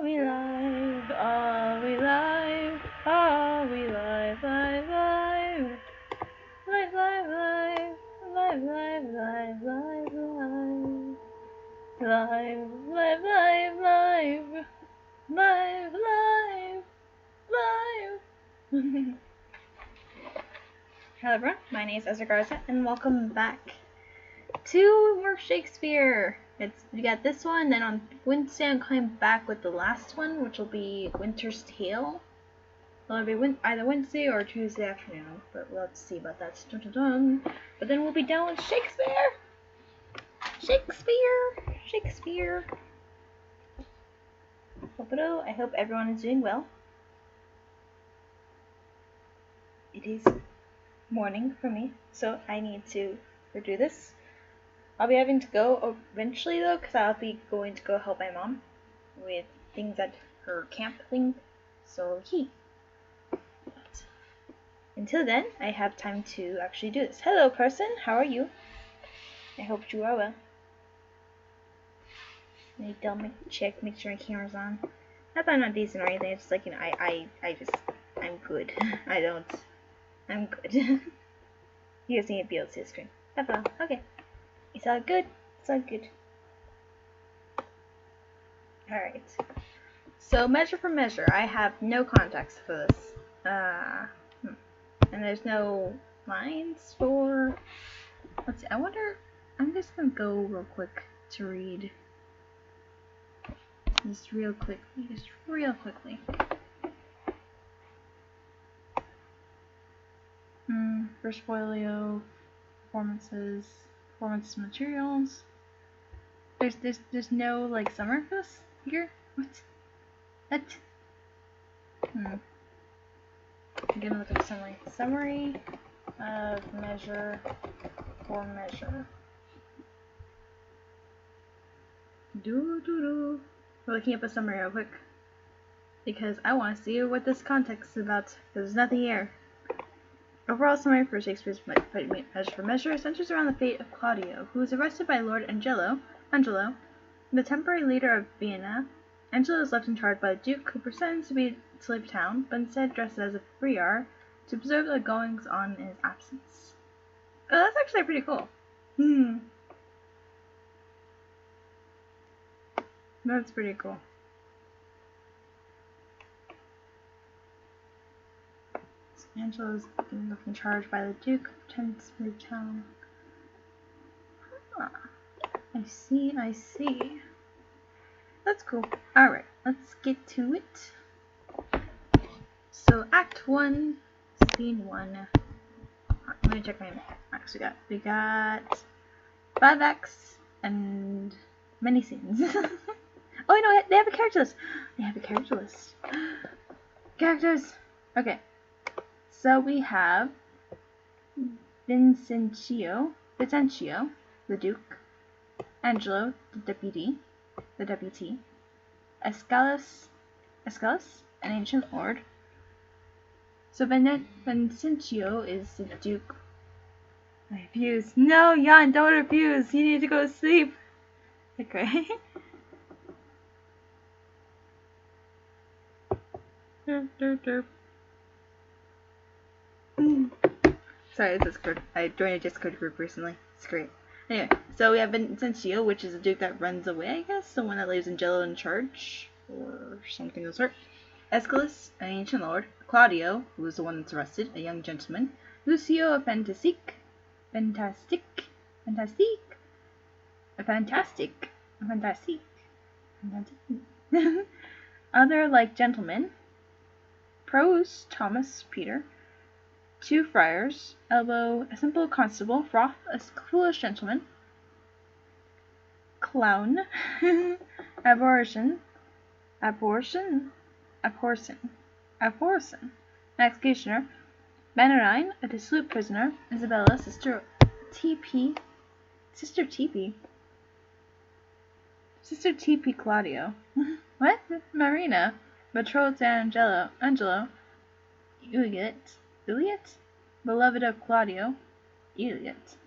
Are we live? Are we live? Are we live? Live, live. Live, live, live. Live, live, live, live, live. Live, live, live, live. Live, live, live. Hello everyone, my name is Ezra Garza, and welcome back to more Shakespeare. We got this one, then on Wednesday I'm coming back with the last one, which will be Winter's Tale. It'll be either Wednesday or Tuesday afternoon, but we'll have to see about that. Dun, dun, dun. But then we'll be done with Shakespeare. Shakespeare. I hope everyone is doing well. It is morning for me, so I need to do this. I'll be having to go eventually though, because I'll be going to go help my mom with things at her camp thing. So but until then, I have time to actually do this. Hello person, how are you? I hope you are well. Let me double check, make sure my camera's on. Not that I'm not decent or anything, it's just like, you know, I'm good. I'm good. You guys need to be able to see the screen. That's all. Okay. It's all good. Alright. So, measure for measure. I have no context for this. And there's no lines for... Let's see. I wonder... I'm just gonna go real quick to read. Just real quickly. First folio, performance materials. There's no like summary for this here. What? I'm gonna look up summary. Summary of measure for measure. We're looking up a summary real quick because I want to see what this context is about. There's nothing here. Overall summary for Shakespeare's Measure for Measure centers around the fate of Claudio, who is arrested by Lord Angelo, the temporary leader of Vienna. Angelo is left in charge by the Duke, who pretends to be a slave town, but instead dresses as a friar to observe the goings-on in his absence. Oh, that's actually pretty cool. That's pretty cool. Angelo is left in charge by the Duke, who pretends to be a town. I see. That's cool. Alright, let's get to it. So, Act 1, Scene 1. Let me check my acts we got 5 acts and many scenes. Oh, no, they have a character list. Characters! Okay. So, we have Vincentio, the Duke, Angelo, the deputy, Escalus, an ancient lord. So Vincentio is the Duke. I refuse. No, Jan, don't refuse. You need to go to sleep. Okay. Sorry, it's Discord. I joined a Discord group recently. It's great. Anyway, so we have Vincentio, which is a duke that runs away, I guess. The one that leaves Angelo in charge. Or something of the sort. Escalus, an ancient lord. Claudio, who is the one that's arrested, a young gentleman. Lucio, a fantastic. Other like gentlemen. Prose, Thomas, Peter. 2 friars. Elbow, a simple constable. Froth, a foolish gentleman. Clown. Abortion. An executioner. Bannerine, a dissolute prisoner. Isabella, Sister T.P. Claudio. What? Marina, betrothed to Angelo. Juliet? Beloved of Claudio. Juliet.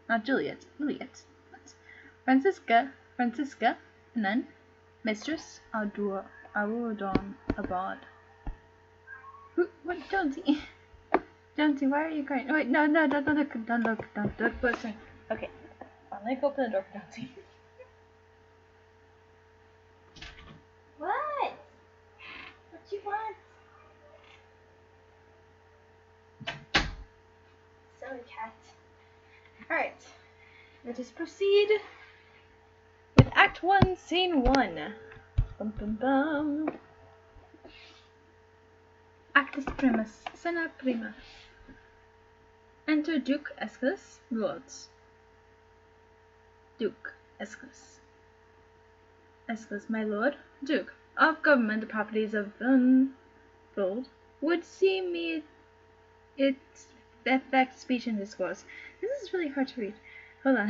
Not Juliet. Juliet. What? Francisca, a nun. Mistress Audon Abad. What? Jonesy? Jonesy, why are you crying? Oh, wait, no, don't look, don't look, listen. Okay, let me go open the door for Jonesy. What? What you want? Silly cat. Alright, let us proceed with Act 1, Scene 1. Bum bum bum. Actus primus, scena prima. Enter Duke Aeschylus, Lords. Duke Aeschylus. Aeschylus, my lord, Duke of Government, the properties of Unfold, would see me its effect, speech, and discourse. This is really hard to read. Hold on.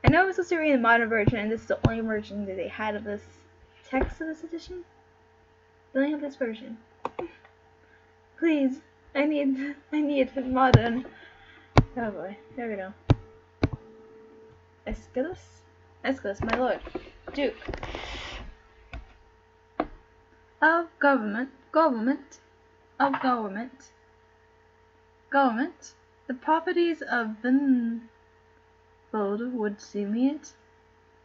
I know I was supposed to read the modern version, and this is the only version that they had of this text of this edition. They only have this version. Please, I need modern. Oh boy, there we go. Aeschylus, my lord, Duke of Government, the properties of Vinfold would see me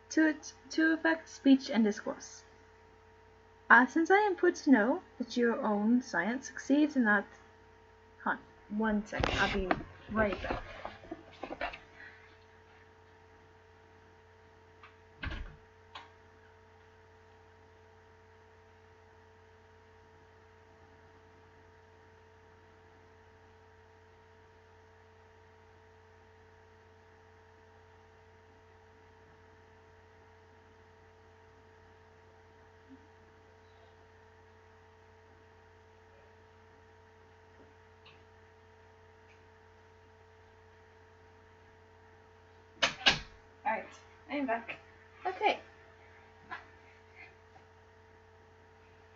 to effect speech and discourse. Since I am put to know that your own science succeeds in that. One second, I'll be right back. Alright, I'm back. Okay.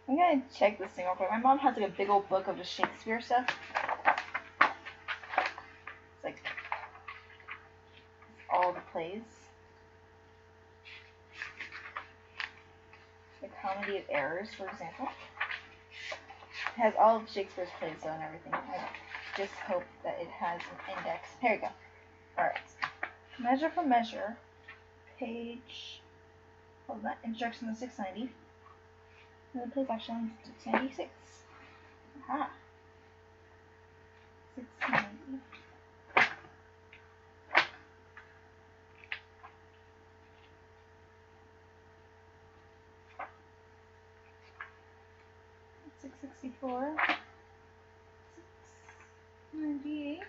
I'm gonna check this thing real quick. My mom has like a big old book of just Shakespeare stuff. It's like all the plays. The Comedy of Errors, for example. It has all of Shakespeare's plays though and everything. I just hope that it has an index. Here we go. Alright. Measure for Measure. Page. Hold on. Introduction to 690. And the play's actually on 696. Aha. 690. $664. 698.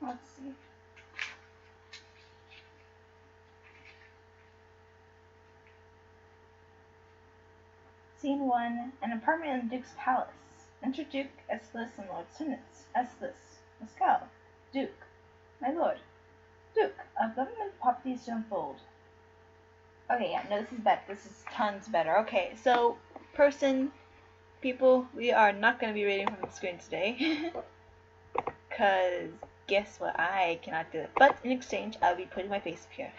Let's see. Scene 1. An apartment in the Duke's palace. Enter Duke Aeschylus and Lord Tenants. Aeschylus. Pascal. Duke. My lord. Duke of Government properties to unfold. Okay, yeah, no, this is better. This is tons better. Okay, so, people, we are not going to be reading from the screen today. Because, guess what? I cannot do it. But, in exchange, I'll be putting my face up here.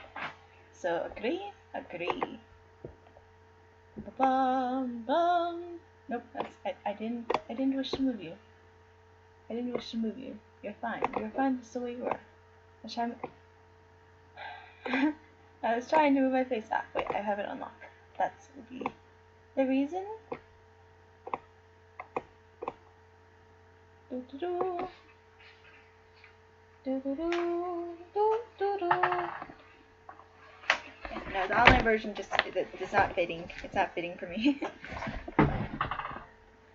So, agree? Agree. Ba-bum-bum. Nope, I didn't wish to move you. I didn't wish to move you. You're fine. You're fine just the way you are. I was trying to move my face. Ah, wait, I have it unlocked. That's would be the reason. Do-do-do. Do-do-do. Do-do-do. No, the online version just it's not fitting. It's not fitting for me.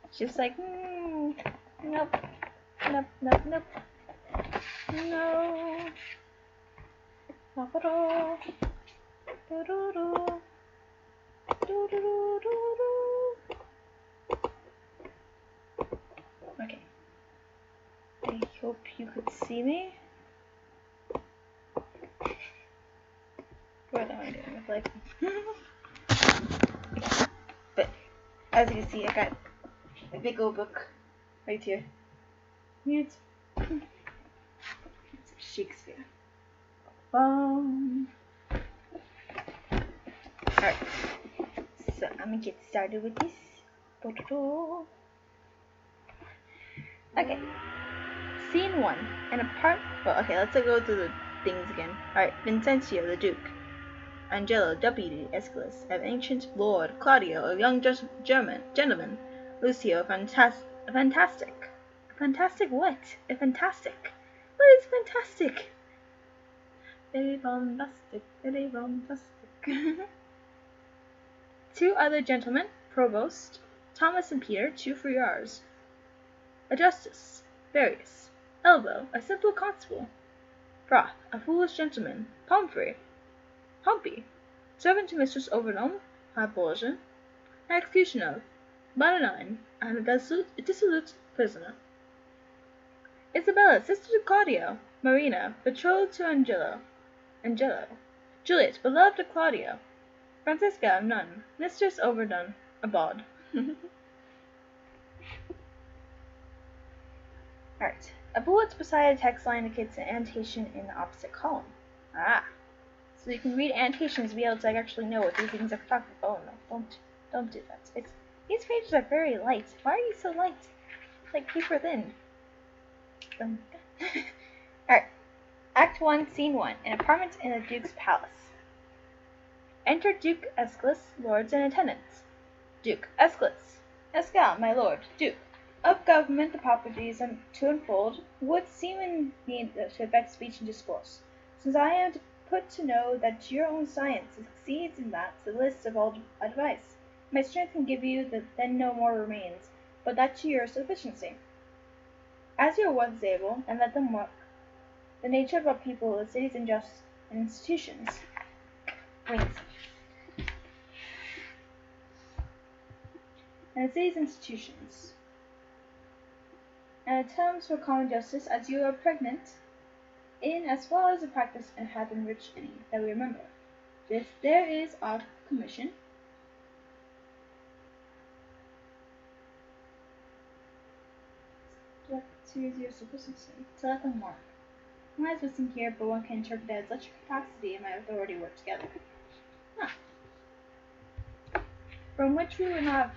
It's just like, nope. Nope. No. Not at all. Do-do-do. Do-do-do-do-do. Okay. I hope you could see me. What am I doing with life? But as you can see, I got a big old book right here. Mute. Shakespeare. Alright, so I'm gonna get started with this. Okay, scene 1. Let's go through the things again. Alright, Vincentio, the Duke. Angelo, Deputy Aeschylus, an ancient lord. Claudio, a young gentleman. Lucio, fantastic. Fantastic what? A fantastic? What is fantastic? Very bombastic, very bombastic. 2 other gentlemen, Provost, Thomas and Peter, 2 friars. A justice, Varius. Elbow, a simple constable. Froth, a foolish gentleman. Pompey, servant to Mistress Overdome, Hypogeon. Executioner, Bananine, and a dissolute prisoner. Isabella, sister to Claudio. Marina, betrothed to Angelo. Juliet, beloved of Claudio. Francisca, a nun. Mistress Overdone, a bawd. Alright. A bullet beside a text line indicates an annotation in the opposite column. So you can read annotations to be able to actually know what these things are talking about. Oh no, don't do that. These pages are very light. Why are you so light? Like paper thin. Alright. Act 1, Scene 1. An apartment in the Duke's palace. Enter Duke Aeschylus, lords and attendants. Duke Aeschylus. Escal, my lord, Duke. Of government the properties to unfold would seem in me to affect speech and discourse, since I am put to know that your own science exceeds in that the list of all advice. My strength can give you then no more remains, but that to your sufficiency. As your worth is able, and let them work, the nature of our people, the cities and institutions. And the cities and institutions. And the terms for common justice, as you are pregnant in as well as the practice and have enriched any that we remember. There is our commission. To your sufficiency, to let them work. One is missing here, but one can interpret it as let your capacity and my authority work together. From which we would not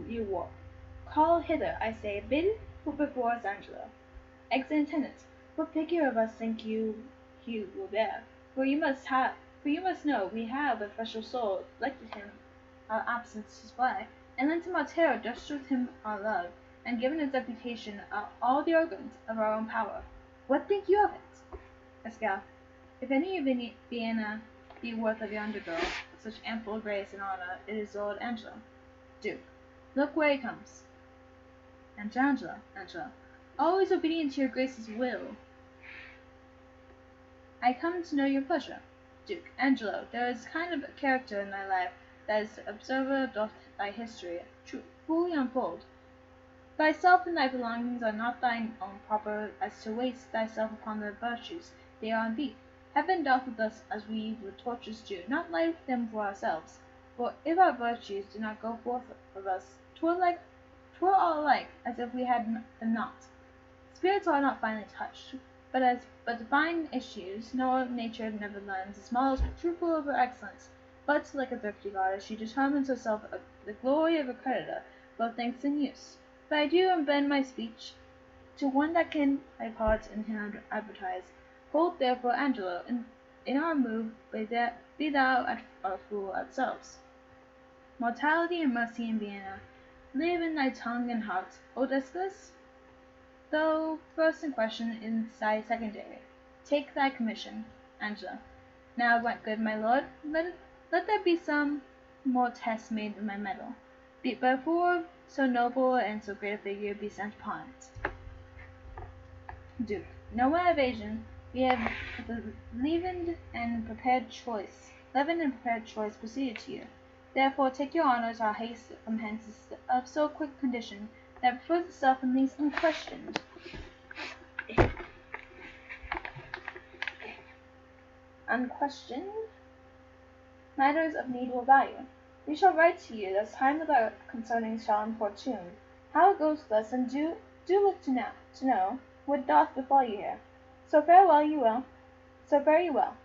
you war. Call hither, I say, bid who before us Angelo. Exit attendants, what figure of us think you will bear? For you must know we have a special soul, elected him our absence to display, and lent him our terror, just with him our love, and given his reputation all the organs of our own power. What think you of it? Escal, if any of Vienna be worth of yonder girl, such ample grace and honor, it is Lord Angelo. Duke, look where he comes. Angelo, always obedient to your grace's will. I come to know your pleasure. Duke, Angelo, there is kind of a character in thy life that as observer doth thy history fully unfold. Thyself and thy belongings are not thine own proper as to waste thyself upon the virtues they are in thee. Heaven doth with us as we with torches do, not light them for ourselves. For if our virtues do not go forth of us, 'twere all alike, as if we had them not. Spirits are not finely touched, but divine issues, nor nature never lends the smallest scruple of her excellence. But, like a thrifty goddess, she determines herself the glory of a creditor, both thanks and use. But I do unbend my speech to one that can thy part in hand advertise. Hold therefore, Angelo, in our move, be thou at our fool ourselves. Mortality and mercy in Vienna, live in thy tongue and heart, O Aeschylus. Though first in question is thy secondary. Take thy commission, Angelo. Now, good my lord, let there be some more tests made in my medal, before so noble and so great a figure be sent upon it. Duke, no evasion. We have the leavened and prepared choice proceeded to you. Therefore take your honours, our haste from hence is of so quick condition that prefers itself in these unquestioned. Matters of needful value. We shall write to you, as time with our concerning shall importune, how it goes with us, and do look to know what doth befall you here. So farewell you will. So fare you well.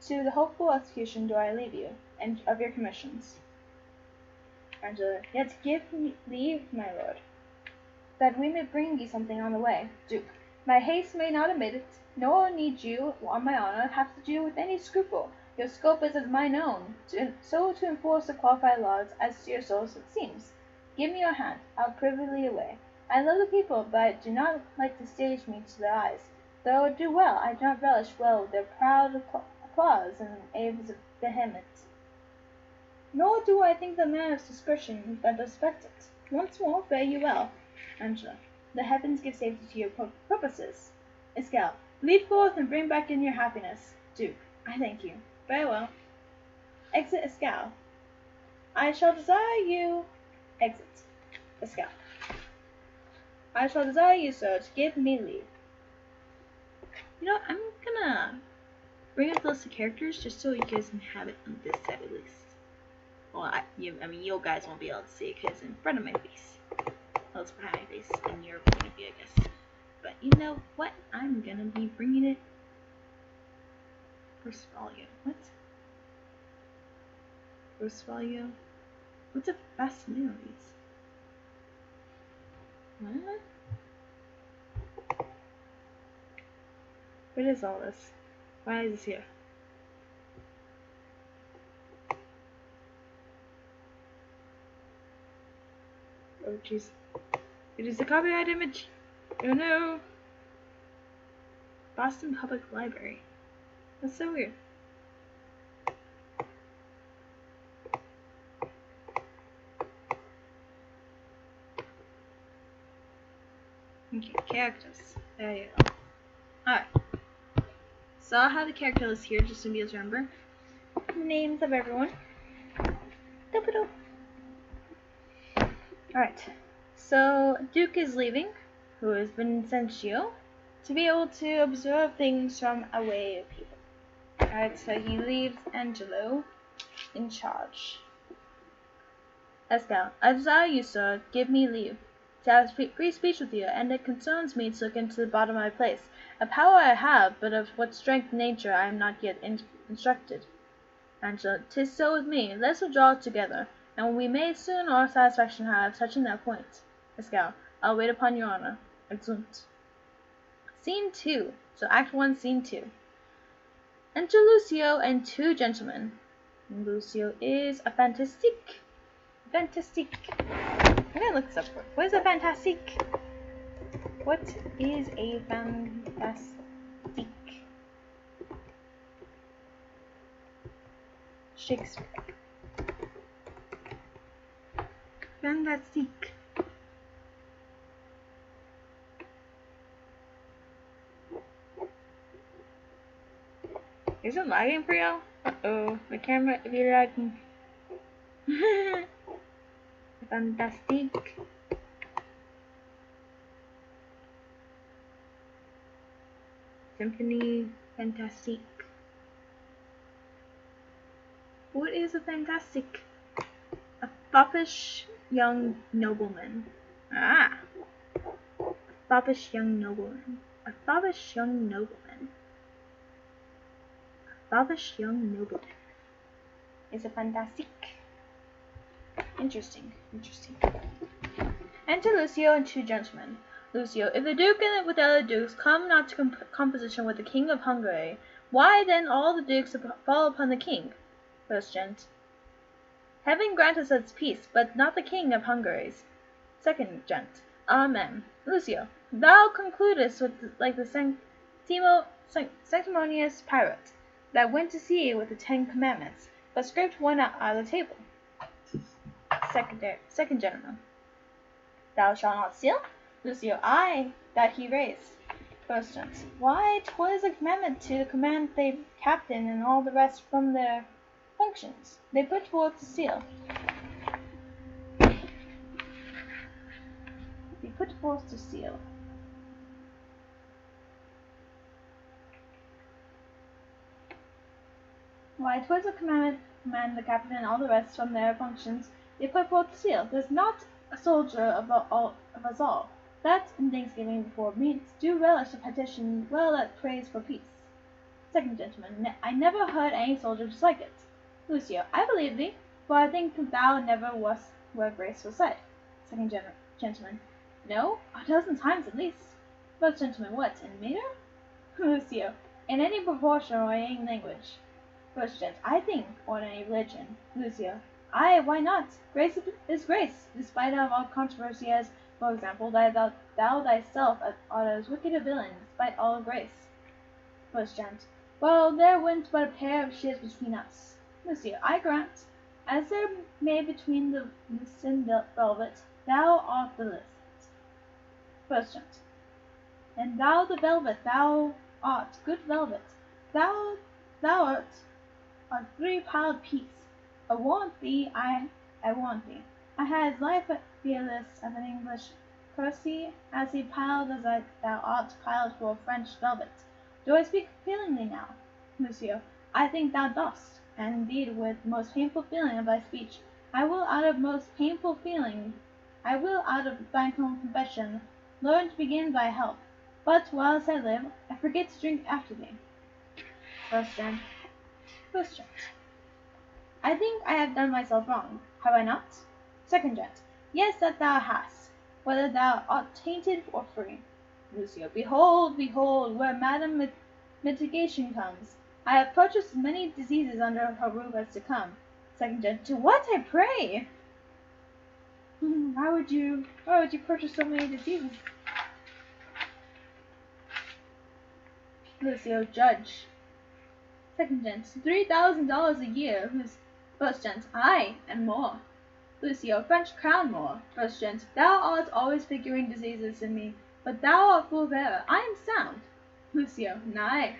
To the hopeful execution do I leave you, and of your commissions. Angela. Yet give me leave, my lord, that we may bring you something on the way. Duke. My haste may not admit it, nor need you, on my honour, have to do with any scruple. Your scope is as mine own, so to enforce the qualified laws as to your souls it seems. Give me your hand, I'll privily away. I love the people, but I do not like to stage me to their eyes. Though I do well, I do not relish well their proud applause and abes of vehement. Nor do I think the man of discretion that respect it. Once more, fare you well. Angela. The heavens give safety to your purposes. Escale. Lead forth and bring back in your happiness. Duke. I thank you. Very well. Exit Escale. I shall desire you. Exit. Escale. I shall desire you, sir, to give me leave. You know, I'm gonna bring up the list of characters just so you guys can have it on this side at least. Well, I mean, you guys won't be able to see it because it's in front of my face. Well, it's behind my face in your point of view, I guess. But you know what? I'm gonna be bringing it. First volume. What? First volume? What's a fascinaries? What? What is all this? Why is this here? Oh jeez. It is a copyright image. Oh no. Boston Public Library. That's so weird. Okay, characters. There you go. Alright. So I'll have the character list here just to be able to remember. Names of everyone. Alright. So Duke is leaving, who has been Vincentio, to be able to observe things from away of people. Alright, so he leaves Angelo in charge. Escal. I desire you, sir, give me leave to have free speech with you, and it concerns me to look into the bottom of my place. A power I have, but of what strength and nature I am not yet instructed. Angela. 'Tis so with me. Let's withdraw together, and we may soon our satisfaction have touching that point. Escal. I'll wait upon your honour. Exeunt. Scene 2. So Act 1, Scene 2. Enter Lucio and two gentlemen. Lucio is a fantastique. Fantastique. I'm gonna look this up. What is a fantastique? What is a fantastique? Shakespeare. Fantastique. Is it lagging for y'all? Uh-oh, the camera is lagging. Fantastique. Symphony Fantastique. What is a fantastic? A foppish young nobleman. Ah! A foppish young nobleman. A foppish young nobleman. A foppish young nobleman. Is a fantastic. Interesting. Interesting. Enter Lucio and two gentlemen. Lucio. If the Duke and with the other dukes come not to composition with the King of Hungary, why then all the dukes fall upon the King? First gent. Heaven grant us its peace, but not the King of Hungary's. Second gent. Amen. Lucio. Thou concludest with like the sanctimonious pirate that went to sea with the 10 Commandments, but scraped one out of the table. Second gentleman. Thou shalt not steal? Lucio. Aye, that he raised. First gent. Why, 'twas a commandment to command the captain and all the rest from their functions. They put forth to steal. They put forth to steal. Why, 'twas a commandment to command the captain and all the rest from their functions. They put forth to steal. There's not a soldier of us all That in Thanksgiving before meats do relish a petition well that prays for peace. Second gentleman. I never heard any soldier dislike it. Lucio. I believe thee, for I think thou never wast where grace was said. Second gentleman. No, a dozen times at least. First gentleman. What, in metre? Lucio. In any proportion or any language. First gent. I think, or in any religion. Lucio. Aye, why not? Grace is grace, despite of all controversy, as, for example, thou thyself art as wicked a villain, despite all grace. First gent. Well, there went but a pair of shears between us. Lucio. I grant, as there may between the list and velvet, thou art the list. First gent. And thou the velvet, thou art good velvet, thou art a three-piled piece. I warrant thee, I warrant thee. I had as life fearless of an English courtesy as he piled as thou art piled for French velvet. Do I speak feelingly now? Lucio. I think thou dost, and indeed with most painful feeling of thy speech. I will out of thy confession learn to begin thy health. But whilst I live, I forget to drink after thee. First gent. I think I have done myself wrong, have I not? Second gent. Yes, that thou hast, whether thou art tainted or free. Lucio. Behold, behold, where Madam Mitigation comes. I have purchased many diseases under her roof as to come. Second gent. To what, I pray? Why would you purchase so many diseases? Lucio. Judge. Second gent. $3,000 a year. First gent. Aye, and more. Lucio. French crown more. First gent. Thou art always figuring diseases in me, but thou art full bearer. I am sound. Lucio. Nay,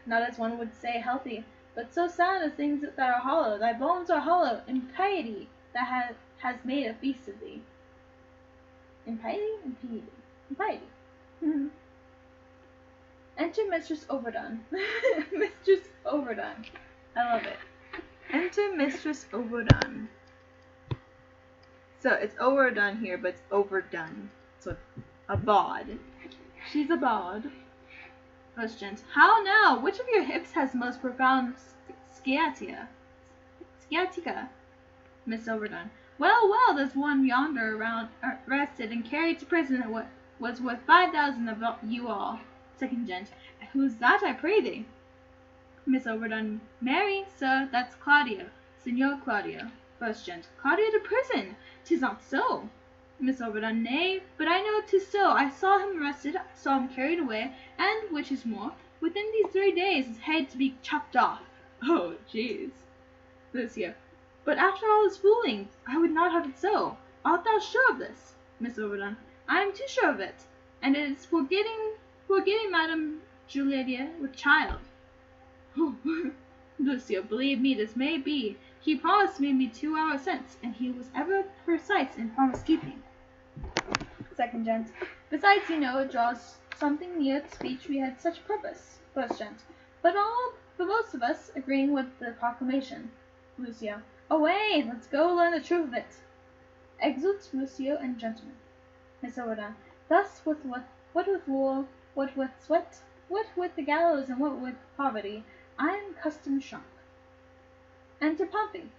not as one would say healthy, but so sound as things that are hollow. Thy bones are hollow. Impiety that has made a feast of thee. Impiety. Enter Mistress Overdone. Mistress Overdone. I love it. Enter Mistress Overdone. So it's overdone here, but it's overdone. So a bod. She's a bod. First gent. How now? Which of your hips has most profound sciatica? Miss Overdone. Well, there's one yonder arrested and carried to prison that was worth 5,000 of you all. Second gent. Who's that, I pray thee? Miss Overdone. Mary, sir, that's Claudio. Signor Claudio. First gent. Claudio to prison? 'Tis not so. Miss Overdone. Nay, but I know 'tis so. I saw him arrested, saw him carried away, and, which is more, within these 3 days his head to be chopped off. Oh, jeez. Lucio. But after all this fooling, I would not have it so. Art thou sure of this? Miss Overdone. I am too sure of it, and it is for getting Madame Julietta with child. Lucio. Believe me, this may be. He promised me 2 hours since, and he was ever precise in promise-keeping. Second gent. Besides, it draws something near the speech we had such purpose. First gent. But most of us agreeing with the proclamation. Lucio. Away, let's go learn the truth of it. Exult Lucio and gentlemen. Miss Overdone. Thus what with war, what with sweat, what with the gallows, and what with poverty, I am custom shrunk. Enter Pompey.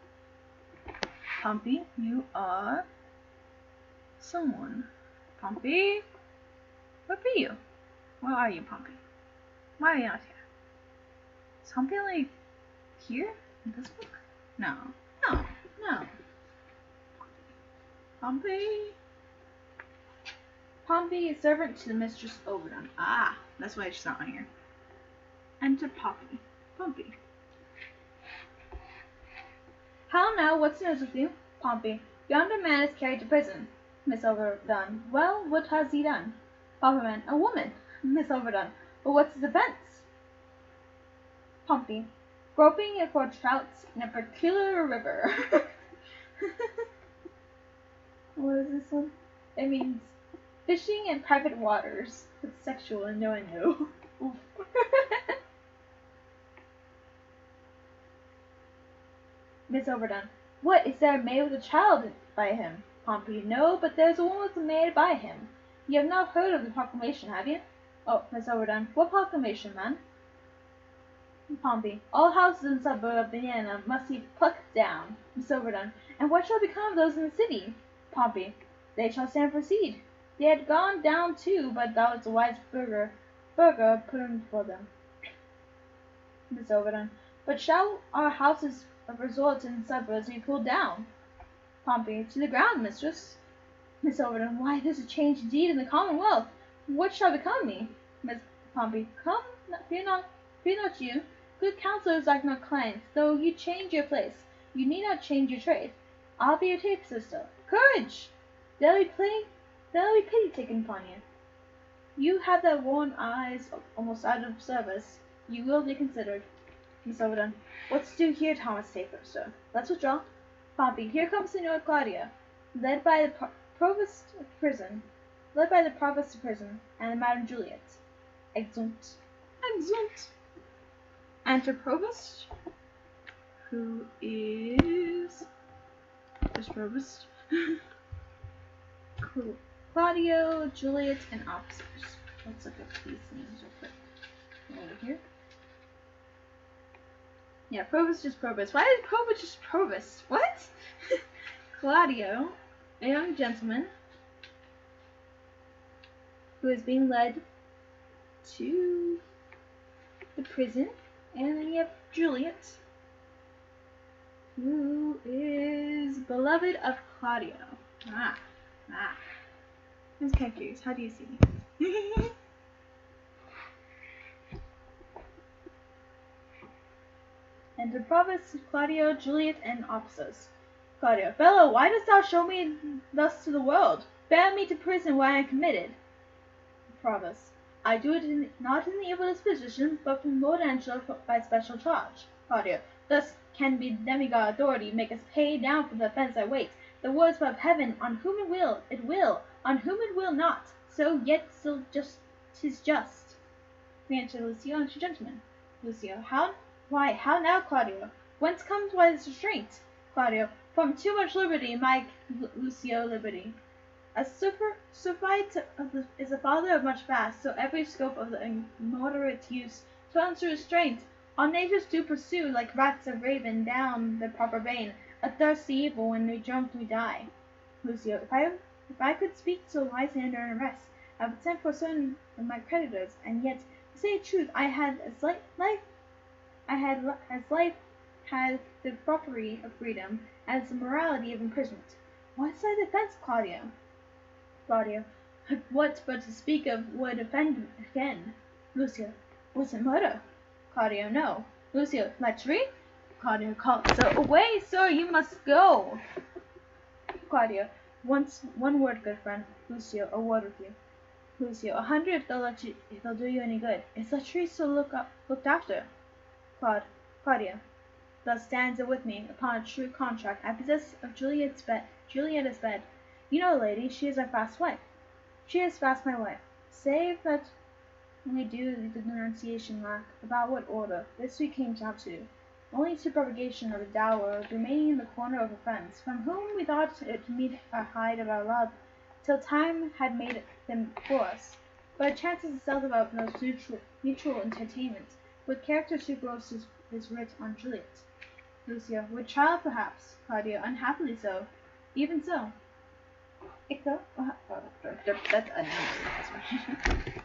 Pompey, you are someone. Pompey, what be you? Where are you, Pompey? Why are you not here? Is Pompey like here in this book? No. Pompey is servant to the Mistress Overdone. Ah, that's why she's not on here. Enter Pompey. How now, what's news with you? Pompey. Yonder man is carried to prison. Miss Overdone. Well, what has he done? Pompey. A woman. Miss Overdone. But what's his offense? Pompey. Groping for trouts in a peculiar river. What is this one? It means fishing in private waters. It's sexual innuendo. Miss Overdone. What, is there a maid with a child by him? Pompey. No, but there's a woman with a maid by him. You have not heard of the proclamation, have you? Oh, Miss Overdone, what proclamation, man? Pompey, all houses in the suburb of Vienna must be plucked down. Miss Overdone, and what shall become of those in the city? Pompey, they shall stand for seed. They had gone down too, but that was a wise burgher put in for them. Miss Overdone, but shall our houses of resort in the suburbs be pulled down? Pompey, to the ground, mistress. Miss Overdone, why, there's a change indeed in the Commonwealth. What shall become of me? Miss Pompey, come, fear not you. Good counsellors lack not clients, though you change your place. You need not change your trade. I'll be your tape sister. Courage! There'll be pity taken upon you. You have that worn eyes almost out of service. You will be considered. Miss Overdone, what's to do here, Thomas Taper, sir? Let's withdraw. Pompey, here comes Signor Claudia, led by the provost of prison, and Madame Juliet. Exeunt. Enter provost, who is just provost. Cool. Claudio, Juliet, and officers. Let's look up these names real quick. Over here. Yeah, provost is provost. Why is provost just provost? What? Claudio, a young gentleman who is being led to the prison. And then you have Juliet, who is beloved of Claudio. I'm kind of curious. How do you see me? And the provost, Claudio, Juliet, and officers. Claudio, fellow, why dost thou show me thus to the world? Bear me to prison where I am committed. Provost, I do it not in the evil disposition, but from Lord Angelo by special charge. Claudio, thus can be demigod authority make us pay down for the offence I wait. The words of heaven, on whom it will, on whom it will not. So yet still just 'tis just. We enter Lucio and two gentlemen. Lucio, how now, Claudio? Whence comes wise restraint? Claudio, from too much liberty, my Lucio, liberty. A surfeit is the father of much fast, so every scope of the immoderate use turns to restraint. All natures do pursue, like rats a raven, down the proper vein, a thirsty evil, when we drunk we die. Lucio, if I could speak so wisely under an arrest, I would send for certain of my creditors, and yet, to say truth, I had as life had the foppery of freedom, as the morality of imprisonment. What's thy defence, Claudio? Claudio, what but to speak of would offend again. Lucio, was it murder? Claudio, no. Lucio, lechery? Claudio called, so away, sir, you must go. Claudio, one word, good friend. Lucio, a word with you. Lucio, 100 if they'll do you any good. Is lechery so looked after? Claudio, thus stands it with me, upon a true contract, I possess of Juliet's bed. You know, lady, she is my fast wife. She is fast my wife. Save that we do the denunciation lack, about what order, this we came down to, only to propagation of the dower, remaining in the corner of a friends, from whom we thought it to meet a hide of our love, till time had made them for us. But it chances itself about those mutual entertainments, with character superose is writ on Juliet. Lucio, with child perhaps. Claudio, unhappily so. Even so. Icco? That's unnecessary.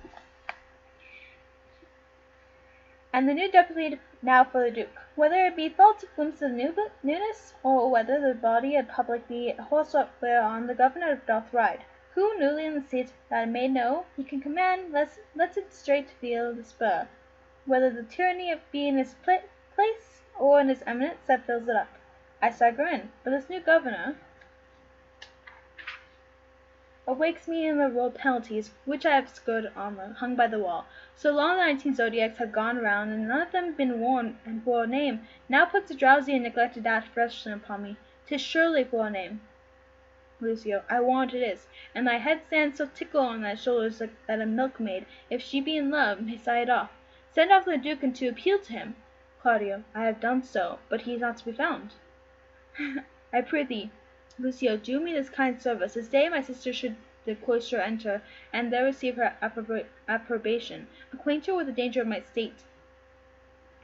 And the new deputy now for the Duke, whether it be fault of glimpse of newness, or whether the body of public be a horse whereon the governor doth ride, who, newly in the seat, that may know he can command, lets it straight feel the spur, whether the tyranny be in his place, or in his eminence that fills it up. I stagger in, but this new governor awakes me in the road penalties, which I have scored armor, hung by the wall. So long the 19 zodiacs have gone round, and none of them been worn and bore a name, now puts a drowsy and neglected dash freshly upon me. 'Tis surely for a name. Lucio, I warrant it is, and thy head stands so tickle on thy shoulders that a milkmaid, if she be in love, may sigh it off. Send off the Duke and to appeal to him. Claudio, I have done so, but he is not to be found. I prithee, Lucio, do me this kind service. This day my sister should the cloister enter, and there receive her approbation, acquaint her with the danger of my state,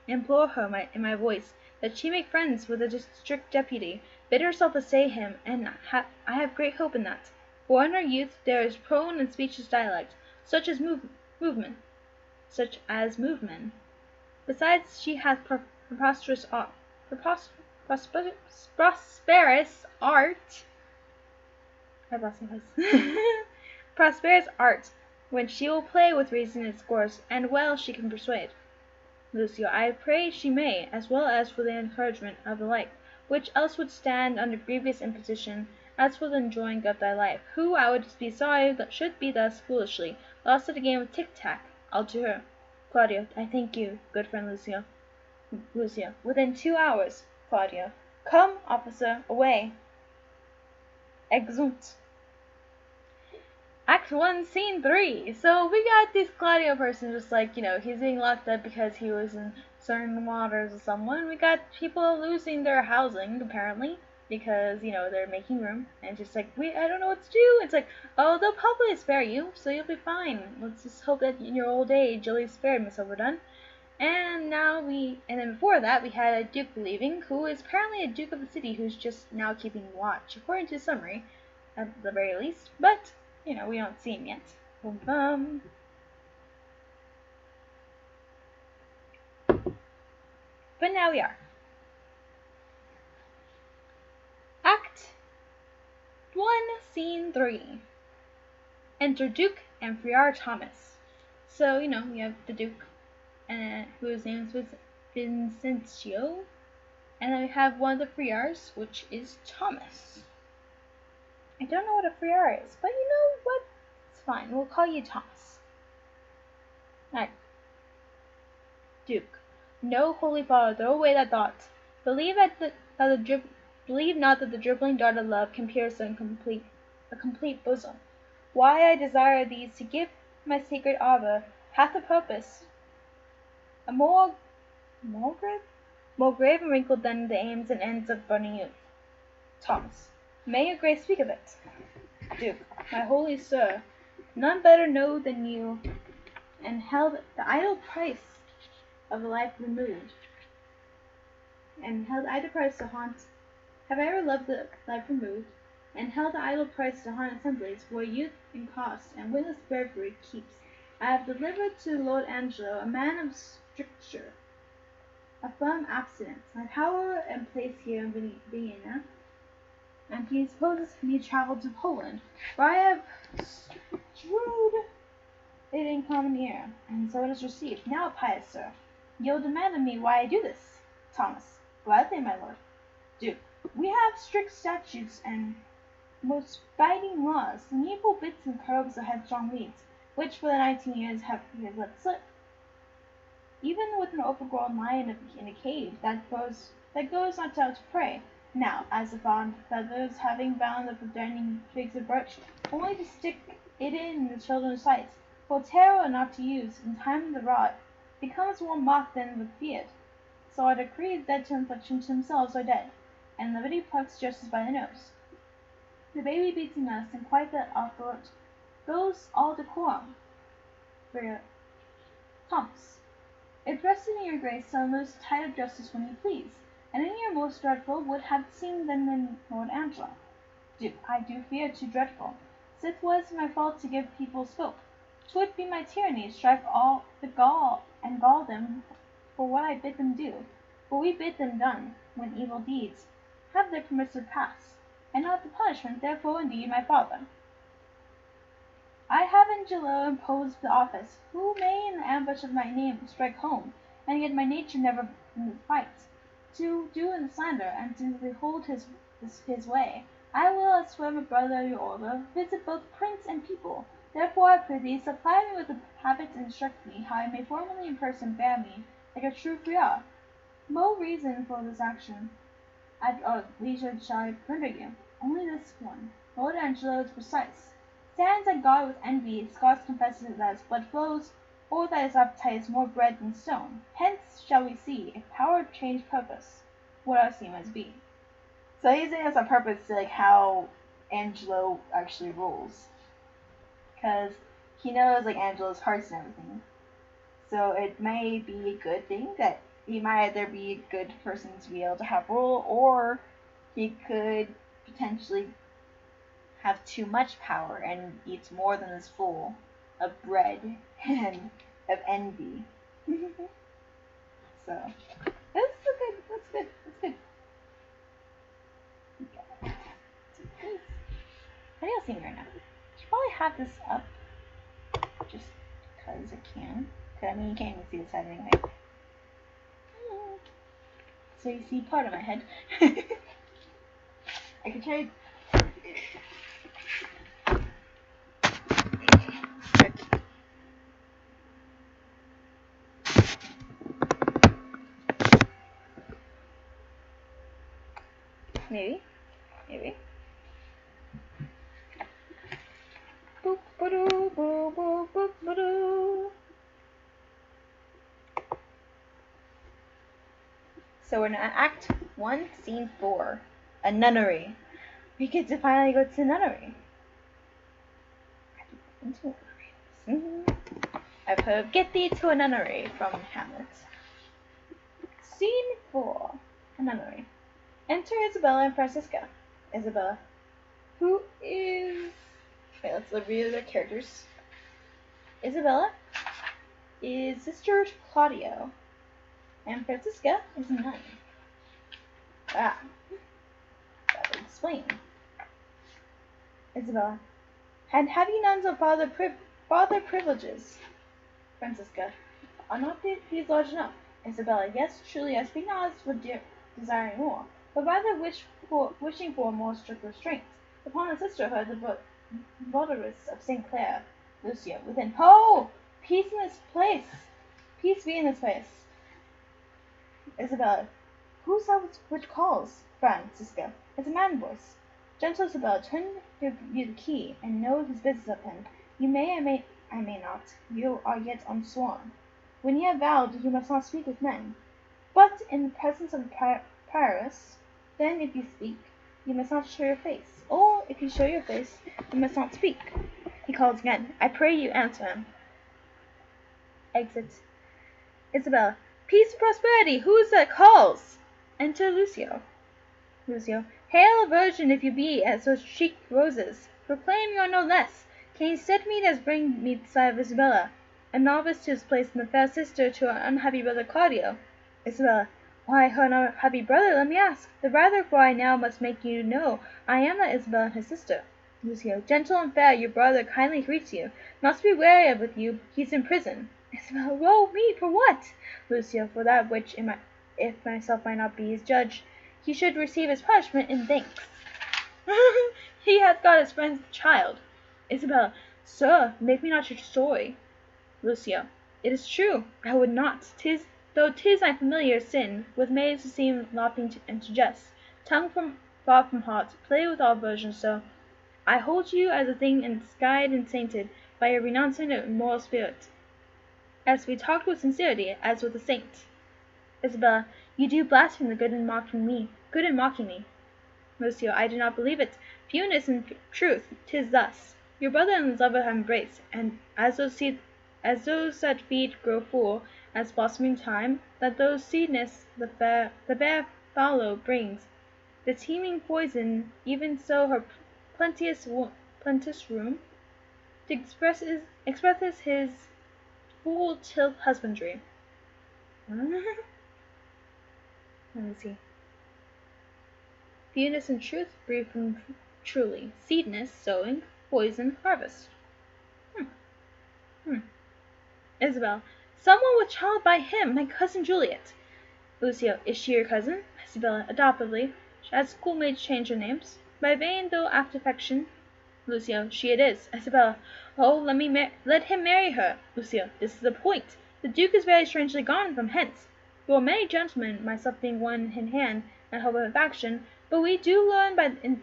implore her in my voice, that she make friends with the district deputy, bid herself assay him, and I have great hope in that. For in her youth there is prone and speechless dialect, such as movement. Besides, she hath prosperous art. I've lost my place. Prosperous art, when she will play with reason and discourse, and well she can persuade. Lucio, I pray she may, as well as for the encouragement of the like, which else would stand under grievous imposition, as for the enjoying of thy life, who I would be sorry that should be thus foolishly lost at a game of tic-tac. I'll to her. Claudio, I thank you, good friend Lucio. Lucio, within 2 hours. Claudio, come, officer, away. Exeunt. Act 1, Scene 3. So we got this Claudio person just like, he's being locked up because he was in certain waters with someone. We got people losing their housing, apparently, because, they're making room. And just like, I don't know what to do. It's like, oh, they'll probably spare you, so you'll be fine. Let's just hope that in your old age you'll be spared, Miss Overdone. And then before that, we had a duke leaving, who is apparently a duke of the city who's just now keeping watch, according to the summary, at the very least. But we don't see him yet. Boom, boom. But now we are. Act 1, Scene 3. Enter Duke and Friar Thomas. So, we have the Duke, whose name is Vincentio, and then we have one of the Friars, which is Thomas. I don't know what a friar is, but you know what? It's fine. We'll call you Thomas. Alright. Duke. No, holy father, throw away that thought. Believe not that the dribbling dart of love can pierce a complete bosom. Why I desire these to give my sacred arbor hath a purpose, a more grave and wrinkled than the aims and ends of burning youth. Thomas. May your grace speak of it. Duke, my holy sir, none better know than you, and held the idle price of a life removed, and held the idle price to haunt. Have I ever loved the life removed, and held the idle price to haunt assemblies where youth and cost and witless bravery keeps? I have delivered to Lord Angelo, a man of stricture, a firm abstinence, my power and place here in Vienna, and he supposes me traveled to Poland, where I have strewed it in common ear, and so it is received. Now, pious sir, you'll demand of me why I do this. Thomas. Gladly, my lord. Duke. We have strict statutes and most biting laws, the needful bits and curbs of headstrong weeds, which for the 19 years we have let slip. Even with an overgrown lion in a cave that goes not out to prey. Now, as the fond feathers, having bound up the burning twigs of birch, only to stick it in the children's sights, for terror not to use, in time of the rod, becomes more mocked than with feared. So I decree that to infliction to themselves are dead, and liberty plucks justice by the nose. The baby beats a nest, and quite the throat goes all decorum. For Thomas. It rested in your grace to unloose the tide of justice when you please, and in your most dreadful would have seen them in Lord Angelo. Duke, I do fear too dreadful. Sith was my fault to give people scope. 'Twould be my tyranny to strike all the gall them for what I bid them do. For we bid them done, when evil deeds have their permissive pass, and not the punishment, therefore indeed my father. I have Angelo imposed the office, who may in the ambush of my name strike home, and yet my nature never fight. To do in the slander, and to behold his way, I will, as swear my brother your order, visit both prince and people. Therefore I prithee, supply me with the habit and instruct me, how I may formally in person bear me, like a true friar. No reason for this action at leisure shall I render you, only this one. Lord Angelo is precise. Stands at God with envy, scarce confesses that his blood flows, or that his appetite is more bread than stone. Hence shall we see, if power change purpose, what our sea must be. So he's saying that's on purpose to how Angelo actually rules. because he knows like Angela's hearts and everything. So it may be a good thing that he might either be a good person to be able to have rule, or he could potentially have too much power and eats more than is full of bread and of envy. So that's good. That's good. That's good. Okay. How do y'all see me right now? I should probably have this up just because I can. Cause I mean, you can't even see the side anyway. So you see part of my head. I could try. Maybe. Boop, ba-doo, boop, boop, boop, ba-doo. So we're in Act 1, Scene 4. A nunnery. We get to finally go to the nunnery. I've heard Get Thee to a Nunnery from Hamlet. Scene 4. A nunnery. Enter Isabella and Francisca. Isabella, who is... Wait, let's review the characters. Isabella is Sister Claudio, and Francisca is a nun. That would explain. Isabella, and have you nuns of father privileges? Francisca, are not these large enough? Isabella, yes, truly, I speak not as for desiring more, but rather wishing for more strict restraints upon the sisterhood of the votaries of St. Clair. Lucio, within. Ho! Peace in this place! Peace be in this place! Isabella, who's that which calls? Francisca, it's a man voice. Gentle Isabella, turn you the key, and know his business of him. You may, I may not. You are yet unsworn. When ye have vowed, you must not speak with men. But in the presence of the prioress, then if you speak, you must not show your face. Or, if you show your face, you must not speak. He calls again. I pray you answer him. Exit. Isabella, peace and prosperity! Who is that calls? Enter Lucio. Lucio, hail a virgin if you be, as those cheek roses. Proclaim you are no less. Can you set me as bring me the side of Isabella, a novice to his place, and the fair sister to her unhappy brother Claudio? Isabella, why her unhappy brother, let me ask? The rather, for I now must make you know I am not Isabella and his sister. Lucio, gentle and fair, your brother kindly greets you. Must be wary with you, he's in prison. Isabella, woe me, for what? Lucio, for that which, if myself might not be his judge, he should receive his punishment in thanks. He hath got his friend's child. Isabella, sir, make me not your story. Lucio, it is true, I would not. Though 'tis my familiar sin, with maids to seem laughing and to jest, tongue far from heart, play with all virgins so. I hold you as a thing enskyed and sainted by your renouncement of immoral spirit, as we talked with sincerity, as with a saint. Isabella, you do blaspheme the good in mocking me. Lucio, I do not believe it. Fewness in truth, 'tis thus. Your brother and his lover have embraced, and as those that feed grow full, as blossoming time, that those seedness the bare fallow brings, the teeming poison, even so her plenteous room expresseth his full till husbandry. Let me see. Fewness and truth breed from truly. Seedness, sowing, poison, harvest. Isabel, someone with child by him, my cousin Juliet. Lucio, is she your cousin? Isabella, adoptively, as schoolmates change their names. By vain though affection. Lucio, she it is. Isabella, oh, let him marry her. Lucio, this is the point. The Duke is very strangely gone from hence. There were many gentlemen, myself being one in hand, and hope of faction, but we do learn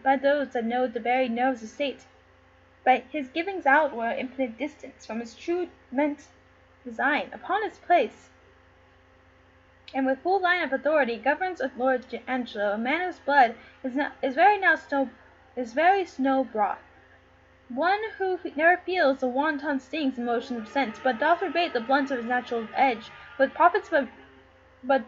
by those that know the very nerves of state. By his givings out were infinite distance from his true meant design upon his place, and with full line of authority governs Lord Angelo, a man whose blood is very snow brought. One who never feels the wanton stings and motions of sense, but doth rebate the blunt of his natural edge, with profits but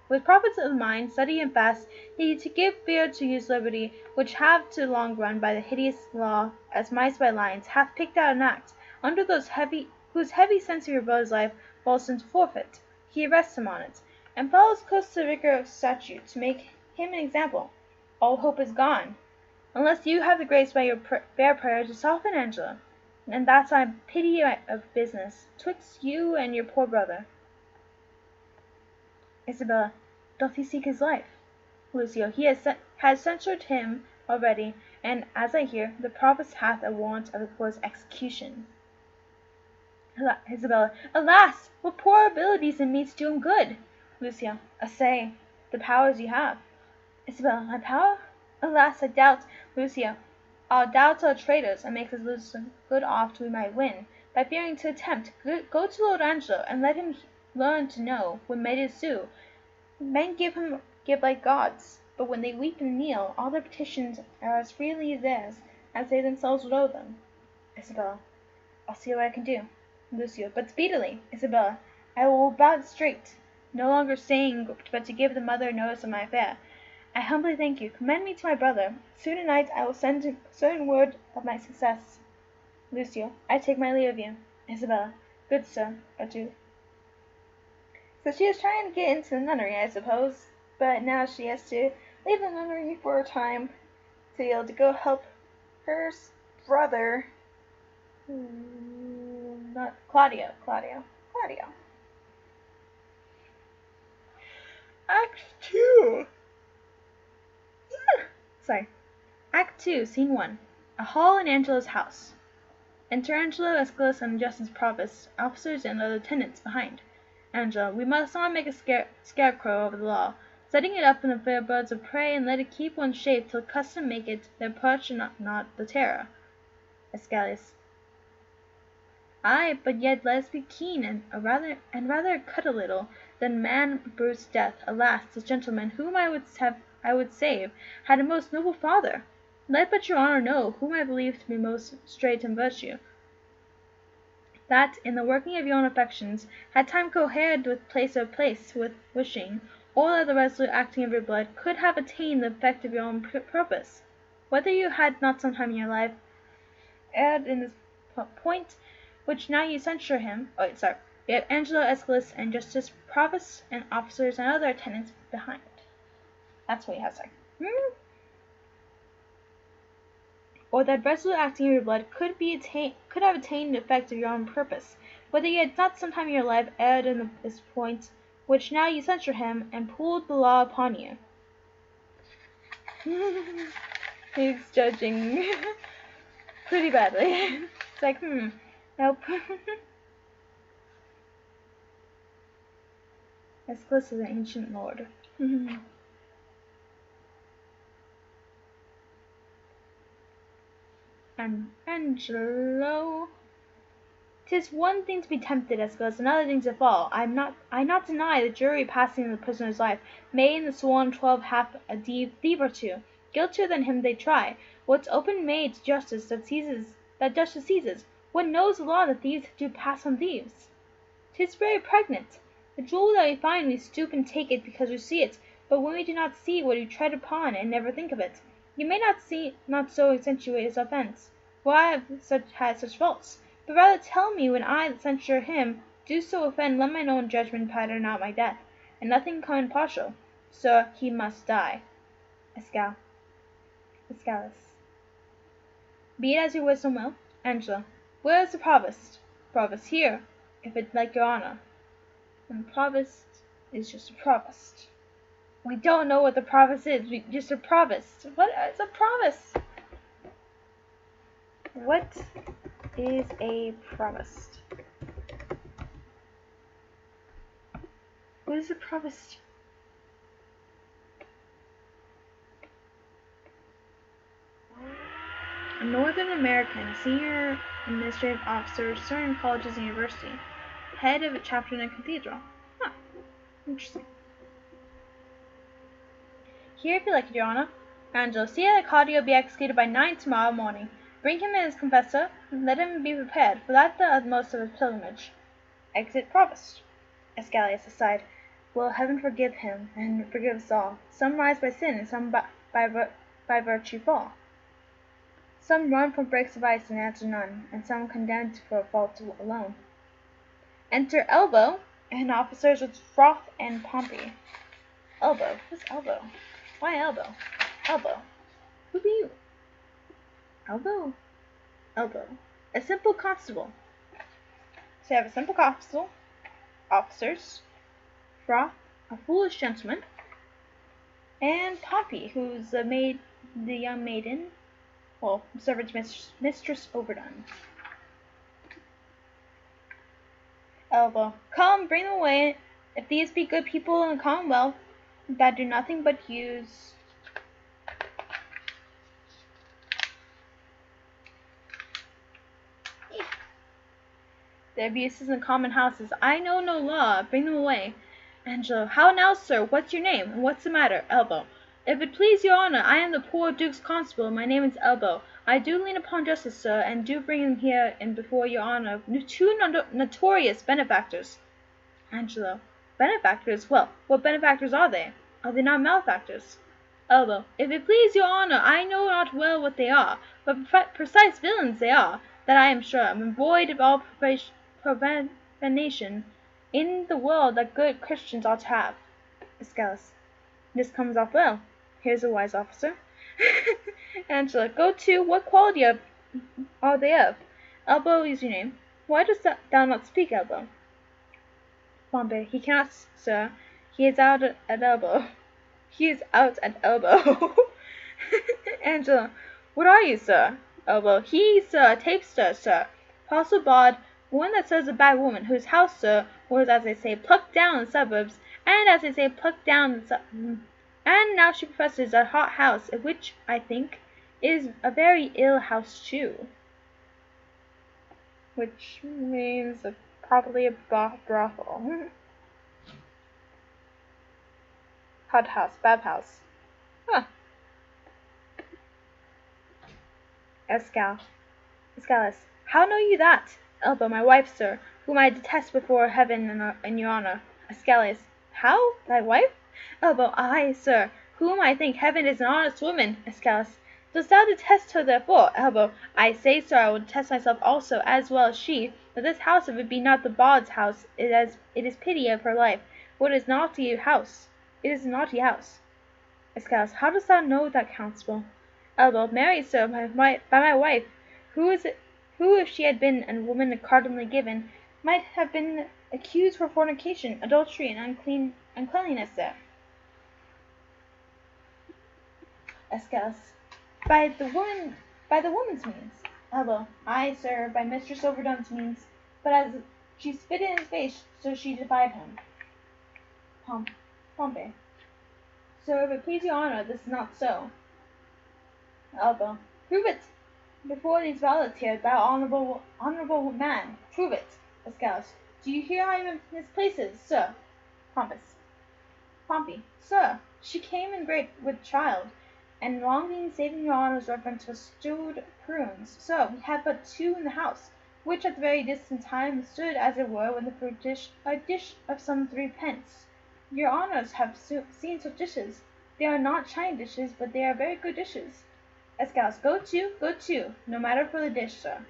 with profits of mind, steady and fast, he to give fear to use liberty, which have to long run by the hideous law, as mice by lions, hath picked out an act, under whose heavy sense of your brother's life falls into forfeit, he arrests him on it, and follows close to the vicar of statute, to make him an example. All hope is gone, unless you have the grace by your fair prayer to soften Angela, and that's my pity of business, twixt you and your poor brother. Isabella, doth he seek his life? Lucio, he has censured him already, and, as I hear, the provost hath a warrant for his execution. Isabella, alas! what poor abilities in me to do him good! Lucio, assay the powers you have. Isabella, my power? Alas, I doubt. Lucio, our doubts are traitors, and makes us lose the good oft we might win, by fearing to attempt. Go to Lord Angelo, and let him learn to know, when made to sue, men give like gods, but when they weep and kneel, all their petitions are as freely theirs as they themselves would owe them. Isabella, I'll see what I can do. Lucio, but speedily. Isabella, I will about it straight, no longer staying but to give the mother notice of my affair. I humbly thank you. Commend me to my brother. Soon at night I will send certain word of my success. Lucio, I take my leave of you. Isabella, good sir, adieu. So she was trying to get into the nunnery, I suppose, but now she has to leave the nunnery for a time to be able to go help her brother, not Claudio. Act 2. Act 2, Scene 1. A hall in Angelo's house. Enter Angelo, Aeschylus, and Justice Provost, officers and other attendants behind. Angelo, we must not make a scarecrow over the law, setting it up in the fair birds of prey, and let it keep one shape till custom make it their perch and not the terror. Aeschylus. Ay, but yet let us be keen, and rather cut a little, than man bruise death. Alas, this gentleman, whom I would save, had a most noble father. Let but your honour know, whom I believe to be most straight in virtue, that, in the working of your own affections, had time cohered with place with wishing, or that the resolute acting of your blood could have attained the effect of your own purpose. Whether you had not sometime in your life erred in this point, which now you censure him, you have Angelo, Aeschylus, and Justice Provost, and officers and other attendants behind. That's what he has there. Or that resolute acting of your blood could have attained the effect of your own purpose, whether you had not sometime in your life erred in this point, which now you censure him, and pulled the law upon you. He's judging pretty badly. It's like, nope. Aeschylus is an ancient lord. And Angelo, 'tis one thing to be tempted, Aeschylus, another thing to fall. I not deny the jury passing the prisoner's life may in the sworn 12 have a thief or two, guiltier than him they try. What's open made to justice that justice seizes? What knows the law that thieves do pass on thieves? 'Tis very pregnant. The jewel that we find we stoop and take it because we see it, but when we do not see what we tread upon and never think of it. You may not so accentuate his offence, for I have had such faults, but rather tell me when I that censure him do so offend, let mine own judgment pattern out my death, and nothing come impartial. Sir, he must die. Aeschylus. Be it as your wisdom will. Angelo. Where is the provost? Provost here, if it like your honour. And provost is just a provost. We don't know what the provost is. Just a provost. What is a provost? What is a provost? What is a provost? A Northern American, senior administrative officer, certain colleges and university, head of a chapter in a cathedral. Huh. Interesting. Here, if you like it, Your Honour. Angelo, see that Claudio be executed by 9 tomorrow morning. Bring him in his confessor, and let him be prepared, for that the utmost of his pilgrimage. Exit Provost. Escalus aside. Will heaven forgive him, and forgive us all. Some rise by sin, and some by virtue fall. Some run from breaks of ice and answer none, and some condemned for a fault alone. Enter Elbow, and officers with Froth and Pompey. Elbow? Who's Elbow? Why Elbow? Elbow. Who be you? Elbow? Elbow. A simple constable. So you have a simple constable, officers, Froth, a foolish gentleman, and Pompey, who's the young maiden, well, servant's mistress overdone. Elbow. Come, bring them away. If these be good people in the commonwealth, that do nothing but use the abuses in common houses, I know no law. Bring them away. Angelo. How now, sir? What's your name, and what's the matter? Elbow. If it please your honour, I am the poor Duke's constable. My name is Elbow. I do lean upon justice, sir, and do bring him here and before your honour two notorious benefactors. Angelo. Benefactors? Well, what benefactors are they? Are they not malefactors? Elbow. If it please your honour, I know not well what they are, but precise villains they are, that I am sure, and void of all profanation in the world that good Christians ought to have. Escalus. This comes off well. Here's a wise officer. Angela. Go to. What quality are they of? Elbow is your name. Why dost thou not speak, Elbow? Pompey. He cannot, sir. He is out at elbow. He is out at elbow. Angela. What are you, sir? Elbow. He, sir, a tapster, sir. Parcel bawd, one that serves a bad woman, whose house, sir, was, as they say, plucked down in the suburbs, and, as they say, plucked down and now she professes a hot house, which, I think, is a very ill house, too. Which means probably a brothel. Hot house, bad house. Huh. Escalus. How know you that? Elbow. My wife, sir, whom I detest before heaven and your honour. Escalus. How? Thy wife? Elbow. Aye, sir, whom I think heaven is an honest woman. Escalus. Dost thou detest her therefore? Elbow. I say, sir, I will detest myself also, as well as she, that this house, if it be not the bawd's house, it is pity of her life, for it is naughty house. It is a naughty house. Escalus. How dost thou know that, constable? Elbow. Marry, sir, by my wife, who, if she had been a woman cardinally given, might have been accused for fornication, adultery, and uncleanliness, sir. Escalus. By the woman's means. Elbow. Aye, sir, by Mistress Overdone's means, but as she spit in his face, so she defied him. Pompey. Sir, if it please your honour, this is not so. Elbow. Prove it before these valets here, thou honourable man. Prove it. Escalus. Do you hear I am in his places, sir? Pompey. Sir, she came in great with child, and longing saving your honour's reverence for stewed prunes. Sir, we have but two in the house, which at the very distant time stood, as it were, with the fruit dish, a dish of some 3 pence. Your honours have seen such dishes. They are not china dishes, but they are very good dishes. Escalus. Go to. No matter for the dish, sir.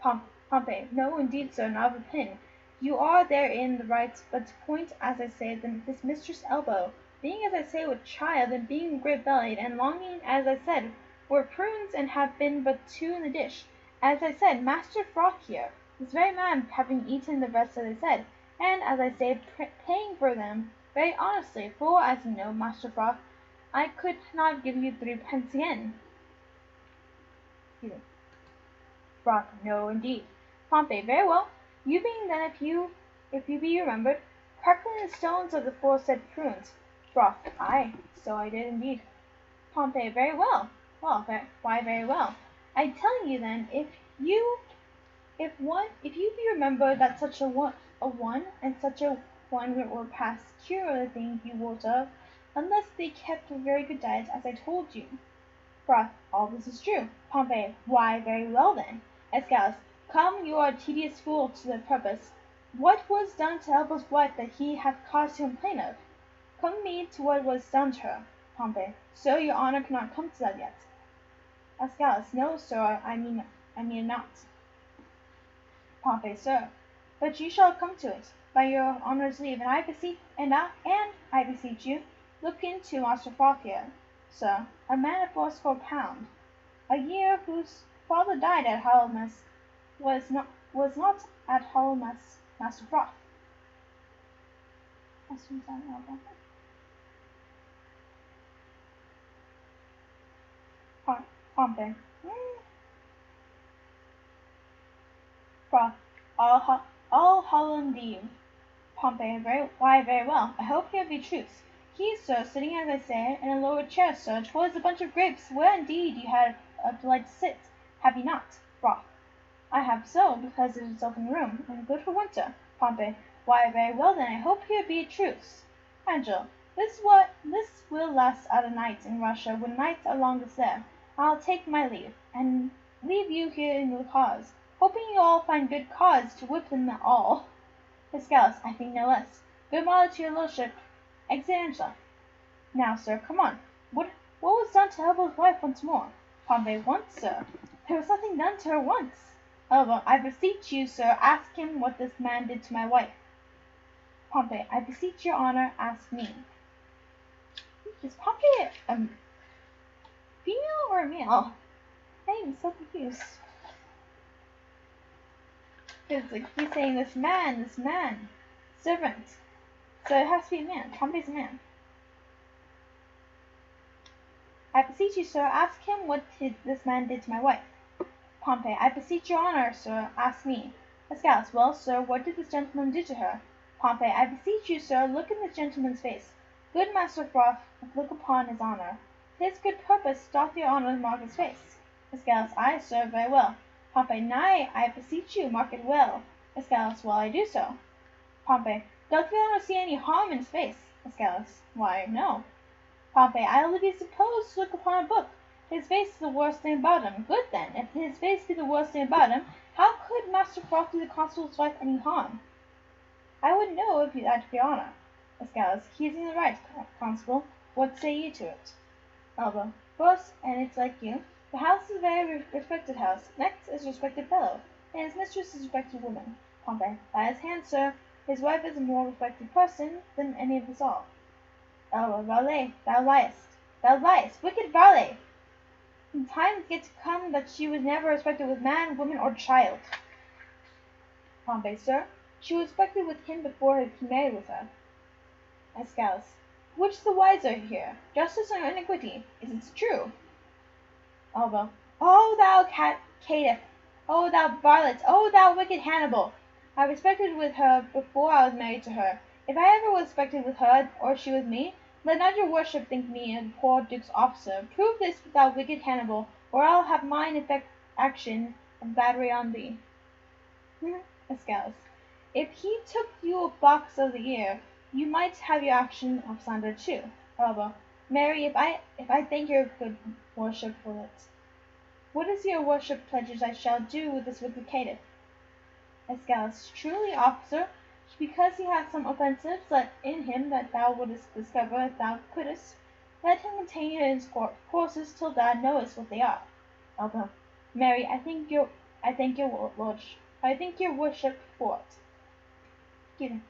Pompey. No, indeed, sir, not of a pin. You are therein the right, but to point, as I say, this Mistress Elbow, being, as I say, with child, and being great-bellied, and longing, as I said, for prunes, and have been but 2 in the dish. As I said, Master Froth here, this very man having eaten the rest, as I said, and, as I say, paying for them very honestly, for, as you know, Master Froth, I could not give you 3 pence again. Froth. No, indeed. Pompey. Very well. You being then, if you be remembered, crackling the stones of the foresaid prunes. Froth. Aye, so I did indeed. Pompey. Very well. Well, why very well? I tell you then, if you be remembered that such a one and such a one were past cure of the thing you wot of, unless they kept a very good diet, as I told you. Froth. All this is true. Pompey. Why, very well then. Escalus. Come, you are a tedious fool to the purpose. What was done to Elbo's wife that he hath cause to complain of? Come me to what was done to her. Pompey. Sir, your honour cannot come to that yet. Escalus. No, sir, I mean not. Pompey. Sir, but you shall come to it, by your honour's leave, and I beseech you, look into Master Froth here, sir, a man of fourscore pound, a year, whose father died at Hallowmas, was not at Hallowmas, Master Froth. Pompey. Froth. All Holland you. Pompey. Very well. I hope here be truth. He, sir, sitting as I say, in a lower chair, sir, towards a bunch of grapes, where indeed you had a delight to sit, have you not? Froth. I have so, because it is open room, and good for winter. Pompey. Why, very well then, I hope here be a truce. Angel. This will last out a night in Russia, when nights are longest there. I'll take my leave, and leave you here in the cause, hoping you all find good cause to whip them all. Escalus. I think no less. Good morrow to your lordship. Exit Angela. Now, sir, come on. What was done to Elbo's wife once more? Pompey. Once, sir. There was nothing done to her once. Elbow. I beseech you, sir, ask him what this man did to my wife. Pompey. I beseech your honour, ask me. Is Pompey a female or a male? I am so confused. It's like he's saying this man, servant. So it has to be a man. Pompey's a man. I beseech you, sir, ask him what this man did to my wife. Pompey. I beseech your honour, sir, ask me. Escalus. Well, sir, what did this gentleman do to her? Pompey. I beseech you, sir, look in this gentleman's face. Good Master Froth, look upon his honour. His good purpose doth your honour mark his face. Escalus. Aye, sir, very well. Pompey. Nay, I beseech you, mark it well. Escalus. Well, I do so. Pompey. Doth your honour see any harm in his face? Escalus. Why, no. Pompey. I only be supposed to look upon a book. His face is the worst thing about him. Good then, if his face be the worst thing about him, how could Master Froth do the constable's wife any harm? I would know if you that your honour. Escalus. He is in the right, constable. What say you to it? Elbow. First, and it's like you, the house is a very respected house. Next is a respected fellow, and his mistress is a respected woman. Pompey. By his hand, sir, his wife is a more respected person than any of us all. Elbow. Varlet, thou liest. Thou liest, wicked varlet! In time is yet to come that she was never respected with man, woman, or child. Pompey. Sir, she was respected with him before he married with her. Escalus. Which the wiser here, justice or iniquity? Is it true? Elbow. O thou caitiff! O thou varlet! O thou wicked Hannibal! I respected with her before I was married to her. If I ever was respected with her, or she with me, let not your worship think me a poor duke's officer. Prove this, thou wicked Hannibal, or I'll have mine action of battery on thee. Escalus. If he took you a box of the ear, you might have your action of slander too. Elbow. Marry, if I thank your good worship for it, what is your worship pledges I shall do with this wicked caitiff? Escalus. Truly, officer, because he hath some offences in him that thou wouldest discover if thou couldst, let him continue in his courses till thou knowest what they are. Elbow. Marry, I thank your worship for it. Give him.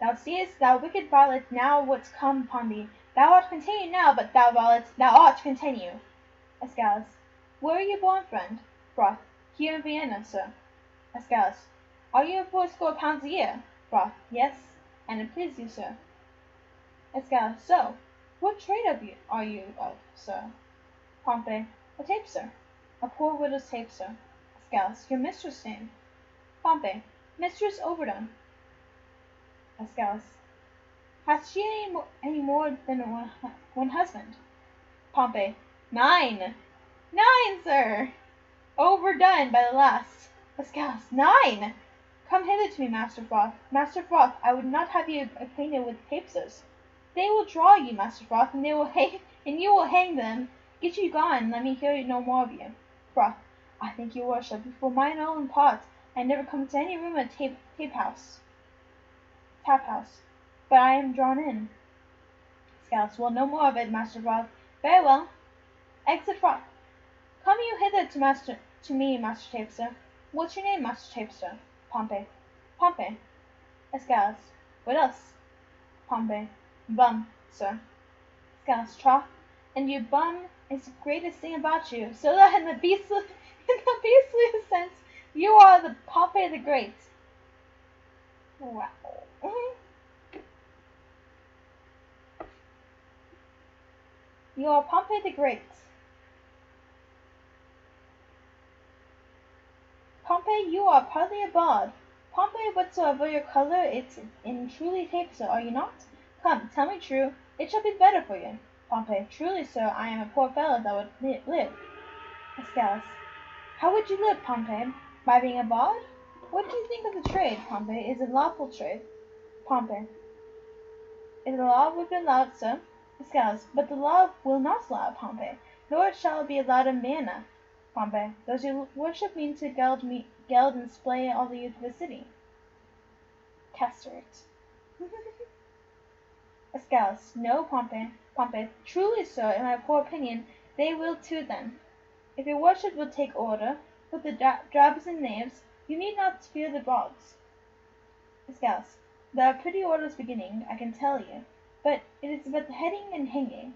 Thou seest, thou wicked varlet, now what's come upon thee. Thou art continue now, but thou varlet, thou art continue. Escalus. Where are you born, friend? Froth. Here in Vienna, sir. Escalus. Are you 80 pounds a year? Froth. Yes, and it please you, sir. Escalus. So, what trade are you of, sir? Pompey. A tapecer. A poor widow's tapecer. Escalus. Your mistress' name? Pompey. Mistress Overdone. Escalus. Hath she any more than one husband? Pompey. 9. 9, sir! Overdone by the last. Escalus. 9! Come hither to me, Master Froth. Master Froth, I would not have you acquainted with tapesters. They will draw you, Master Froth, and you will hang them, Get you gone, and let me hear no more of you. Broth, I thank your worship. For mine own part, I never come to any room at tap house. But I am drawn in. Scouts, well, no more of it, Master Broth. Very well. Exit Broth. Come you hither to me, Master Tapster. What's your name, Master Tapster? Pompey. Pompey. Escalus. What else? Pompey. Bum, sir. Escalus. Troth. And your bum is the greatest thing about you, so that in the beastliest sense, you are the Pompey the Great. Wow. You are Pompey the Great. Pompey, you are partly a bard. Pompey, whatsoever your colour, it's in truly Tapster, are you not? Come, tell me true, it shall be better for you. Pompey, truly, sir, I am a poor fellow that would live. Escalus, how would you live, Pompey? By being a bard? What do you think of the trade, Pompey? Is it lawful trade? Pompey, is the law would be allowed, sir? Escalus, but the law will not allow, Pompey, nor shall it be allowed in Vienna. Pompey, does your worship mean to geld and splay all the youth of the city? Castrate. Escalus, no, Pompey. Pompey, truly, sir, in my poor opinion, they will too then. If your worship will take order, with the drabs and knaves, you need not fear the bogs. Escalus, there are pretty orders beginning, I can tell you, but it is but heading and hanging.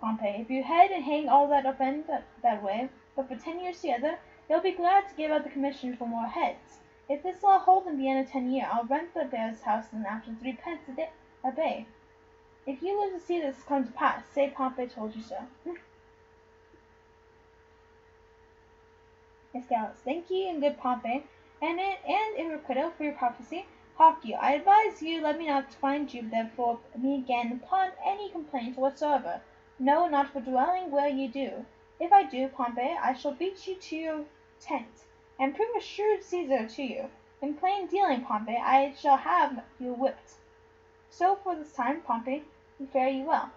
Pompey, if you head and hang all that offend that way, but for 10 years together, they'll be glad to give out the commission for more heads. If this law hold in Vienna 10 years, I'll rent the bear's house and after 3 pence a day. If you live to see this come to pass, say Pompey told you so. Escalus, thank ye, and good Pompey, and in requital for your prophecy, hark you, I advise you let me not find you therefore me again upon any complaint whatsoever. No, not for dwelling where you do. If I do, Pompey, I shall beat you to your tent, and prove a shrewd Caesar to you. In plain dealing, Pompey, I shall have you whipped. So for this time, Pompey, fare ye well.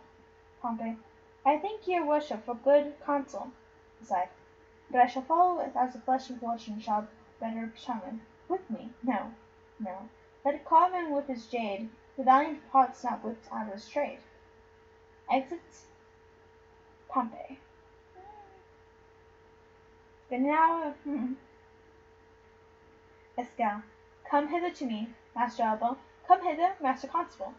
Pompey, I thank your worship for good counsel. Aside, but I shall follow it as the flesh and fortune shall better determine. Whip me? No, no. Let a carman whip his jade, the valiant pot's not whipped out of his trade. Exit Pompey. But now, Escal, come hither to me, Master Elbow. Come hither, Master Constable.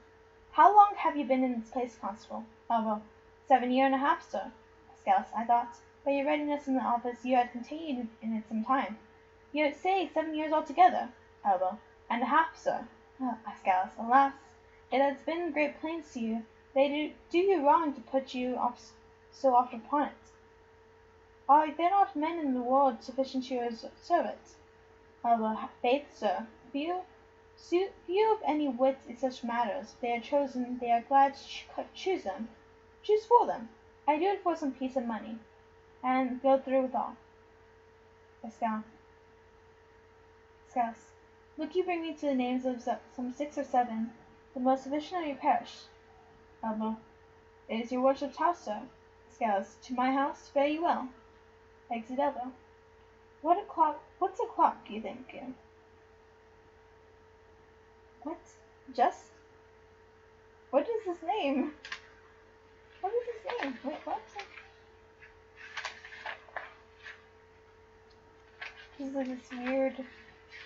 How long have you been in this place, Constable? Elbow, 7 years and a half, sir. Escalus, I thought, by your readiness in the office, you had continued in it some time. You say 7 years altogether. Elbow, and a half, sir. Escalus, alas, it has been great plains to you. They do you wrong to put you off so often upon it. Are there not men in the world sufficient to your service? Elbow, faith, sir, few of any wit in such matters. They are chosen, they are glad to choose them. Choose for them. I do it for some piece of money, and go through with all. Escalus, look you bring me to the names of some 6 or 7, the most sufficient of your parish. Elbow, it is your worship's house, sir. Escalus, to my house, fare you well. Exit Elbow. What's a clock, do you think? What? Just? What is his name? What is his name? Wait, what? He's like this weird...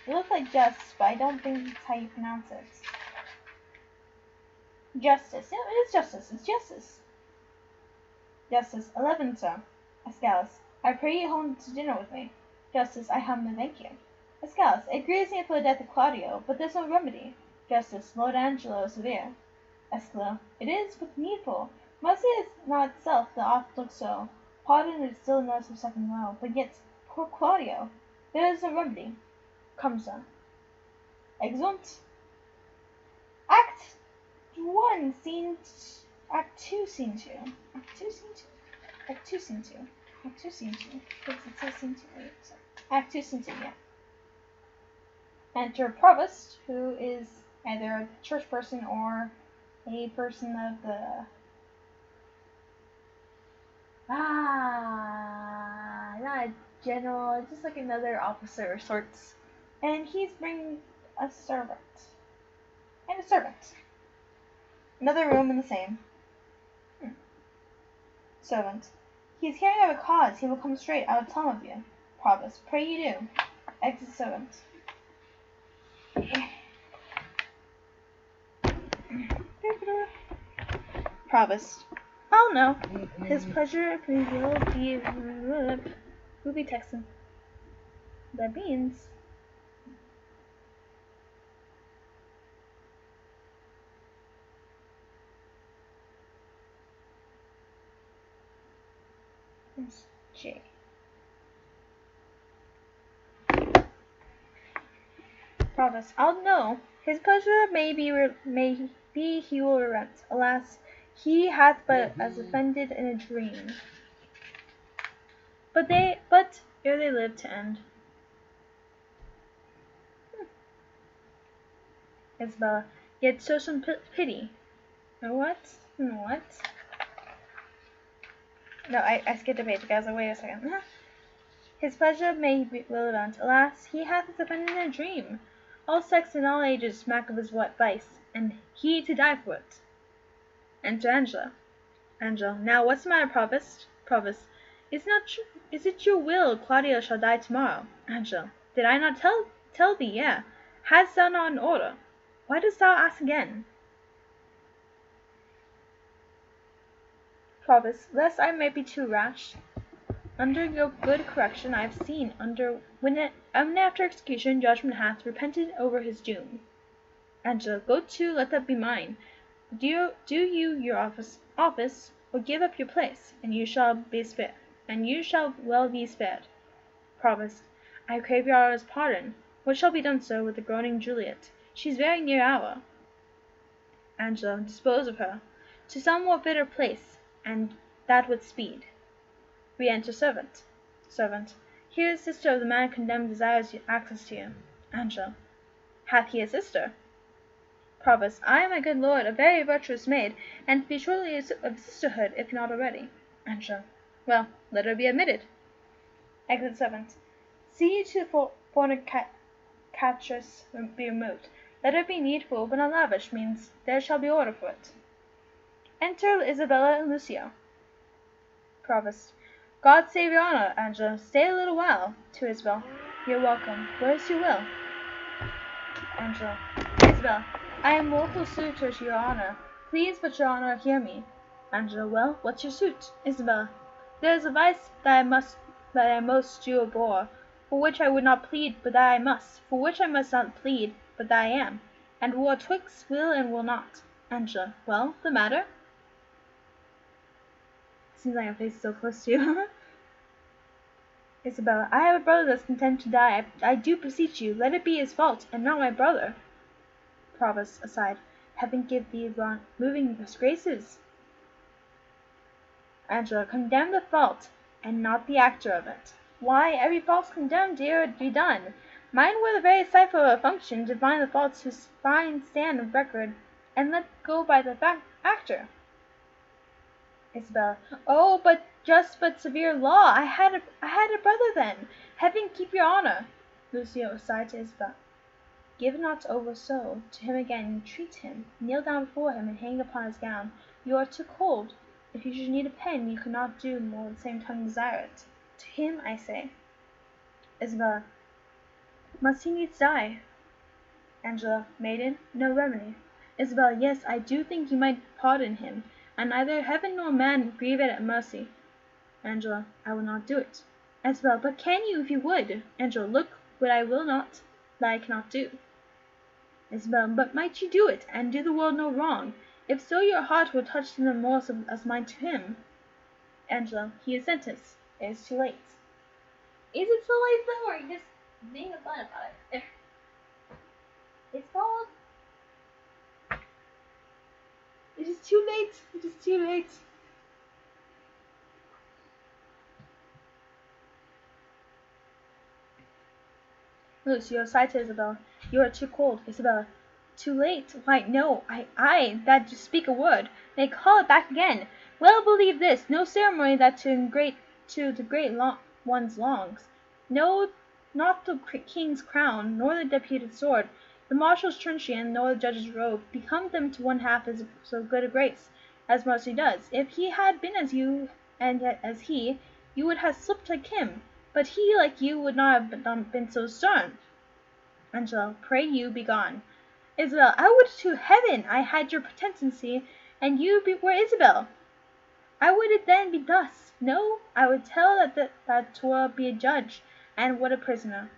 It looks like Just, but I don't think that's how you pronounce it. Justice. No, it is Justice. It's Justice. Justice. 11, sir. Escalus. I pray you home to dinner with me. Justice. I humbly thank you. Escalus. It grieves me for the death of Claudio, but there's no remedy. Justice. Lord Angelo severe. Escalo. It is but needful. Mercy is not itself that oft looks so. Pardon is still a nurse of second row, but yet, poor Claudio. There is a remedy. Come, sir. Exeunt. Act 1, Scene... Act 2, Scene 2. Act 2, Scene 2. Act 2, Scene 2. Act 2, Scene 2. Because it says Scene 2. Wait, sorry. Act 2, Scene 2, yeah. Enter Provost, who is either a church person or a person of Not a general, just like another officer of sorts. And he's bringing a servant. And a servant. Another room in the same. Servant. He is hearing of a cause. He will come straight. I will tell him of you. Provost. Pray you do. Exit servant. Provost. Oh no. His pleasure will be Texan. That means it's J. Provost. I'll know. His pleasure may be he will relent. Alas, he hath but as offended in a dream. But ere they live to end. Isabella. Yet show some pity. What? What? No, I skipped a page, guys. Wait a second. His pleasure may will event. Alas, he hath his offended in a dream. All sex and all ages smack of his vice, and he to die for it. Enter Angela. Angela. Now, what's the matter, Provost? Provost. Is it your will Claudio shall die tomorrow? Angela. Did I not tell thee, yea? Hadst thou not an order? Why dost thou ask again? Provost. Lest I may be too rash. Under your good correction I have seen, when after execution judgment hath repented over his doom. Angela. Go to, let that be mine. Do you your office, or give up your place, and you shall well be spared. Provost. I crave your honour's pardon. What shall be done, sir, with the groaning Juliet? She's very near hour. Angela. Dispose of her to some more fitter place, and that with speed. Re-enter servant. Servant. Here is sister of the man condemned desires access to you. Angela. Hath he a sister? Provost. I, my good lord, a very virtuous maid, and to be shortly of sisterhood, if not already. Angela. Well, let her be admitted. Exit servant. See to fornicatress be removed. Let her be needful, but not lavish, means there shall be order for it. Enter Isabella and Lucio. Provost. God save your honour, Angela. Stay a little while. To Isabel. You're welcome. Where's your will? Angela. Isabel. I am lawful suitor to your honour. Please but your honour hear me. Angela. Well, what's your suit? Isabel. There is a vice that I most do abhor, for which I would not plead, but that I must, for which I must not plead, but that I am, and war twixt will and will not. Angela. Well, the matter? Seems like my face is so close to you. Isabella. I have a brother that's content to die. I do beseech you, let it be his fault, and not my brother. Provost. Aside. Heaven give thee moving disgraces. Angela. Condemn the fault, and not the actor of it. Why, every fault's condemned ere it be done. Mine were the very cipher of a function, to find the faults whose fine stand of record, and let go by the actor. Isabella. Oh, but severe law. I had a brother then. Heaven keep your honour. Lucio. Aside to Isabella. Give not over so. To him again entreat him. Kneel down before him, and hang upon his gown. You are too cold. If you should need a pen, you could not do more at the same time desire it. To him, I say. Isabella. Must he needs die? Angela. Maiden. No remedy. Isabella. Yes, I do think you might pardon him, and neither heaven nor man grieve at mercy. Angela. I will not do it. Isabella. But can you, if you would? Angela. Look what I will not, that I cannot do. Isabella. But might you do it, and do the world no wrong? If so, your heart will touch the remorse as mine to him. Angela. He is sentenced. It is too late. Is it so late though, or are you just being a butt about it? It's called. It is too late. It is too late. Lucio. Aside to Isabella. You are too cold. Isabella. Too late? Why, no. I that just speak a word. May call it back again. Well, believe this, no ceremony that to the ones longs. No, not the king's crown, nor the deputed sword, the marshal's truncheon, nor the judge's robe, become them to one half as so good a grace, as mercy does. If he had been as you, and yet as he, you would have slipped like him, but he, like you, would not have been so stern. Angela, pray you, be gone. Isabel, I would to heaven I had your potency, and you were Isabel. I would it then be thus. No, I would tell that 'twill be a judge, and what a prisoner.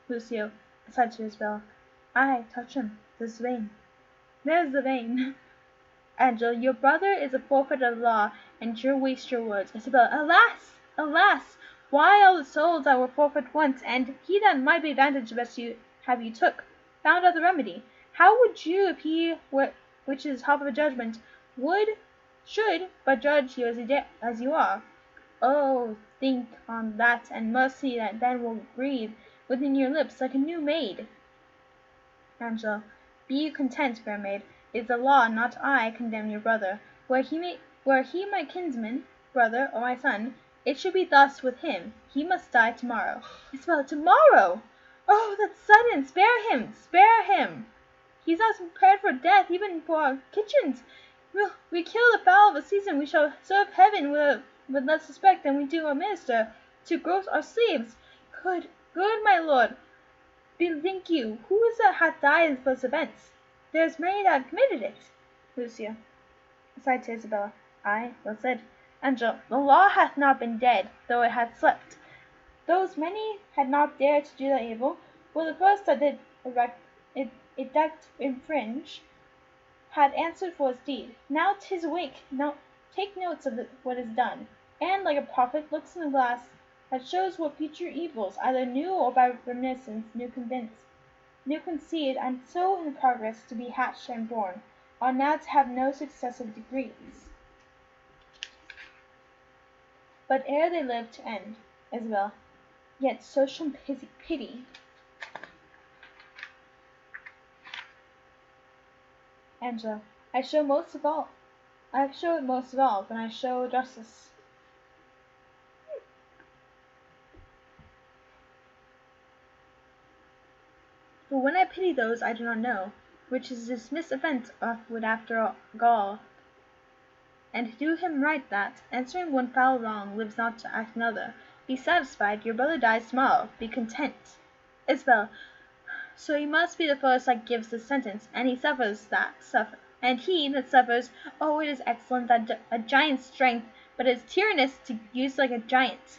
Lucio, aside to Isabel, I touch him, this vein. There's the vein. Angela, your brother is a forfeit of law, and you waste your words. Isabel, alas, alas, why all the souls I were forfeit once, and he that might be advantage best you have you took, found out the remedy. How would you, if he were, which is half of a judgment, should but judge you as you are? Oh, think on that, and mercy that then will breathe within your lips like a new maid. Angela, be you content, fair maid. It is the law, not I, condemn your brother. Were he my kinsman, brother, or my son, it should be thus with him. He must die tomorrow. Isabel, tomorrow! Oh, that's sudden! Spare him! Spare him! He's not prepared for death, even for our kitchens. We kill the fowl of the season. We shall serve heaven with less respect than we do our minister, to gross our sleeves. Good, my lord. Bethink you, who is that hath died in the first events? There's many that have committed it. Lucio, aside to Isabella, I, well said. Angela, the law hath not been dead, though it hath slept. Those many had not dared to do that evil, for the first that did infringe, had answered for his deed. Now 'tis awake. Now take notes of what is done, and, like a prophet, looks in the glass that shows what future evils, either new or by reminiscence, new conceived, and so in the progress to be hatched and born, are now to have no successive degrees, but ere they live to end. Isabel, yet social pity. Angela, I show it most of all when I show justice. For when I pity those I do not know, which is dismiss offence would after gall, and do him right that, answering one foul wrong, lives not to act another. Be satisfied, your brother dies tomorrow. Be content. Isabel, so he must be the first that gives the sentence, and he and he that suffers, oh, it is excellent, that a giant's strength, but it is tyrannous to use like a giant.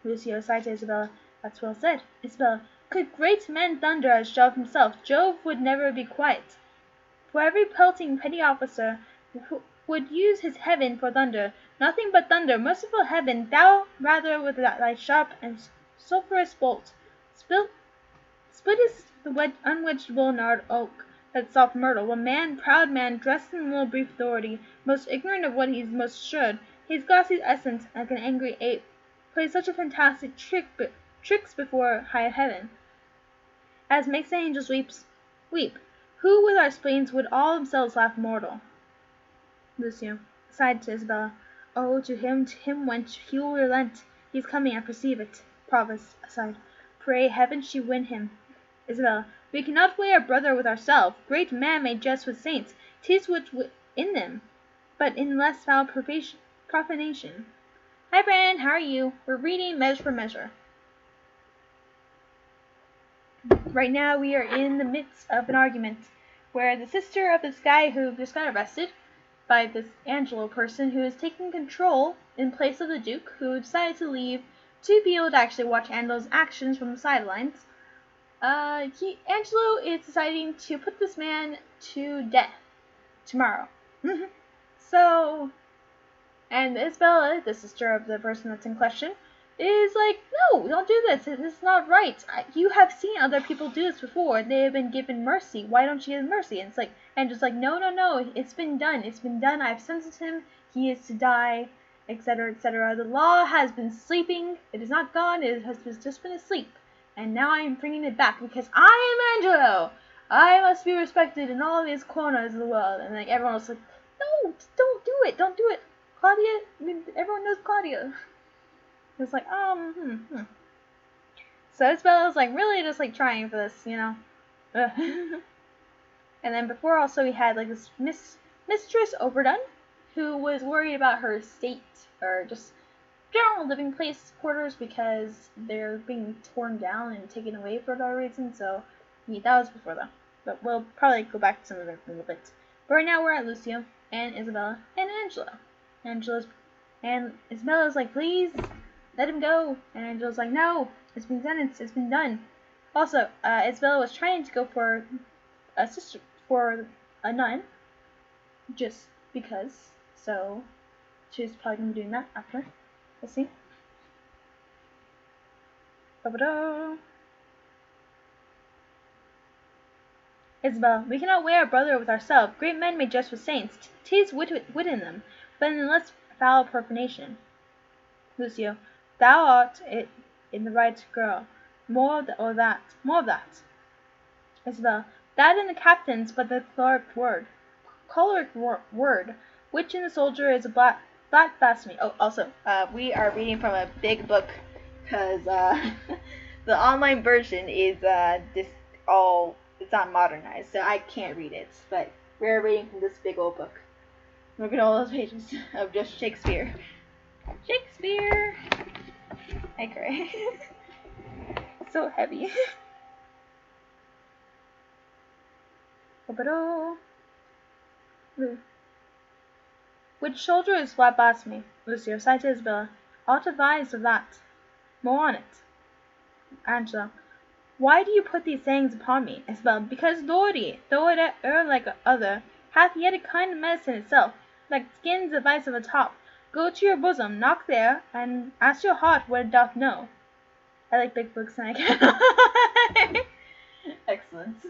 Lucio, aside to Isabella, that's well said. Isabella, could great men thunder as Jove himself, Jove would never be quiet. For every pelting petty officer would use his heaven for thunder, nothing but thunder. Merciful heaven, thou rather with thy sharp and sulphurous bolt splittest the unwedged nard oak that soft myrtle, when proud man, dressed in little brief authority, most ignorant of what he most should, his glossy essence, like an angry ape, plays such a fantastic tricks before high heaven, as makes the angels weep, who with our spleens would all themselves laugh mortal. Lucio, aside to Isabella, oh, to him, wench, he will relent. He's coming, I perceive it. Provost, aside, pray heaven she win him. Isabella, we cannot weigh our brother with ourselves. Great men may jest with saints, 'tis wit in them, but in less foul profanation. Hi, Brandon, how are you? We're reading Measure for Measure. Right now we are in the midst of an argument where the sister of this guy who just got arrested by this Angelo person who is taking control in place of the Duke, who decided to leave to be able to actually watch Angelo's actions from the sidelines. Angelo is deciding to put this man to death tomorrow. So, and Isabella, the sister of the person that's in question, is like, no, don't do this. This is not right. You have seen other people do this before. They have been given mercy. Why don't you give mercy? And it's like, and just like, no. It's been done. It's been done. I've sentenced him. He is to die, etc., etc. The law has been sleeping. It is not gone. It has just been asleep. And now I am bringing it back because I am Angelo. I must be respected in all these corners of the world. And like everyone was like, no, don't do it. Don't do it. Claudia? I mean, everyone knows Claudia. It's like, So Isabella's like really just like trying for this, you know. And then before also we had like this Mistress Overdone, who was worried about her estate or just general living place quarters because they're being torn down and taken away for no reason. So yeah, that was before though. But we'll probably go back to some of it in a little bit. But right now we're at Lucio and Isabella and Angela. Isabella's like, please let him go. And Angela's like, no, it's been sentenced, it's been done. Also, Isabella was trying to go for a nun, just because. So she's probably gonna be doing that after. We'll see. Ba-ba-da. Isabel, we cannot weigh our brother with ourselves. Great men may jest with saints. 'Tis wit in them, but in less foul profanation. Lucio, thou art in the right, girl. More of that. Isabel, that in the captain's but the choleric word, which in the soldier is a black blasphemy. Oh, also, we are reading from a big book, because the online version is it's not modernized, so I can't read it, but we're reading from this big old book. Look at all those pages of just Shakespeare. Shakespeare! I cry. So heavy. Which soldier is flat blasphemy? Lucio, sighed to Isabella. Ought advised of that. More on it. Angela. Why do you put these sayings upon me, Isabella? Because authority, though it err like other, hath yet a kind of medicine itself, like skin's advice of a top. Go to your bosom, knock there, and ask your heart what it doth know. I like big books and I can. Excellent.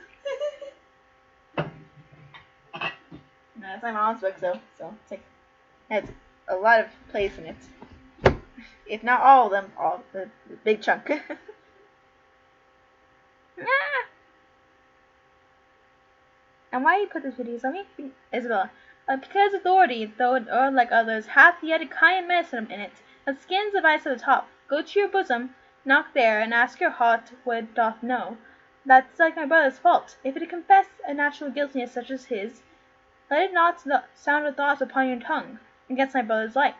That's my mom's book, so it has a lot of place in it. If not all of them, the big chunk. And why you put this video on me? Isabella. Because authority, though it err like others, hath yet a kind of medicine in it. A skin's advice at the top. Go to your bosom, knock there, and ask your heart what it doth know. That's like my brother's fault. If it confess a natural guiltiness such as his, let it not sound a thought upon your tongue against my brother's life.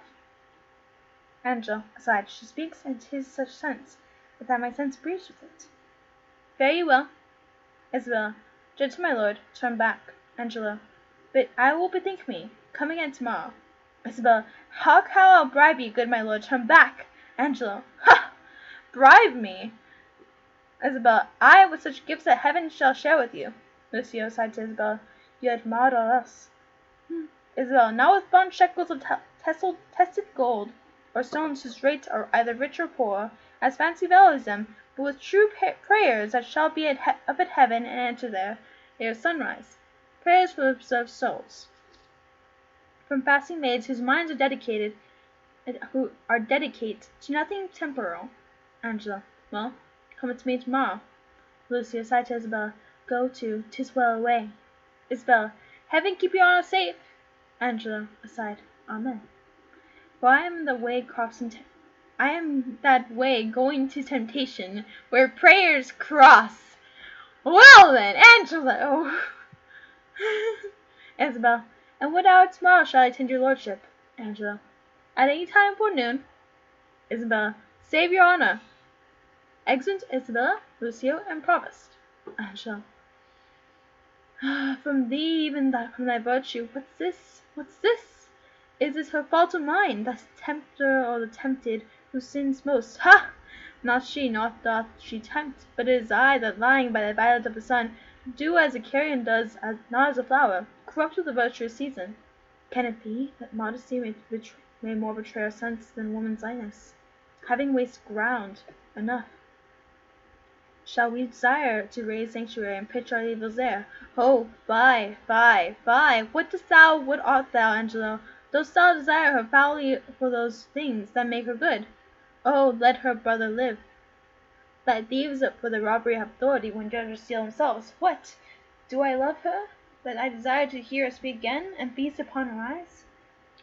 Angela, aside, she speaks, and 'tis such sense, that my sense breathes with it. Very well. Isabella, gentle my lord, turn back. Angela, but I will bethink me. Come again tomorrow. Isabella, hark how I'll bribe you, good my lord, turn back. Angela, ha! Bribe me. Isabella, I, with such gifts that heaven shall share with you. Lucio sighed to Isabella, you had marred all us. Isabella, not with bond shekels of tested gold, or stones whose rates are either rich or poor, as fancy values them, but with true prayers that shall be up at heaven and enter there ere sunrise. Prayers for observed souls. From fasting maids whose minds are dedicate to nothing temporal. Angela, well, come with me tomorrow. Lucio sighed to Isabella, go to, 'tis well away. Isabella, heaven keep your honor safe. Angela, aside, amen. For I am that way going to temptation, where prayers cross. Well then, Angela. Oh. Isabel, and what hour tomorrow shall I attend your lordship? Angela, at any time before noon. Isabella, save your honor. Exeunt Isabella, Lucio, and Provost. Angela, from thee, even from thy virtue, what's this? Is it her fault or mine, the tempter or the tempted, who sins most? Ha! Not she, nor doth she tempt, but it is I that, lying by the violet of the sun, do as a carrion does, not as a flower, corrupt with the virtuous season. Can it be that modesty may more betray our sense than woman's lightness? Having wasted ground enough, shall we desire to raise sanctuary and pitch our evils there? Oh, fie! What art thou, Angelo? Dost thou desire her foully for those things that make her good? Oh, let her brother live. Let thieves up for the robbery have authority when judges steal themselves. What? Do I love her, that I desire to hear her speak again, and feast upon her eyes?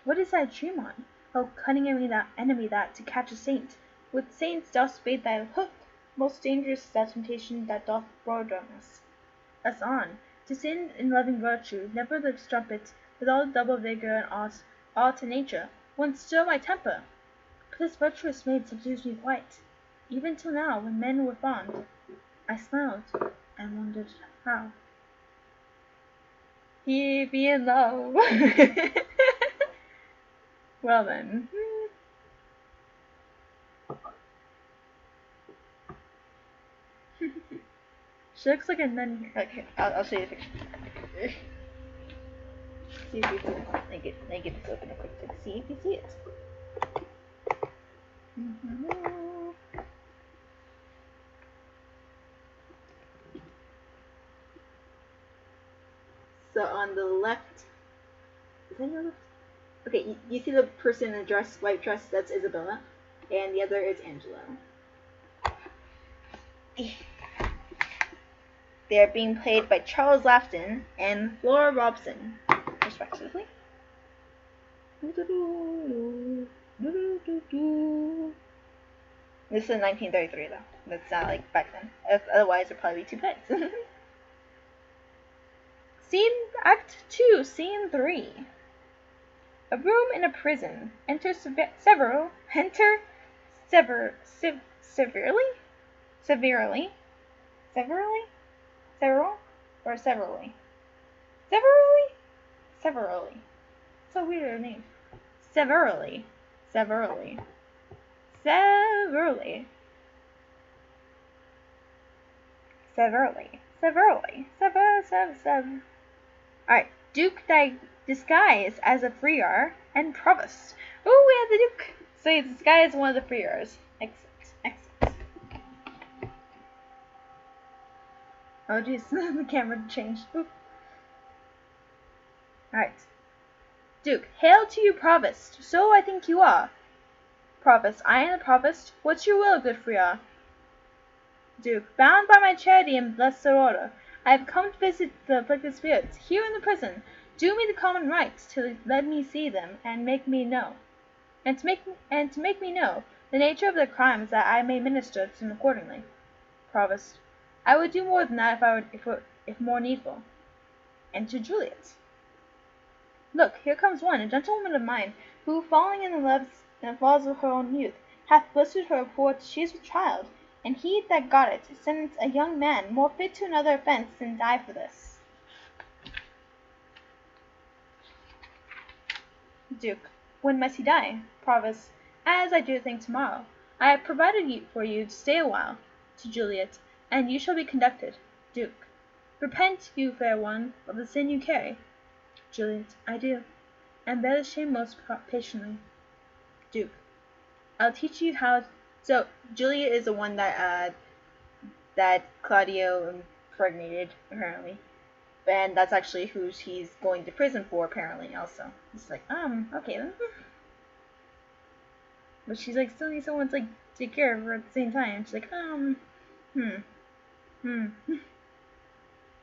What is thy dream on? O cunning enemy that, to catch a saint, with saints dost bait thy hook, most dangerous is that temptation that doth boredom us on, to sin in loving virtue, never the strumpet, with all double vigour and awe to nature, once still my temper. But this virtuous maid subdues me quite, even till now, when men were fond. I smiled, and wondered how. He be in love. Well then. She looks like a nun. Okay, I'll show you the picture. See if you see it. Let me get this open real quick to see if you see it. So on the left, is that your left? Okay, you see the person in a dress, white dress, that's Isabella, and the other is Angela. They are being played by Charles Laughton and Laura Robson, respectively. This is 1933, though. That's not like back then. Otherwise, it'd probably be 2 beds. Act 2, Scene 3. A room in a prison. Enter severally? Severally? It's a weird name. Severally. Alright, Duke disguised as a friar and provost. Ooh, we have the Duke. So he's disguised as one of the friars. Excellent. Oh jeez, the camera changed. Ooh. Alright. Duke, hail to you, provost. So I think you are. Provost, I am the provost. What's your will, good friar? Duke, bound by my charity and blessed order, I have come to visit the afflicted spirits here in the prison. Do me the common rites to let me see them and make me know, and to make me know the nature of their crimes, that I may minister to them accordingly. Provost, I would do more than that if more needful. Enter Juliet. Look, here comes one, a gentlewoman of mine, who, falling in the laws of her own youth, hath blistered her before she is with child, and he that got it sentenced a young man more fit to another offence than die for this. Duke, when must he die? Provost, as I do think tomorrow. I have provided for you to stay a while. To Juliet, and you shall be conducted. Duke, repent, you fair one, of the sin you carry. Juliet, I do, and bear the shame most patiently. Duke, I'll teach you how. So Juliet is the one that Claudio impregnated, apparently, and that's actually who he's going to prison for, apparently. Also, he's like, okay then. But she's like, still needs someone to like take care of her at the same time. She's like,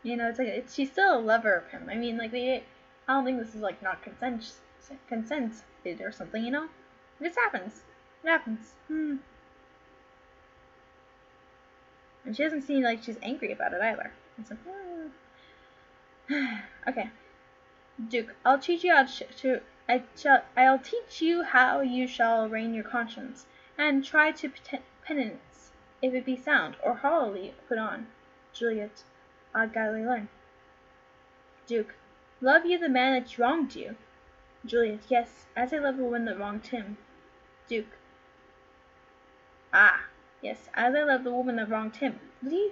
You know, it's like she's still a lover of him. I mean, like I don't think this is like not consented or something. You know, it just happens. It happens. And she doesn't seem like she's angry about it either. It's like, okay. Duke, I'll teach you I'll teach you how you shall rein your conscience, and try to penance, if it be sound, or hollowly put on. Juliet, I'll gladly learn. Duke, love you the man that wronged you? Juliet, yes, as I love the one that wronged him. Duke, yes, as I love the woman that wronged him. Did he?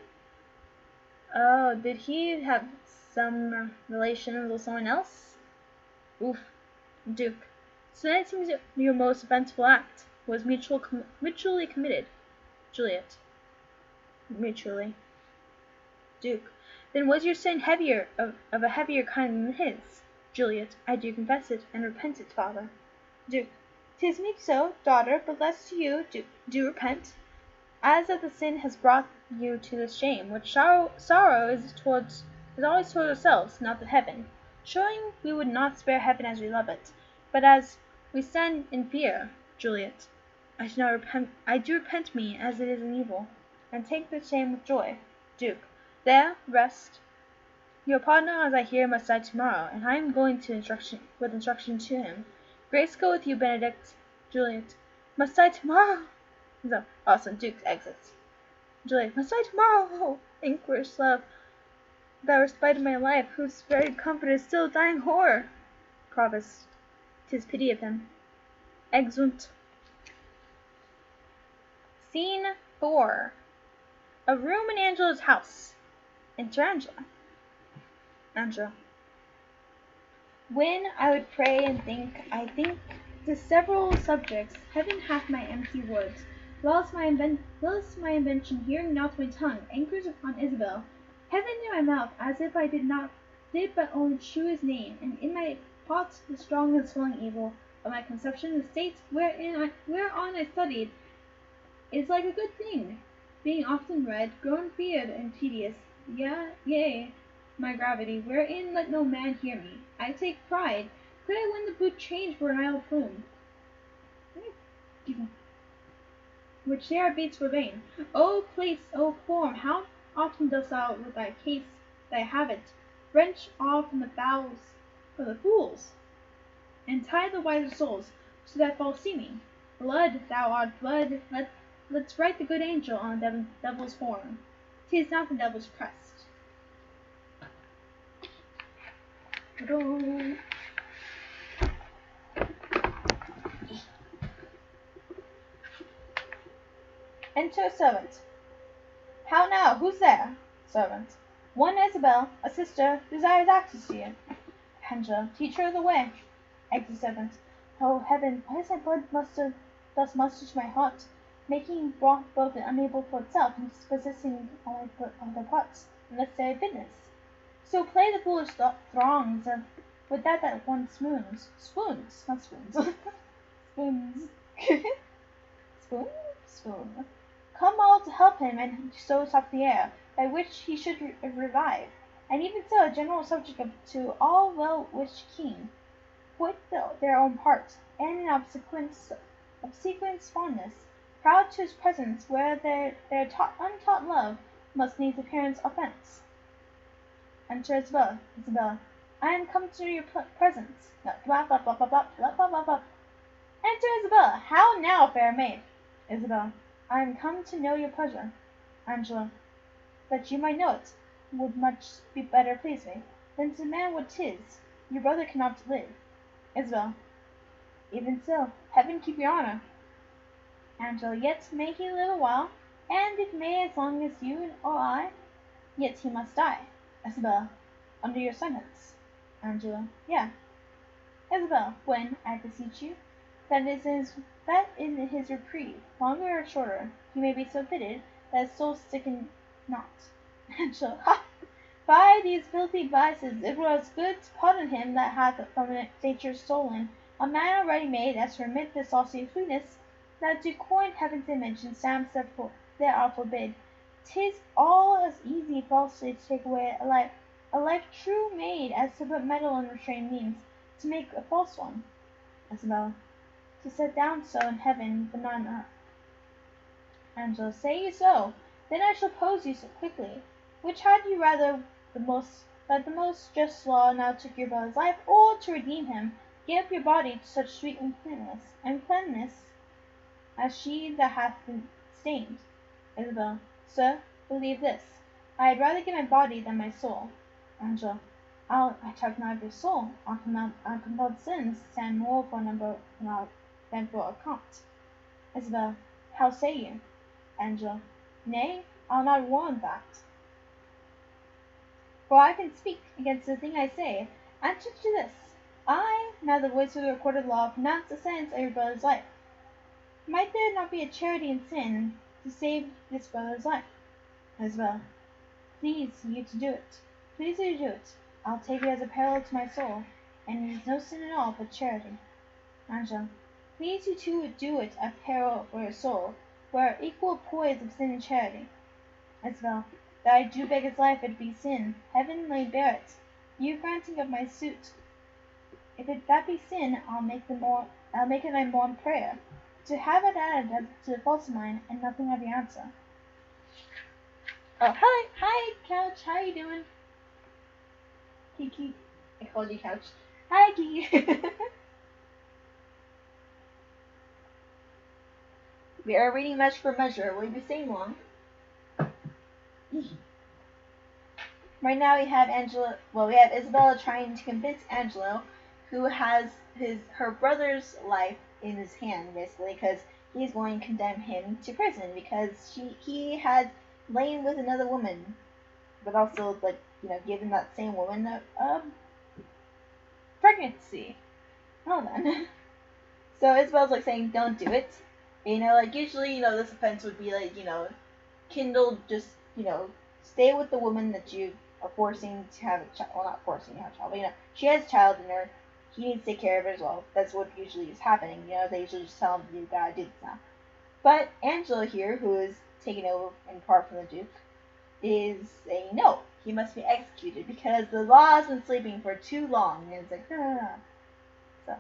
Oh, did he have some relations with someone else? Oof. Duke, so that seems your most eventful act was mutually committed. Juliet, mutually. Duke, then was your sin heavier of a heavier kind than his? Juliet, I do confess it, and repent it, father. Duke, 'tis meet so, daughter, but less to you do repent, as that the sin has brought you to this shame, which sorrow is always toward ourselves, not the heaven, showing we would not spare heaven as we love it, But as we stand in fear, Juliet, I do repent me as it is an evil, and take the shame with joy. Duke, there, rest. Your partner, as I hear, must die tomorrow, and I am going with instruction to him. Grace go with you, Benedict. Juliet, must die tomorrow. So, also, Duke exits. Juliet, must die tomorrow. Oh, anguish, love, thou respite of my life, whose very comfort is still dying horror. Provost, 'tis pity of him. Exeunt. Scene 4. A room in Angela's house. Enter Angela. Angela. When I would pray and think, I think to several subjects. Heaven hath my empty words. Whilst my invention, hearing not my tongue, anchors upon Isabel. Heaven in my mouth, as if I did but only shew his name, and in my thoughts the strong and swelling evil of my conception, the state whereon I studied, is like a good thing, being often read, grown feared and tedious. Yea, my gravity, wherein let no man hear me. I take pride. Could I win the boot change for an idle plume, which there beats for vain? O place, O form, how often dost thou with thy case, thy habit, wrench off from the fools, and tie the wiser souls to that false seeming? Blood, thou art blood. Let's write the good angel on the devil's form. 'Tis not the devil's crest. Enter a servant. How now? Who's there? Servant. One Isabel, a sister, desires access to you. Angela, teach her the way. Exit servant. Oh heaven, why is my blood thus muster to my heart, making broth both unable for itself, and possessing all other parts, unnecessary fitness? So play the foolish throngs with that one swoons. Swoons, not spoons. Spoons. Spoon. Come all to help him, and so stop the air, by which he should revive. And even so, a general subject to all well-wished king, with their own part, and in obsequious fondness, proud to his presence, where their untaught love must needs appearance offence. Enter Isabella. Isabella. I am come to your presence. Enter Isabella. How now, fair maid? Isabella. I am come to know your pleasure. Angela. That you might know it, would much be better please me, than to demand what 'tis. Your brother cannot live. Isabel. Even so, heaven keep your honor. Angela. Yet may he live a while, and if may as long as you or I, yet he must die. Isabel. Under your sentence. Angela. Yea. Isabel. When, I beseech you, that in his reprieve, longer or shorter, he may be so fitted that his soul sicken not. Angela. Ha! By these filthy vices, it were as good to pardon him that hath from nature stolen a man already made, as to remit the saucy sweetness that do coin heaven's image, and stamps that are forbid. 'Tis all as easy falsely to take away a life true made, as to put metal in restrained means, to make a false one. Isabella. To set down so in heaven, but not on earth. Angela. Say you so? Then I shall pose you so quickly. Which had you rather that the most just law now took your brother's life, or to redeem him, give up your body to such sweet uncleanness as she that hath been stained? Isabel. Sir, believe this. I had rather give my body than my soul. Angela. I talk not of your soul. Our compelled sins stand more for a number than for account. Isabel. How say you? Angela. Nay, I'll not warrant that. For I can speak against the thing I say. Answer to this. I, now the voice of the recorded law, pronounce the sentence of your brother's life. Might there not be a charity in sin to save this brother's life? Isabel. Please you to do it. Please you to do it. I'll take it as a peril to my soul, and it is no sin at all but charity. Angela. Please you to do it a peril for your soul, where equal poise of sin and charity. Isabel. That I do beg his life, it be sin. Heaven may bear it. You granting of my suit. If If that be sin, I'll make it my morn prayer. To have it added to the faults of mine, and nothing of the answer. Oh, hi, Couch. How you doing? Kiki. I called you Couch. Hi, Kiki. We are reading Measure for Measure. Will you be staying long? Right now we have Isabella trying to convince Angelo, who has her brother's life in his hand, basically, because he's going to condemn him to prison because he had lain with another woman, but also given that same woman a pregnancy. Oh then. So Isabella's saying, don't do it. Usually, this offense would be kindled, just stay with the woman that you are forcing to have a child. Well, not forcing to have a child, but she has a child in her. He needs to take care of it as well. That's what usually is happening. They usually just tell him, you gotta do this now. But Angela here, who is taken over in part from the Duke, is saying no. He must be executed because the law has been sleeping for too long. And it's like, no. So,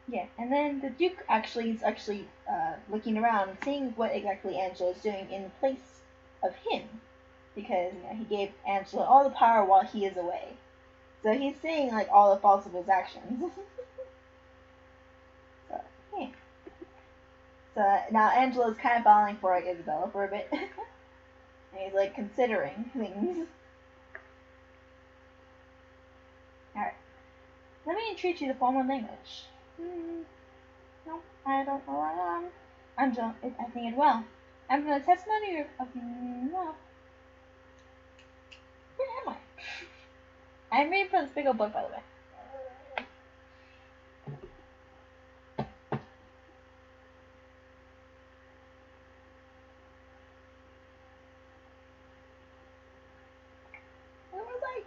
yeah. And then the Duke is looking around and seeing what exactly Angela is doing in place of him. Because he gave Angela all the power while he is away. So he's seeing all the faults of his actions. So, yeah. So now Angela's kind of falling for Isabella for a bit. And he's considering things. Alright. Let me entreat you to formal language. No, I don't know. Angela, I think it well. And from the testimony of no. Where am I? I'm reading from this big old book, by the way. Where was I?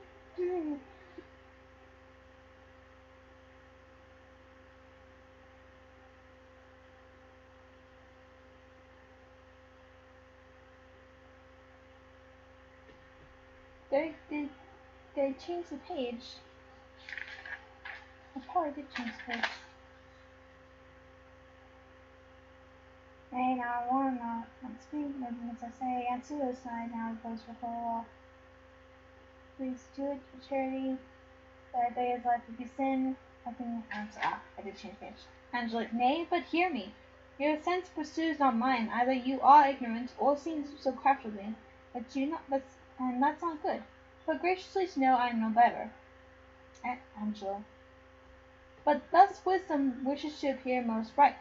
They changed the page. I probably did change the page. Hey, now I want to on screen movements I say and suicide now goes for whole. Please do it for charity. That day is life would be sin. I did change page. Angela, nay, but hear me. Your sense pursues not mine. Either you are ignorant, or seem so craftily, and that's not good. But graciously to know I am no better. Angela. But thus wisdom wishes to appear most right.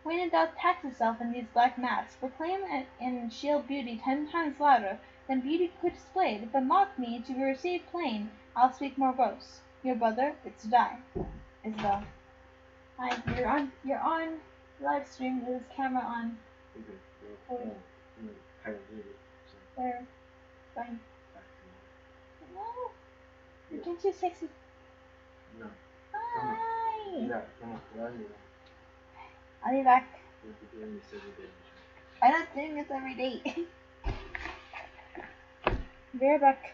When it doth tax itself in these black masks, proclaim and shield beauty 10 times louder than beauty could displayed, but mock me to be received plain, I'll speak more gross. Your brother, it's to die. Isabel. Hi, you're on live stream with this camera on. There. Fine. No. Can't you sexy? No. Hi. I'll be back. I'm not doing this every day. Be right back.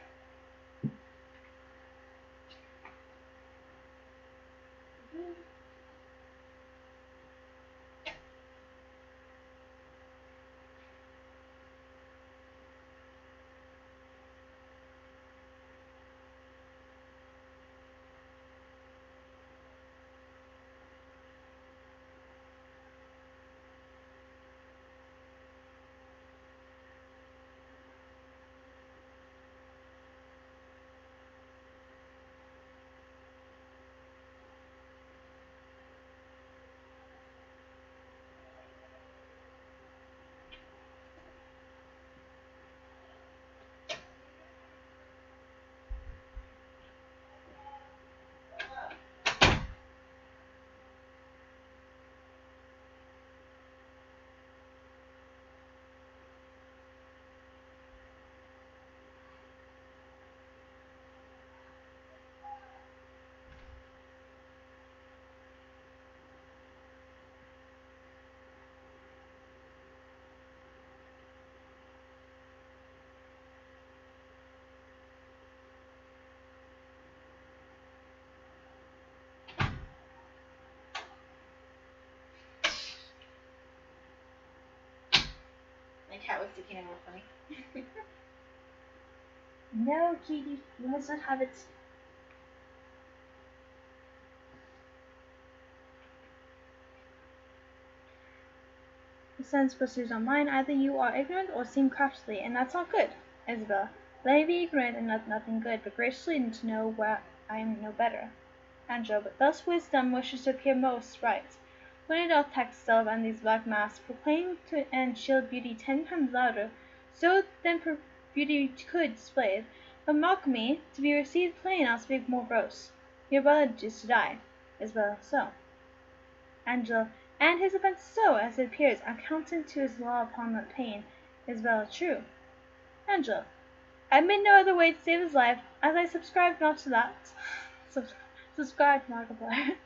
My cat was sticking out funny. No, Kitty, you must not have it. The sense pursues on mine. Either you are ignorant or seem crafty, and that's not good. Isabel, let me be ignorant and nothing good, but graciously to know where I am no better. Angela, but thus wisdom wishes to appear most right. When it doth tax itself and these black masks, proclaim to and shield beauty 10 times louder, so then beauty could display it. But mock me, to be received plain, I'll speak more gross. Your brother is to die. Isabel, so. Angela, and his offence so, as it appears, accounted to his law upon that pain. Isabel, true. Angela, I admit no other way to save his life, as I subscribe not to that. Subscribe, Markiplier.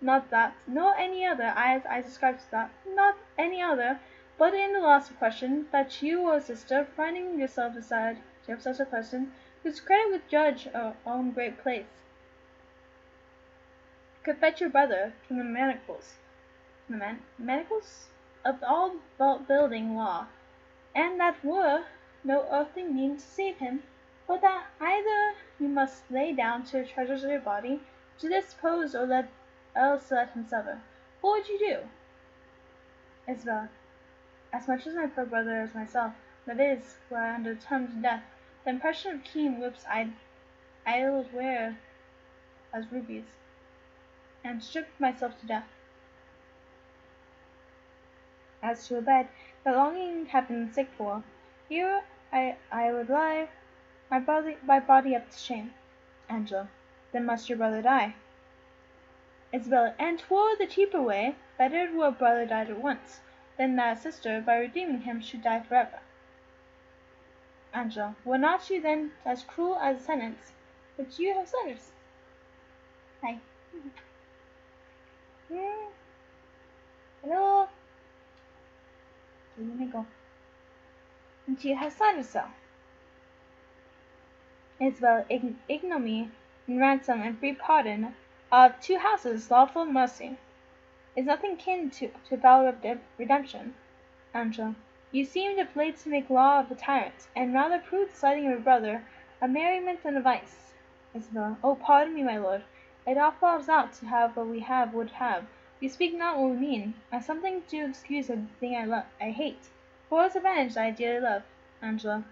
Not that, nor any other, as I subscribe to that, not any other, but in the last question, that you, O sister, finding yourself beside of such a person, whose credit would judge our own great place, could fetch your brother from the manacles of all building law, and that were no earthly means to save him, but that either you must lay down to the treasures of your body, to dispose, or else let him suffer. What would you do? Isabel, as much as my poor brother as myself, that is, were I under terms of death, the impression of keen whips I'd wear as rubies, and strip myself to death. As to a bed, that longing have been sick for, here I would lie, my body up to shame. Angela, then must your brother die. Isabella, and 'twere the cheaper way, better it were brother died at once, than that a sister, by redeeming him, should die forever. Angela, were not you then as cruel as a sentence which you have served? Hi. Hello. Let me go. And you have cited so. Isabel, ignominy and ransom and free pardon of 2 houses, lawful mercy, is nothing kin to valor of redemption. Angela, you seemed of late to make law of the tyrant, and rather prove the slighting of a brother a merriment than a vice. Isabel, oh, pardon me, my lord. It all falls out to have what we would have. We speak not what we mean, as something to excuse a thing I hate. For its advantage I dearly love. Angela,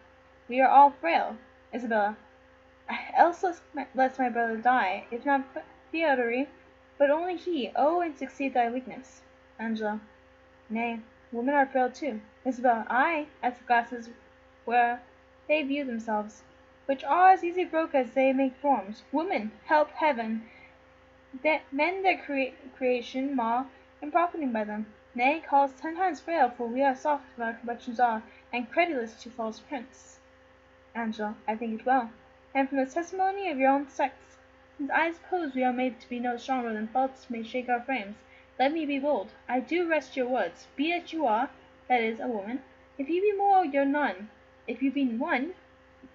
we are all frail. Isabella, else lets my brother die, if not Theodore, but only he. Oh, and succeed thy weakness. Angela, nay, women are frail too. Isabella, aye, as the glasses where they view themselves, which are as easy broke as they make forms. Women, help heaven, men their creation mar, and profiting by them. Nay, call us 10 times frail, for we are soft as our complexions are, and credulous to false prints. Angela, I think it well, and from the testimony of your own sex, since I suppose we are made to be no stronger than faults may shake our frames, let me be bold. I do rest your words. Be it you are, that is, a woman. If you be more, you're none. If you be one,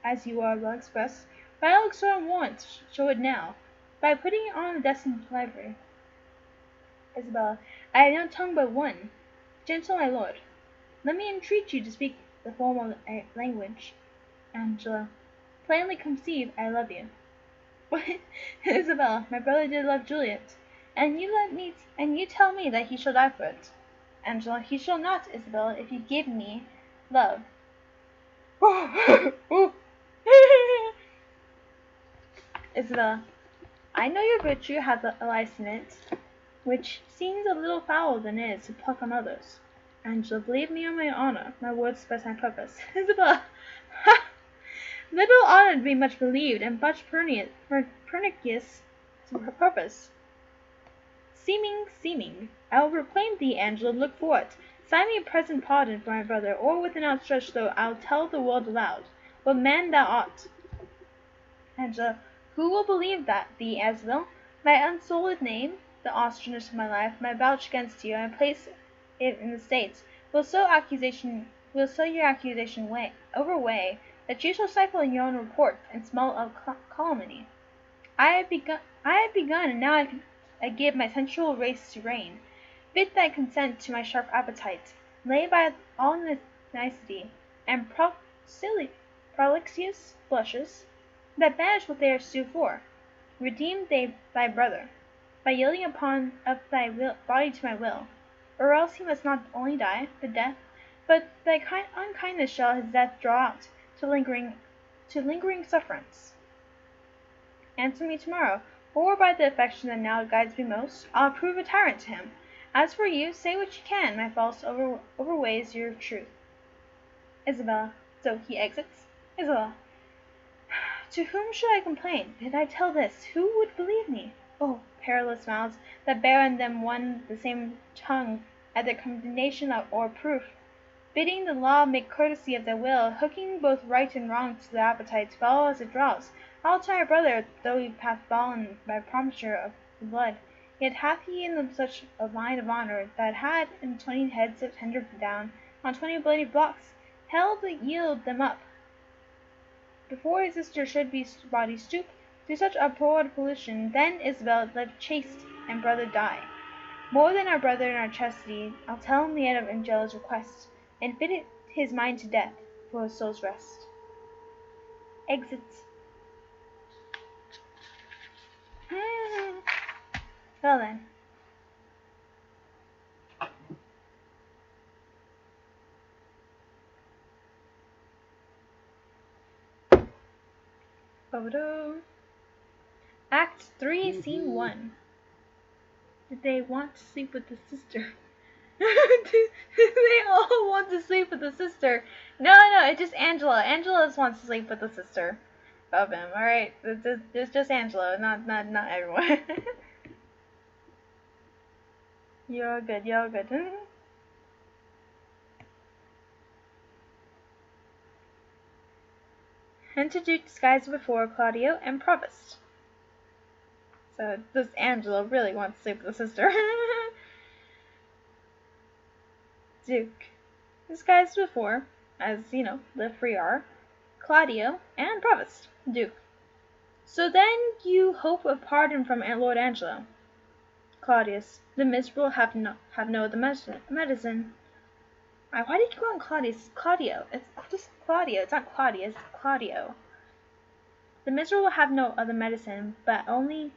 as you are well expressed, by all external warrants, show it now, by putting on the destined livery. Isabella, I have no tongue but one. Gentle my lord, let me entreat you to speak the formal language. Angela, plainly conceive I love you. What? Isabella, my brother did love Juliet, and you tell me that he shall die for it. Angela, he shall not, Isabella, if you give me love. Isabella, I know your virtue hath a lice in it, which seems a little fouler than it is to pluck on others. Angela, believe me on my honour, my words express my purpose. Isabella, ha! Little honour to be much believed, and much pernicious to her purpose. Seeming. I will proclaim thee, Angela, look for it. Sign me a present pardon for my brother, or with an outstretched throat I'll tell the world aloud, what man thou art. Angela, who will believe that, thee, Isabel? My unsullied name, the Austrianness of my life, my vouch against you, and place it in the States, will so your accusation overweigh, that you shall stifle in your own report, and smell of calumny. I have begun, and now I give my sensual race to reign. Bid thy consent to my sharp appetite. lay by all nicety, and Prolixius blushes, that banish what they are sued for. Redeem thy brother, by yielding up thy body to my will, or else he must not only die the death, but thy unkindness shall his death draw out to lingering sufferance. Answer me tomorrow, or by the affection that now guides me most, I'll prove a tyrant to him. As for you, say what you can, my false overweighs your truth. Isabella. So he exits. Isabella. To whom should I complain? Did I tell this, who would believe me? Oh, perilous mouths, that bear in them one the same tongue, at their condemnation or proof, bidding the law make courtesy of their will, hooking both right and wrong to the appetite, to follow as it draws. I'll tell my brother, though he hath fallen by promisture of the blood, yet hath he in them such a mind of honour, that had in 20 heads of tender down, on 20 bloody blocks, hell but yield them up, before his sister should be body stoop to such abhorred pollution. Then Isabel lived chaste, and brother die. More than our brother in our chastity, I'll tell him the end of Angela's request, and fit it his mind to death, for his soul's rest. Exits. Well then. Act 3, Scene 1. Did they want to sleep with the sister? They all want to sleep with the sister. No, it's just Angela. Angela just wants to sleep with the sister of him. Alright, it's just Angela, not everyone. You're good. Enter Duke disguised before Claudio and Provost. So this Angela really wants to sleep with the sister. Duke disguised before, as the free are, Claudio and Provost. Duke. So then you hope of pardon from Lord Angelo. Claudius. The miserable have no other medicine. Why do you keep calling Claudius? It's Claudio. It's just Claudio. It's not Claudius. It's Claudio. The miserable have no other medicine, but only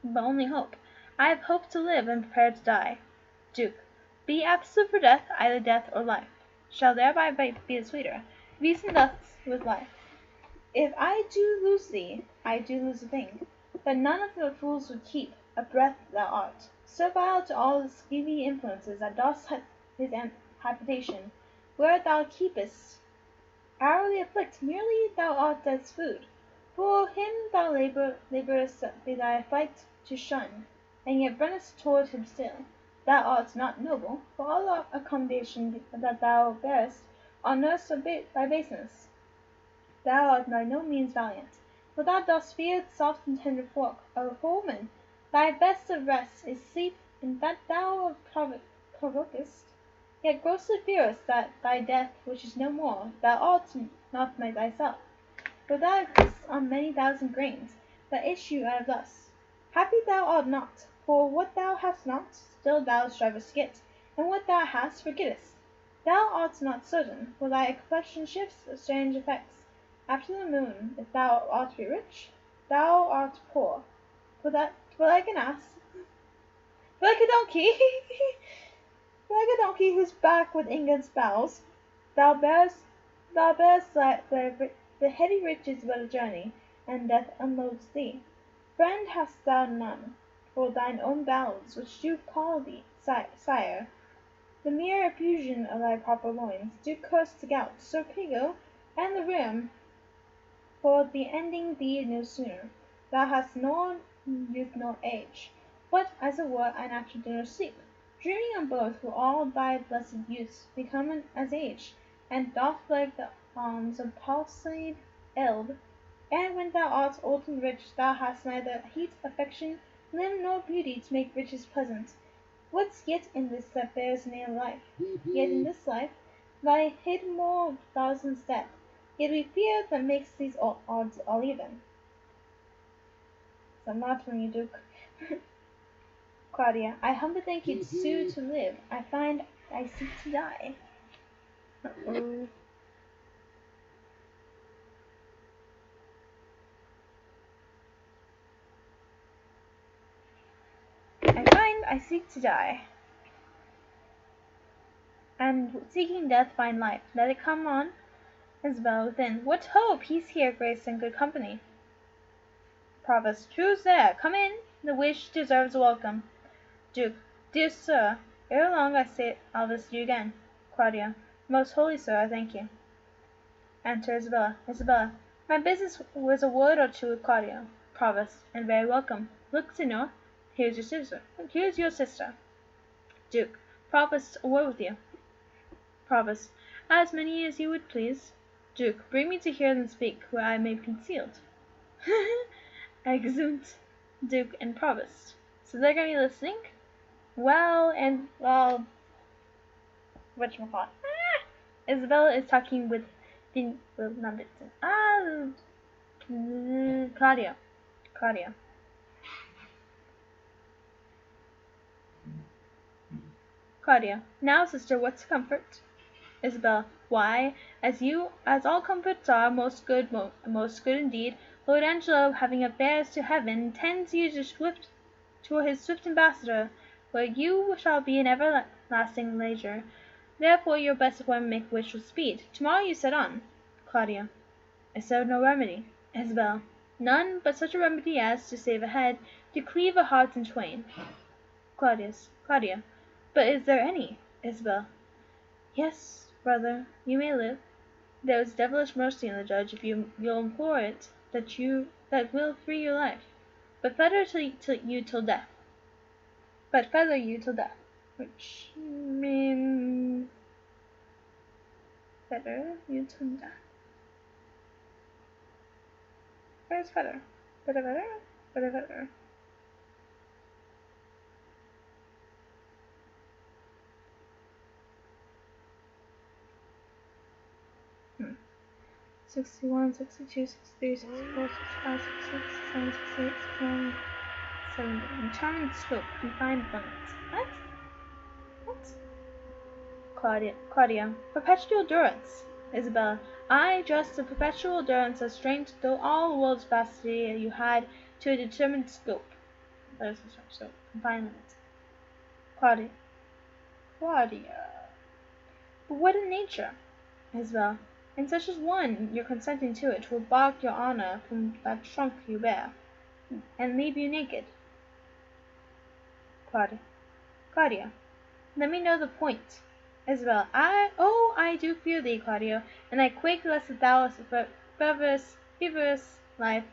hope. I have hope to live and prepared to die. Duke. Be absolute for death, either death or life. Shall thereby be the sweeter. Reason thus with life. If I do lose thee, I do lose a thing. But none of the fools would keep a breath thou art, servile to all the skeevy influences that dost his habitation, where thou keepest, hourly afflict, merely thou art as food. For him thou labourest thy flight to shun, and yet runnest toward him still. Thou art not noble, for all accommodation that thou bearest are nursed by baseness. Thou art by no means valiant, for thou dost fear the soft and tender fork of a woman. Thy best of rest is sleep, and that thou provokest, yet grossly fearest that thy death, which is no more, thou art not thyself. For thou exists on many thousand grains, that issue out of thus. Happy thou art not, for what thou hast not, still thou strivest to get, and what thou hast forgettest. Thou art not certain, for thy complexion shifts of strange effects. After the moon, if thou art be rich, thou art poor, for like an ass, for like a donkey, whose back with ingots bows, thou bearest the heady riches but a journey, and death unloads thee. Friend hast thou none, for thine own bowels, which do call thee sire, the mere effusion of thy proper loins, do curse the gout, surpigo, and the rheum, for the ending thee no sooner. Thou hast nor youth nor age, but as it were a natural dinner sleep, dreaming on both for all thy blessed youths become as age, and doth like the arms of palsied eld. And when thou art old and rich, thou hast neither heat, affection, limb, nor beauty to make riches pleasant. What's yet in this that bears the name of life? Yet in this life thy hid more thousands death, yet we fear that makes these odds all even. So not from you, Duke. Claudia. I humbly thank you to sue to live. I find I seek to die. Uh-oh. I seek to die. And seeking death find life. Let it come on, Isabel within. What ho! Peace here, grace and good company. Provost. Who's there? Come in. The wish deserves a welcome. Duke. Dear sir, ere long I'll visit you again. Claudia. Most holy sir, I thank you. Enter Isabella. Isabella. My business was a word or two with Claudia. Provost. And very welcome. Look, senor. Here's your sister. Duke. Provost, a word with you. Provost. As many as you would please. Duke. Bring me to hear them speak, where I may be concealed. Exeunt. Duke and Provost. So they're gonna be listening? Well, whatchamacallit? Isabella is talking with Claudia. Claudia. Now, sister, what's comfort? Isabella. Why, as all comforts are, most good indeed, Lord Angelo, having affairs to heaven, intends you to his swift ambassador, where you shall be in everlasting leisure. Therefore your best appointment make wish with speed. Tomorrow you set on. Claudia. I serve no remedy. Isabel. None but such a remedy as, to save a head, to cleave a heart in twain. Claudia. But is there any? Isabel. Yes, brother, you may live. There is devilish mercy in the judge if you'll implore it, that will free your life. But fetter you till death. Which means fetter you till death. Where's fetter? Fetter. 61, 62, 63, 64, 65, 66, 67, 68, 69, 70. Determined scope. Confined limits. What? Claudia. Perpetual durance. Isabella. I just the perpetual durance of strength, though all the world's vastity you had to a determined scope. So, confined limits. Claudia. But what in nature? Isabella. And such as one, your consenting to it, will balk your honor from that trunk you bear, and leave you naked. Claudia. Let me know the point. Isabel. I do fear thee, Claudio, and I quake lest thou feverous life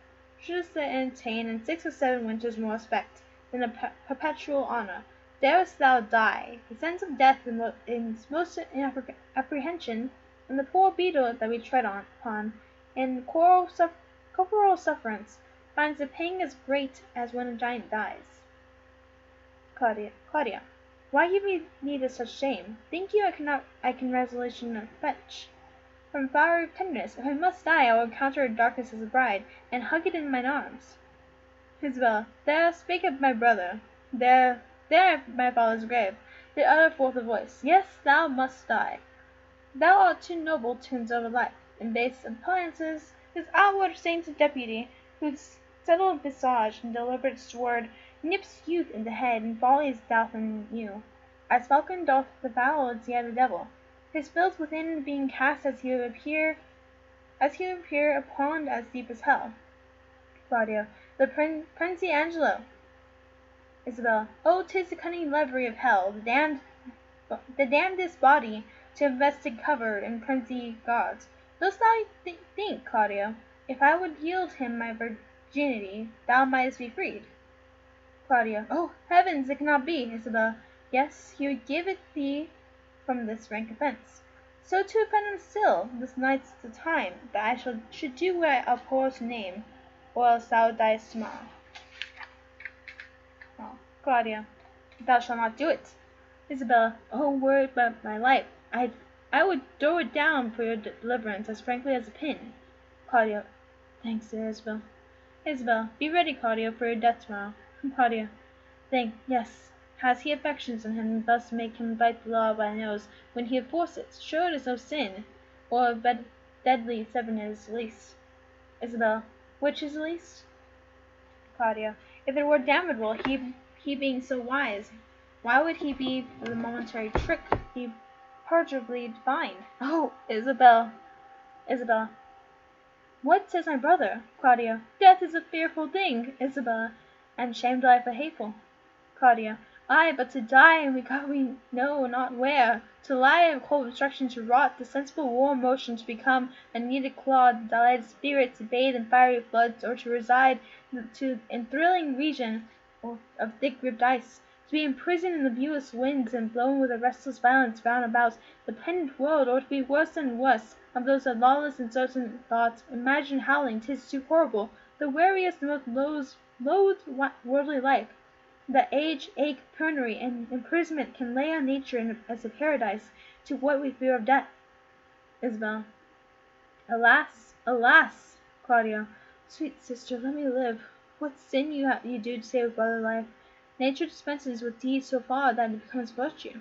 shouldst entertain in 6 or 7 winters more respect than a perpetual honor. Darest thou die? The sense of death is most in apprehension, and the poor beetle that we tread upon, in corporal sufferance, finds the pang as great as when a giant dies. Claudia. Why give me to such shame? Think you I can resolution fetch? From flower of tenderness, if I must die, I will encounter darkness as a bride, and hug it in mine arms. Isabella. There spake up my brother. There my father's grave, did utter forth a voice. Yes, thou must die. Thou art too noble to conserve a life, in base appliances, his outward sainted deputy, whose settled visage and deliberate sword nips youth in the head, and follies doth in you. As falcon doth the fowl, as yet the devil. His bills within being cast as he appear a pond as deep as hell. Claudio. The Prince Angelo. Isabella. Oh, 'tis the cunning levery of hell, the damnedest body, to invest it covered in princely gauds. Dost thou think, Claudio, if I would yield him my virginity, thou mightest be freed? Claudio. Oh, heavens, it cannot be. Isabella. Yes, he would give it thee from this rank offence. So to offend him still, this night's the time that I should do what I abhor to name, or else thou diest tomorrow. Oh, Claudia. Thou shalt not do it. Isabella. Oh, were it but my life, I would throw it down for your deliverance as frankly as a pin. Claudio. Thanks, dear Isabel. Be ready, Claudio, for your death tomorrow. Claudia. Yes, Has he affections in him, and thus make him bite the law by the nose when he would force it? Sure it is no sin, or a deadly seven is least. Isabel. Which is least? Claudia. If it were damnable, he being so wise, why would he be for the momentary trick be pardonably divine? Oh, Isabel. Isabella. What says my brother? Claudia. Death is a fearful thing, Isabella, and shamed life a hateful. Claudia. Ay, but to die, and we know not where, to lie in cold obstruction to rot, the sensible warm motion to become a kneaded clod, the delighted spirit to bathe in fiery floods, or to reside in thrilling region of thick-ribbed ice, to be imprisoned in the viewless winds, and blown with a restless violence round about the pendent world, or to be worse than worse, of those that lawless and certain thoughts, imagine howling, 'tis too horrible, the weariest and most loathed worldly life, that age, ache, penury, and imprisonment can lay on nature as a paradise, to what we fear of death. Isabel. Alas, alas! Claudia. Sweet sister, let me live. What sin you do to save brother life? Nature dispenses with deeds so far that it becomes virtue.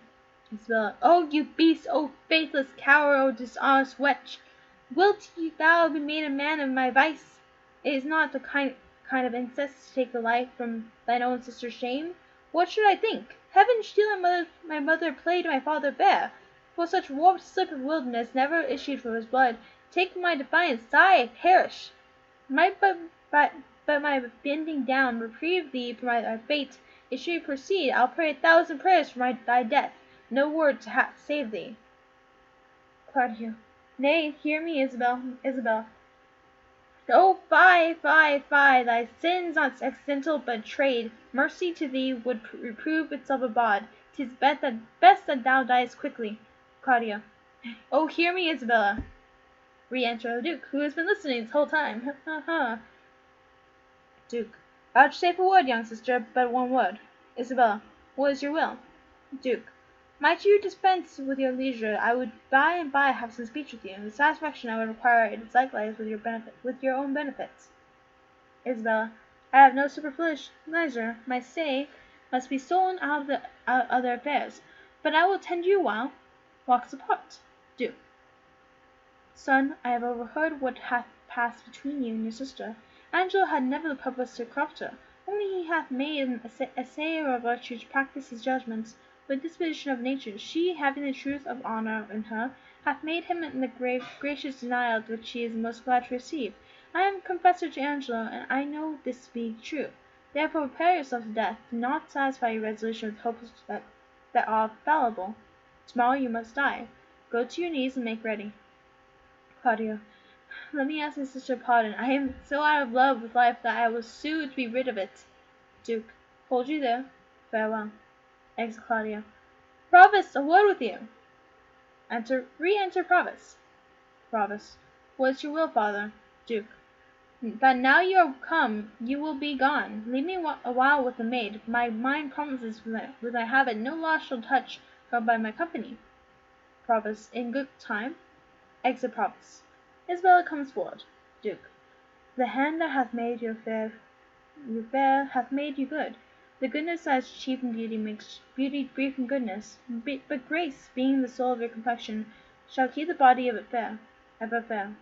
Isabella. Oh, you beast! Oh, faithless coward! Oh, dishonest wretch! Wilt thou be made a man of my vice? It is not the kind of incest to take the life from thine own sister's shame. What should I think? Heaven shield my mother played my father bear! For such warped slip of wilderness never issued from his blood. Take my defiance, die, perish! Might but my bending down reprieve thee from thy fate. If she proceed, I'll pray 1,000 prayers for thy death. No word to save thee. Claudia. Nay, hear me, Isabel. Isabel. Oh, fie, fie, fie! Thy sin's not accidental, but trade. Mercy to thee would reprove itself abroad. 'Tis best that thou diest quickly. Claudia. Oh, hear me, Isabella. Re-enter the Duke, who has been listening this whole time. Ha, ha. Duke. Vouchsafe a word, young sister, but one word. Isabella. What is your will? Duke. Might you dispense with your leisure, I would by and by have some speech with you. The satisfaction I would require it is likewise with your own benefits. Isabella. I have no superfluous leisure. My say must be stolen out of other affairs. But I will attend you while. Walks apart. Duke. Son, I have overheard what hath passed between you and your sister. Angelo had never the purpose to corrupt her. Only he hath made an assayer of virtue to practise his judgments with disposition of nature. She, having the truth of honour in her, hath made him in the gracious denial which she is most glad to receive. I am confessor to Angelo, and I know this to be true. Therefore prepare yourself to death. Do not satisfy your resolution with hopes that are fallible. Tomorrow you must die. Go to your knees and make ready. Claudia. Let me ask my sister pardon. I am so out of love with life that I was sue to be rid of it. Duke. Hold you there. Farewell. Exit Claudia. Provost, a word with you. Re-enter Provost. Provost. What is your will, father? Duke. That now you are come, you will be gone. Leave me a while with the maid. My mind promises with I have it no loss shall touch her by my company. Provost. In good time. Exit Provost. Isabella comes forward. Duke. The hand that hath made you fair hath made you good. The goodness that is chief in beauty makes beauty brief in goodness. But grace, being the soul of your complexion, shall keep the body of it fair, ever fair.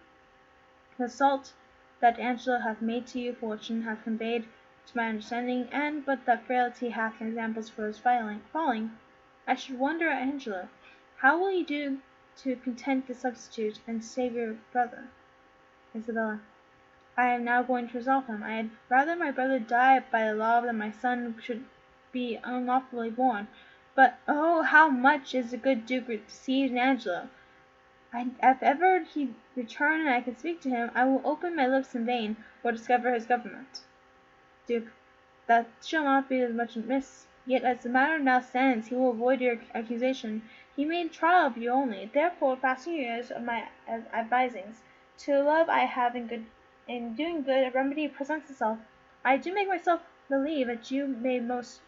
The salt that Angelo hath made to you fortune hath conveyed to my understanding, and but that frailty hath examples for his falling. I should wonder at Angelo. How will you do to content the substitute and save your brother? Isabella. I am now going to resolve him. I had rather my brother die by the law than my son should be unlawfully born. But oh, how much is the good Duke deceived in Angelo! If ever he return and I can speak to him, I will open my lips in vain, or discover his government. Duke. That shall not be much amiss. Yet as the matter now stands, he will avoid your accusation. He made trial of you only. Therefore fasten your ears of my advisings. To the love I have in doing good, a remedy presents itself. I do make myself believe that you may most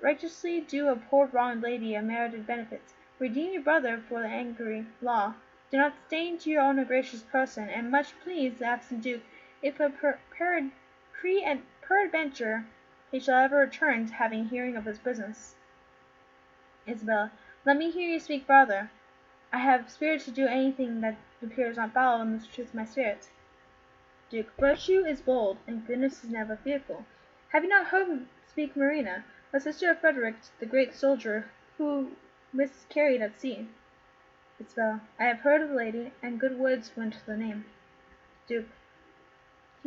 righteously do a poor wronged lady a merited benefit. Redeem your brother for the angry law. Do not stain to your own a gracious person, and much please the absent Duke, if a peradventure he shall ever return to having hearing of his business. Isabella. Let me hear you speak farther. I have spirit to do anything that appears not foul in the truth of my spirit. Duke. Virtue is bold, and goodness is never fearful. Have you not heard me speak Marina, the sister of Frederick, the great soldier, who miscarried at sea? Isabella. I have heard of the lady, and good words went to the name. Duke.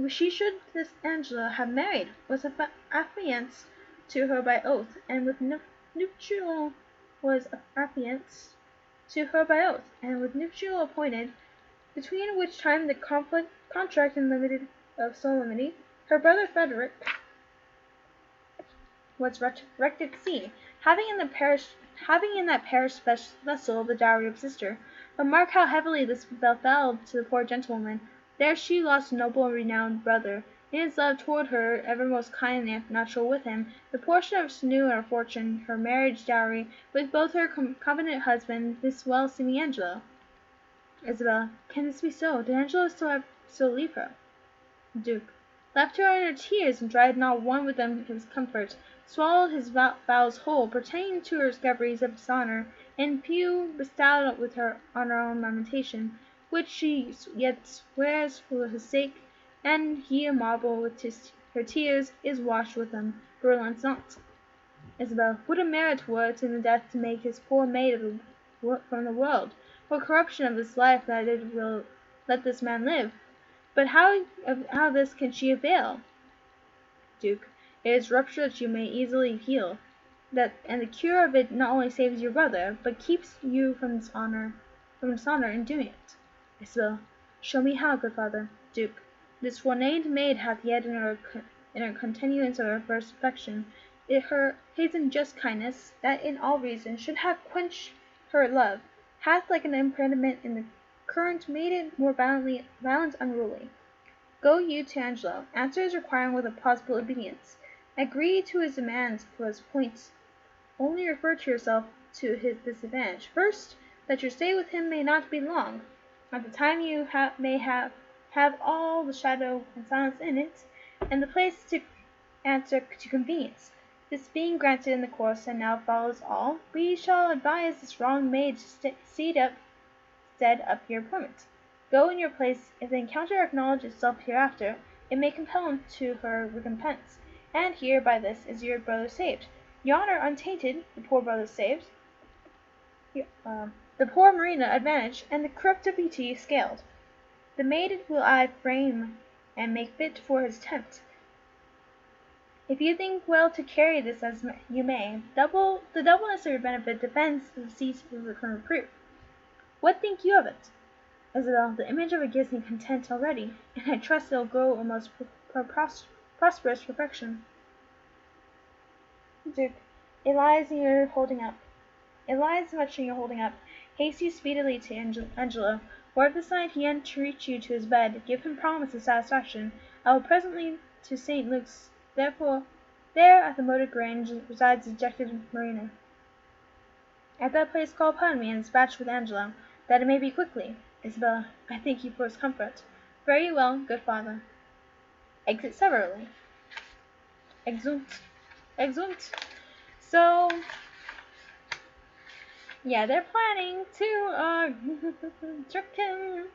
She should this Angela have married, was affianced to her by oath, and with nuptial was affianced to her by oath, and with nuptial appointed, between which time the contract and limited of solemnity, her brother Frederick was wrecked at sea, having in that parish vessel the dowry of sister. But mark how heavily this befell to the poor gentlewoman. There she lost a noble and renowned brother, in his love toward her, ever most kind and natural with him, the portion of sinew in her fortune, her marriage dowry, with both her covenant husband, this well-seeming Angelo. Isabella. Can this be so? Did Angelo so leave her? Duke. Left her in her tears, and dried not one with them his comfort, swallowed his vows whole, pertaining to her discoveries of dishonour, and few bestowed with her on her own lamentation, which she yet swears for his sake, and he immoral with her tears is washed with them, but relents not. Isabel. What a merit were it in the death to make his poor maid from the world, what corruption of his life that it will let this man live! But how this can she avail? Duke. It is rupture that you may easily heal, and the cure of it not only saves your brother, but keeps you from dishonor in doing it. Isabel. Show me how, good father. Duke. This forenamed maid hath yet in her continuance of her first affection, her hastened just kindness, that in all reason should have quenched her love, hath like an impediment in the current made it more violent unruly. Go you to Angelo, answer his requirement with a plausible obedience, agree to his demands for his points, only refer to yourself to this advantage. First, that your stay with him may not be long, at the time you may have all the shadow and silence in it, and the place to answer to convenience. This being granted in the course, and now follows all, we shall advise this wrong maid to stead up your employment. Go in your place. If the encounter acknowledge itself hereafter, it may compel him to her recompense, and here by this is your brother saved, your honor untainted, the poor brother saved, the poor Marina advantaged, and the corruptibility scaled. The maid will I frame and make fit for his attempt. If you think well to carry this as you may, the doubleness of your benefit defends the seat from reproof. What think you of it? Isabel. The image of it gives me content already, and I trust it will grow a most prosperous perfection. Duke. It lies in your holding up. It lies much in your holding up. Haste you speedily to Angelo, for if this night he entreat you to his bed, give him promise of satisfaction. I will presently to St. Luke's. Therefore, there at the moated grange resides dejected Marina. At that place call upon me, and dispatch with Angelo, that it may be quickly. Isabella. I thank you for his comfort. Very well, good father. Exit severally. Exeunt. So, yeah, they're planning to trick him.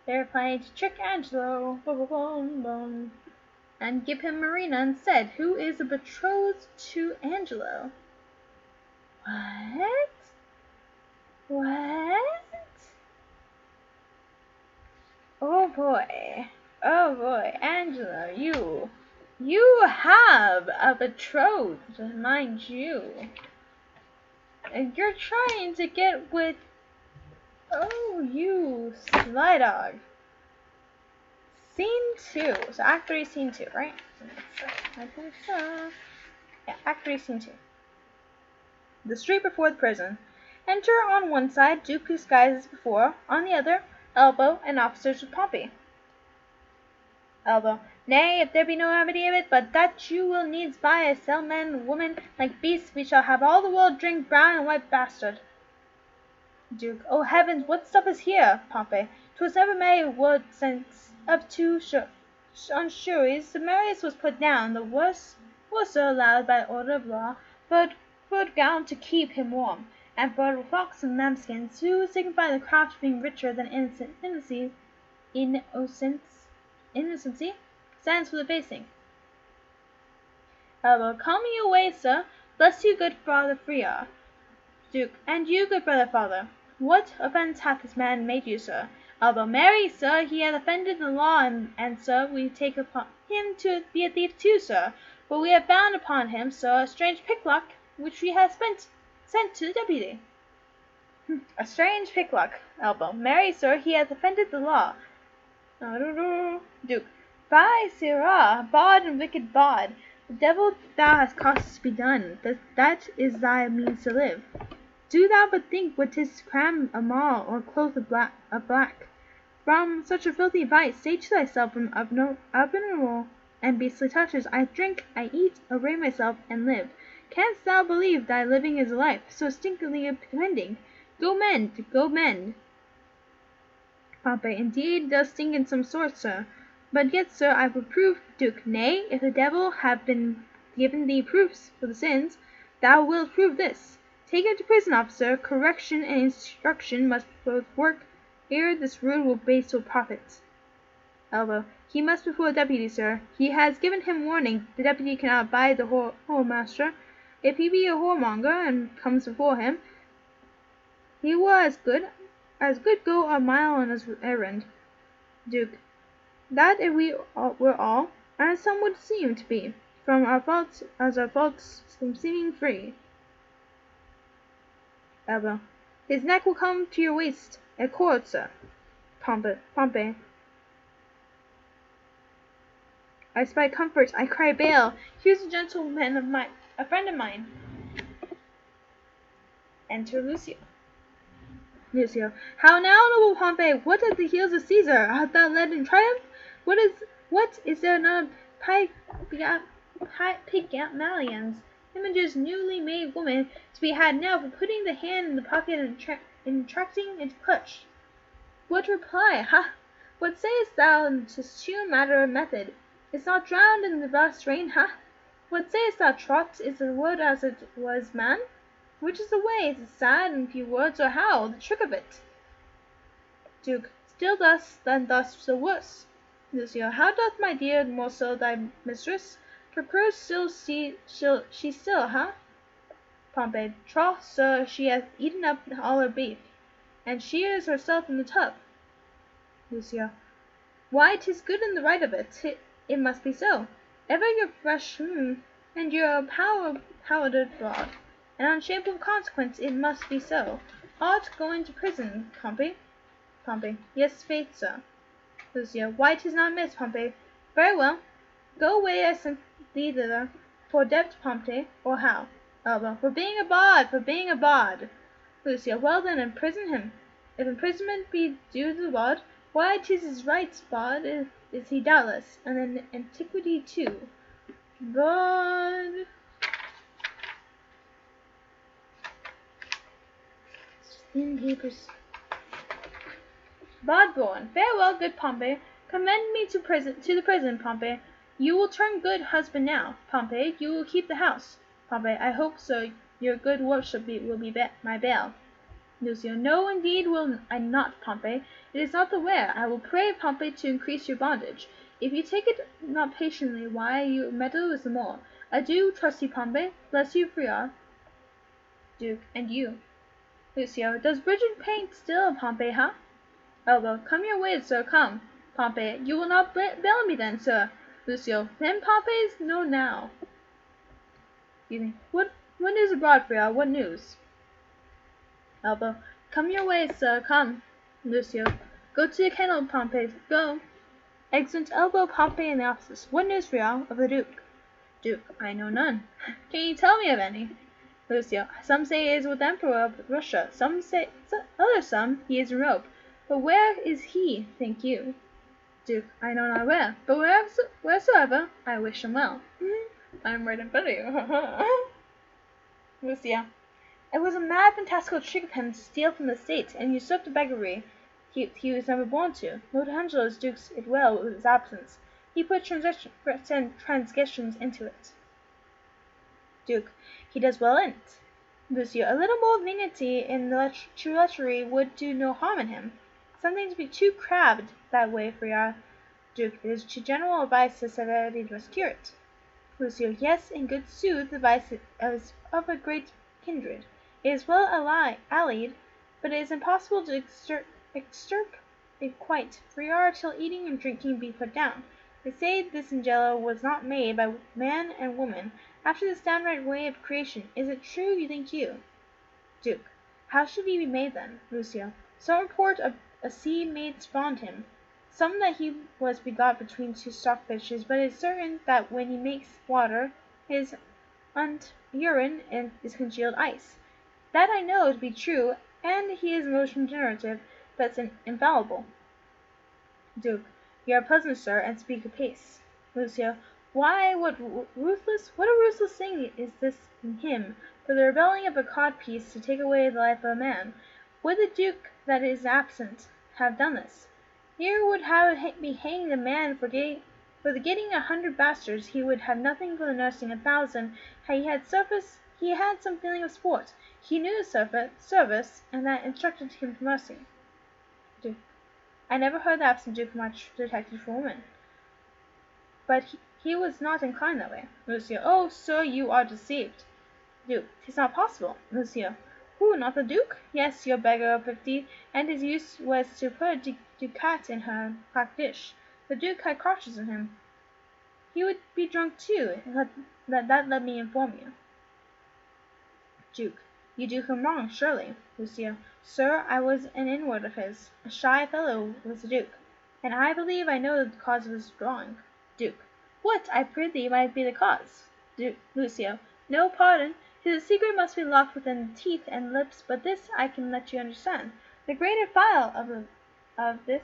They're planning to trick Angelo. And give him Marina instead, who is betrothed to Angelo. What? Oh boy, Angelo, you have a betrothed, mind you. And you're trying to get with, oh, you sly dog. Scene 2. So Act 3, Scene 2, right? I think so. Yeah, Act 3, Scene 2. The street before the prison. Enter on one side Duke disguised as before, on the other, Elbow and officers with Pompey. Elbow. Nay, if there be no remedy of it, but that you will needs buy a sell man and woman like beasts, we shall have all the world drink brown and white bastard. Duke. Oh heavens, what stuff is here? Pompey. 'Twas never merry word since up to on Shuries, the merriest was put down, the worst also allowed by order of law furred gown to keep him warm, and brought flocks and lambskins to signify the craft being richer than innocency stands for the facing. Elbow, call me away, sir. Bless you, good brother Freer. Duke, and you, good brother father. What offence hath this man made you, sir? Elbow, marry, sir, he hath offended the law, and sir, we take upon him to be a thief too, sir. For we have found upon him, sir, a strange picklock, which we have sent to the deputy. A strange picklock. Elbow, marry, sir, he hath offended the law. Duke, fie, sirrah, bawd and wicked bawd. The devil thou hast caused to be done, that is thy means to live. Do thou but think what 'tis to cram a maul or cloth of black. From such a filthy vice, say to thyself from abominable and beastly touches, I drink, I eat, array myself, and live. Canst thou believe thy living is a life, so stinkingly offending? Go mend, go mend. Pompey, indeed does stink in some sort, sir. But yet, sir, I will prove, Duke, nay, if the devil have been given thee proofs for the sins, thou wilt prove this. Take him to prison, officer. Correction and instruction must both work ere this rude base will profit. Elbow, he must before the deputy, sir. He has given him warning. The deputy cannot abide the whoremaster. If he be a whoremonger and comes before him, he will as good go a mile on his errand. Duke, that if we were all, as some would seem to be, from our faults from seeming free. Elbow, his neck will come to your waist, a cord, sir. Pompey, I spy comfort, I cry bail. Here's a gentleman a friend of mine. Enter Lucio. Lucio, how now, noble Pompey, what at the heels of Caesar? Art thou led in triumph? What is there none of Pygmalion's image's newly made woman to be had now for putting the hand in the pocket and tracting into clutch? What reply, ha? What sayest thou to sheer matter of method? Is not drowned in the vast rain, ha? What sayest thou, Trot? Is the word as it was, man? Which is the way? Is it sad and few words, or how? The trick of it. Duke, still thus, then thus, so worse. Lucio, how doth my dear morsel thy mistress? Procure still she still, ha? Pompey, troth, sir, she hath eaten up all her beef, and she is herself in the tub. Lucio, why, 'tis good in the right of it. It must be so. Ever your fresh, and your powdered broad, and unshameful consequence, it must be so. Art going to prison, Pompey? Pompey, yes, faith, sir. Lucio, why, 'tis not amiss, Pompey. Very well. Go away, I sent thee thither. For debt, Pompey, or how? Elbow, for being a bawd. Lucio, well then, imprison him. If imprisonment be due to the bawd, why, 'tis his right, bawd is he doubtless, and in antiquity too. Bawd. Bawd-born. Farewell, good Pompey. Commend me to the prison, Pompey. You will turn good husband now, Pompey. You will keep the house. Pompey, I hope so. Your good worship will be my bail. Lucio, no, indeed will I not, Pompey. It is not the way. I will pray, Pompey, to increase your bondage. If you take it not patiently, why, you meddle is the more. Adieu, trusty Pompey. Bless you, Freer. Duke, and you. Lucio, does Bridget paint still, Pompey, huh? Elbow, come your way, sir, come. Pompey, you will not bail me then, sir. Lucio, then, Pompey's no now. Excuse me. What news abroad, Freer? What news? Elbow, come your way, sir, come. Lucio, go to the kennel, Pompey, go. Exeunt Elbow, Pompey, and the officers. What news, Freer, of the Duke? Duke, I know none. Can you tell me of any? Lucio, some say he is with the Emperor of Russia, some he is in Rome. But where is he, think you? Duke, I know not where, but wheresoever, I wish him well. I am right in front of you. Lucio, it was a mad fantastical trick of him to steal from the state and usurp the beggary he was never born to. Lord Angelo's dukes it well with his absence. He put transgressions into it. Duke. He does well in't. Lucio. A little more lenity in lechery would do no harm in him. Something to be too crabbed that way for your Duke. It is general advice that severity must cure it. Lucio. Yes, in good sooth, advice is of a great kindred. It is well allied, but it is impossible to extirp it quite, for you are till eating and drinking be put down. They say this Angela was not made by man and woman after this downright way of creation. Is it true, you think you? Duke. How should he be made then? Lucio. Some report a sea maid spawned him. Some that he was begot between two stockfishes, but it is certain that when he makes water, his urine is congealed ice. That I know to be true, and he is motion generative, that's infallible. Duke. You are pleasant, sir, and speak apace. Lucio. Why, what a ruthless thing is this in him, for the rebelling of a codpiece to take away the life of a man. Would the Duke that is absent have done this? Here would have be hanged a man for the getting 100 bastards. He would have nothing for the nursing 1,000. He had some feeling of sport. He knew service, and that instructed him to mercy. Duke. I never heard the absent Duke much detected for women. But he was not inclined that way. Lucio. Oh, sir, you are deceived. Duke. 'Tis not possible. Lucio. Who, not the Duke? Yes, your beggar of 50, and his use was to put a ducat in her cracked dish. The Duke had crotches in him. He would be drunk too. Let me inform you. Duke. You do him wrong, surely. Lucio. Sir, I was an inward of his. A shy fellow was the Duke, and I believe I know the cause of his drawing. Duke. What, I prithee, might be the cause? Lucio. No, pardon. His secret must be locked within teeth and lips, but this I can let you understand. The greater file of the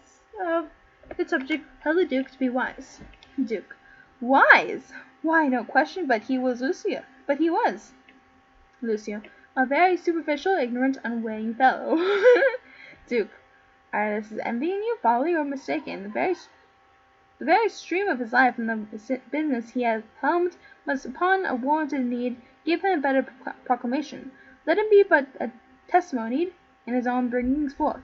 subject held the Duke to be wise. Duke. Wise? Why, no question but he was. Lucio. A very superficial, ignorant, unwitting fellow. Duke. This is envying you, folly, or mistaken. The very stream of his life and the business he has helmed must, upon a warranted need, give him a better proclamation. Let him be but a testimonied in his own bringing forth,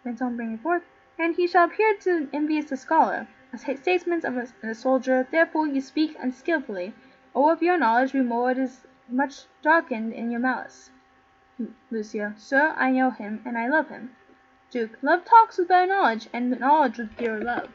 and he shall appear to envious a scholar, a statesman, and a soldier. Therefore you speak unskilfully, or of your knowledge be more it is much darkened in your malice. Lucio. Sir, I know him, and I love him. Duke. Love talks with better knowledge, and knowledge with pure love.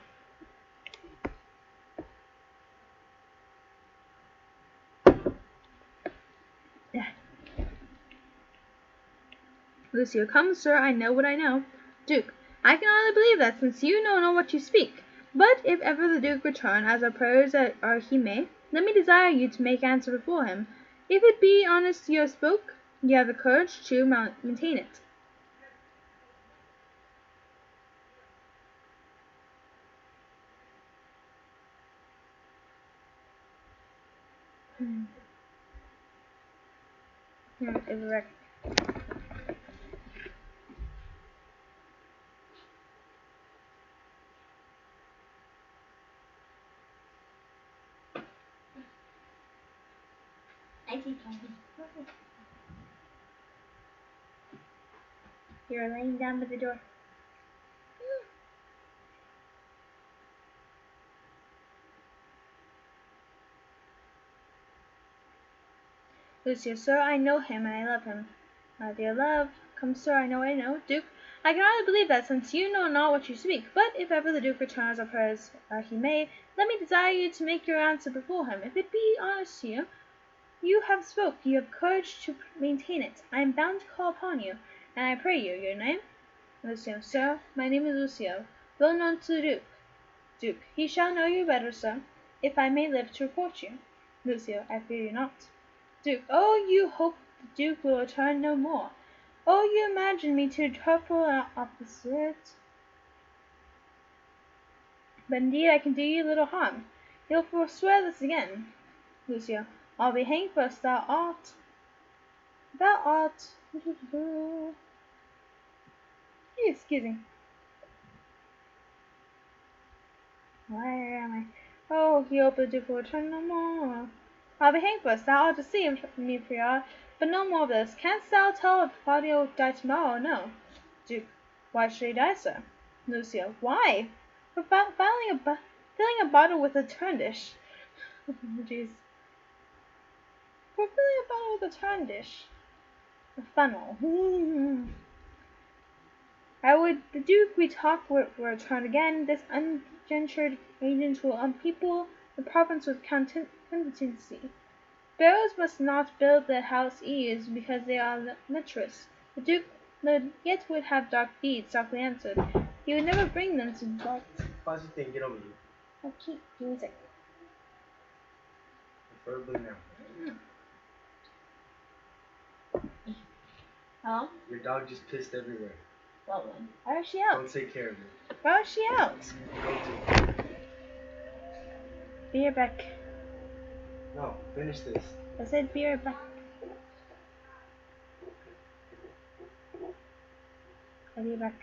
Lucio. Come, sir, I know what I know. Duke. I can hardly believe that, since you know not what you speak. But if ever the Duke return, as I prayers he may, let me desire you to make answer before him. If it be honest you have spoke, you have the courage to maintain it. You're laying down by the door. Lucio. Sir, I know him, and I love him. Dear love. Come, sir, I know. Duke. I can hardly believe that, since you know not what you speak. But if ever the Duke returns of hers he may, let me desire you to make your answer before him. If it be honest to you, you have spoke, you have courage to maintain it. I am bound to call upon you, and I pray you, your name? Lucio. Sir, my name is Lucio, well known to the Duke. Duke. He shall know you better, sir, if I may live to report you. Lucio. I fear you not. Duke. Oh, you hope the Duke will return no more. Oh, you imagine me to truffle opposite. But indeed I can do you little harm. He'll forswear this again. Lucio. I'll be hanged first. Thou art. Excuse me. Where am I? Oh, he hoped the Duke will return no more. I'll be hanged first. Thou art deceived me, Prior. But no more of this. Canst thou tell if Claudio die tomorrow or no? Duke. Why should he die, sir? Lucia. Why? For filling a bottle with a turn dish. Jeez. For filling a bottle with a turn dish. A funnel. The Duke we talk will return again. This ungentured agent will unpeople the province with contingency. Barrows must not build their house ease because they are lecherous. The Duke yet would have dark deeds, darkly answered. He would never bring them to light. Pause the thing, get over here. Okay, give me a second. Preferably now. Huh? Your dog just pissed everywhere. Well then. Why is she out? Don't take care of it. Why is she out? Don't take care of it. Be right back. No, finish this. I said be right back. I'll be back.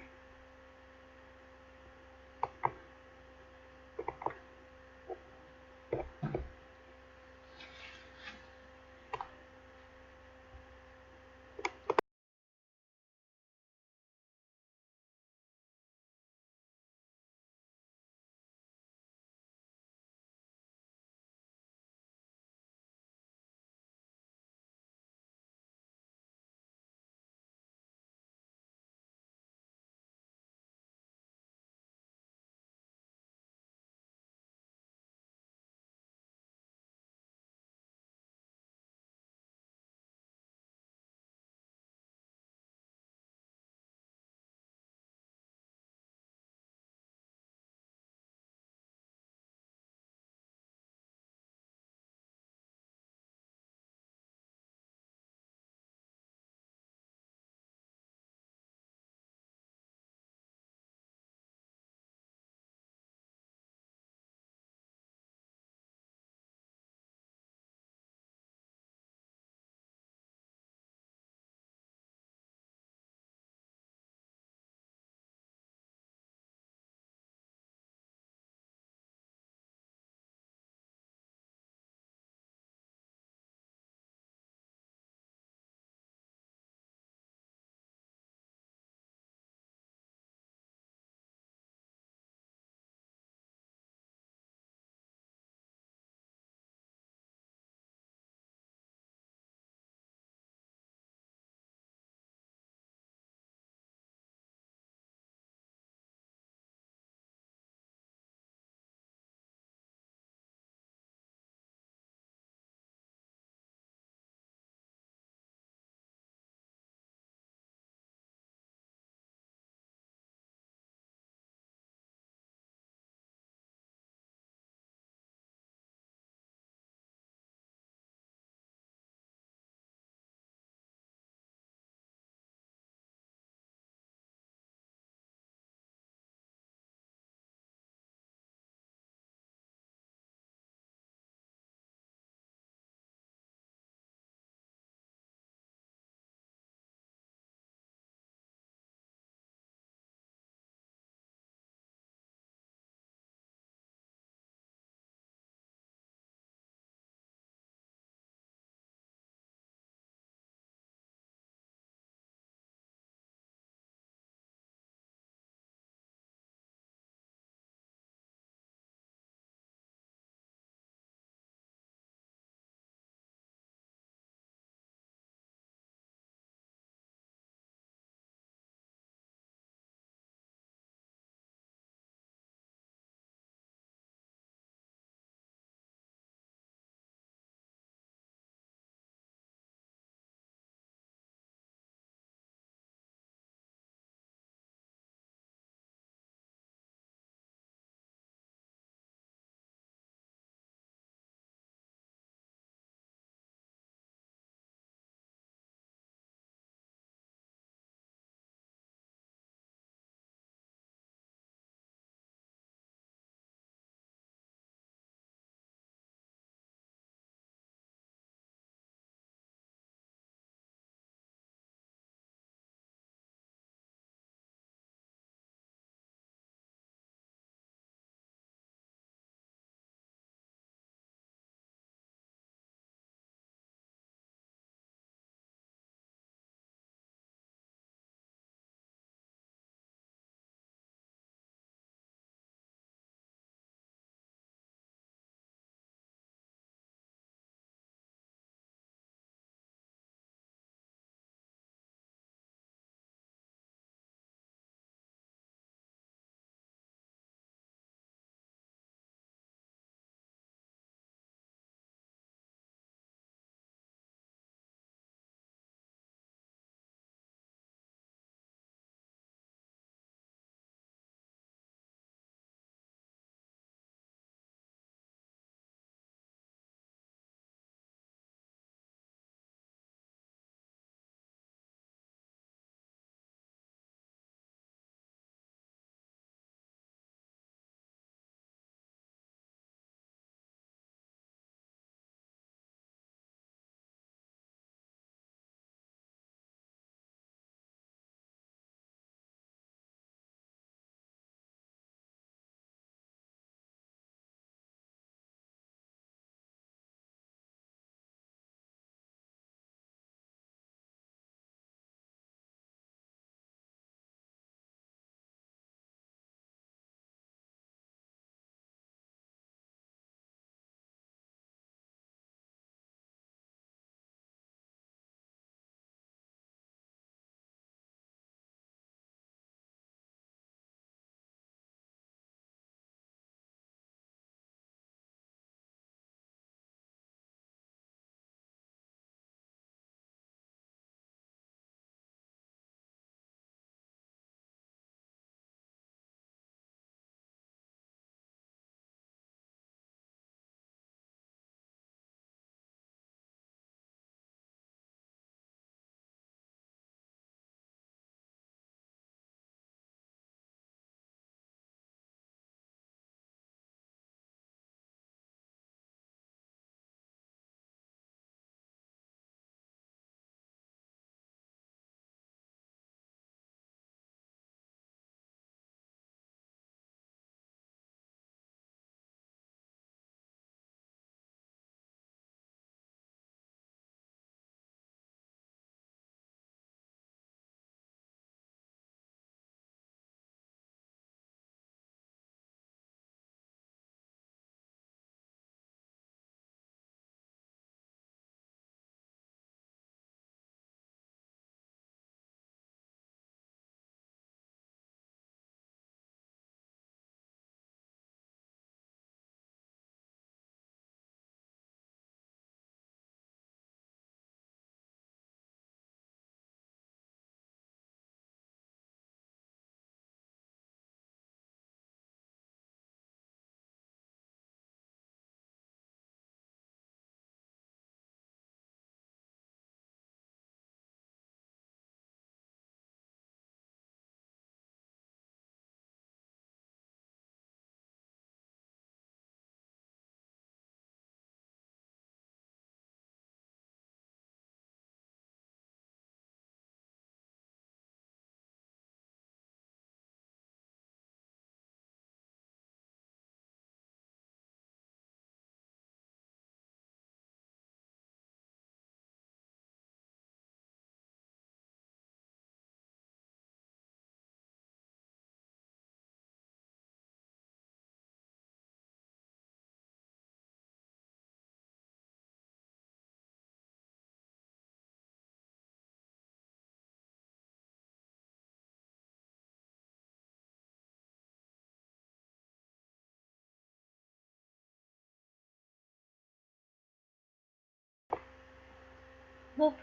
Boop.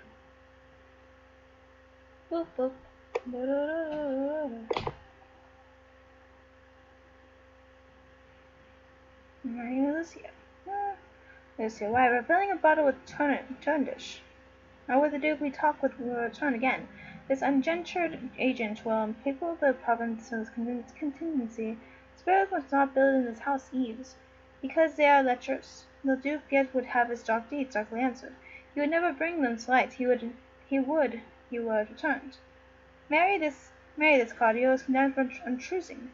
Boop, boop. Da-da-da-da-da. Maria Lucia. Lucia, why, we're filling a bottle with Tundish. Now with the Duke we talk will return again. This ungentured agent will people the province's contingency. Sparrows must not build in this house eaves, because they are lecherous. The Duke yet would have his dark deeds darkly answered. He would never bring them to light. He were returned. Marry this, Claudio is condemned for unchoosing.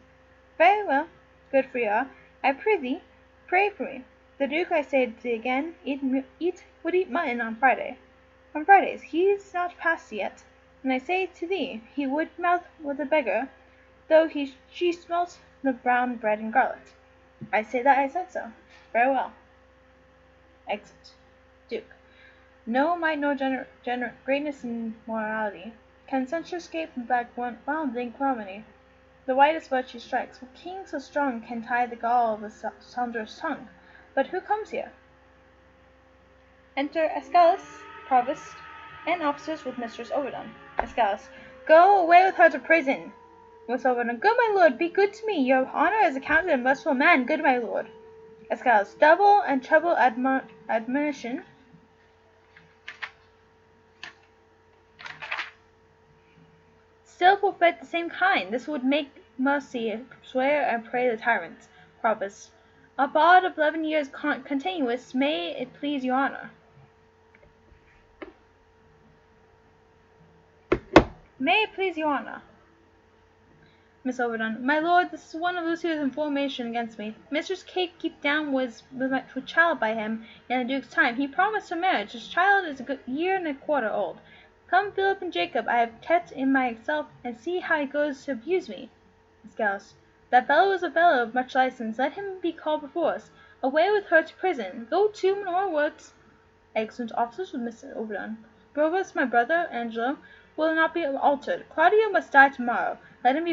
Very well, good for you. I prithee, pray for me. The Duke, I say to thee again, would eat mutton on Fridays. He's not past yet, and I say to thee, he would mouth with a beggar, though she smelt the brown bread and garlic. I say that I said so. Very well. Exit. Duke. No might nor greatness in morality can censure escape from black wilding calamity. The whitest virtue strikes. What king so strong can tie the gall of a soldier's tongue? But who comes here? Enter Escalus, Provost, and officers with Mistress Overdone. Escalus. Go away with her to prison. Miss Overdone. Good my lord, be good to me. Your honor is accounted a merciful man, good my lord. Escalus. Double and treble admonition. Still forfeit the same kind. This would make mercy swear and pray the tyrant. Provost. A bard of 11 years continuous, may it please your honor. May it please your honor. Miss Overdone. My lord, this is one of Lucio's information against me. Mistress Kate keep down was child by him in the Duke's time. He promised her marriage. His child is a good year and a quarter old. Come, Philip and Jacob, I have kept in myself, and see how he goes to abuse me. Escalus. That fellow is a fellow of much license. Let him be called before us. Away with her to prison. Go to, no more words. Excellent officers with Mr. Overdone. Provost, my brother, Angelo, will not be altered. Claudio must die tomorrow. Let him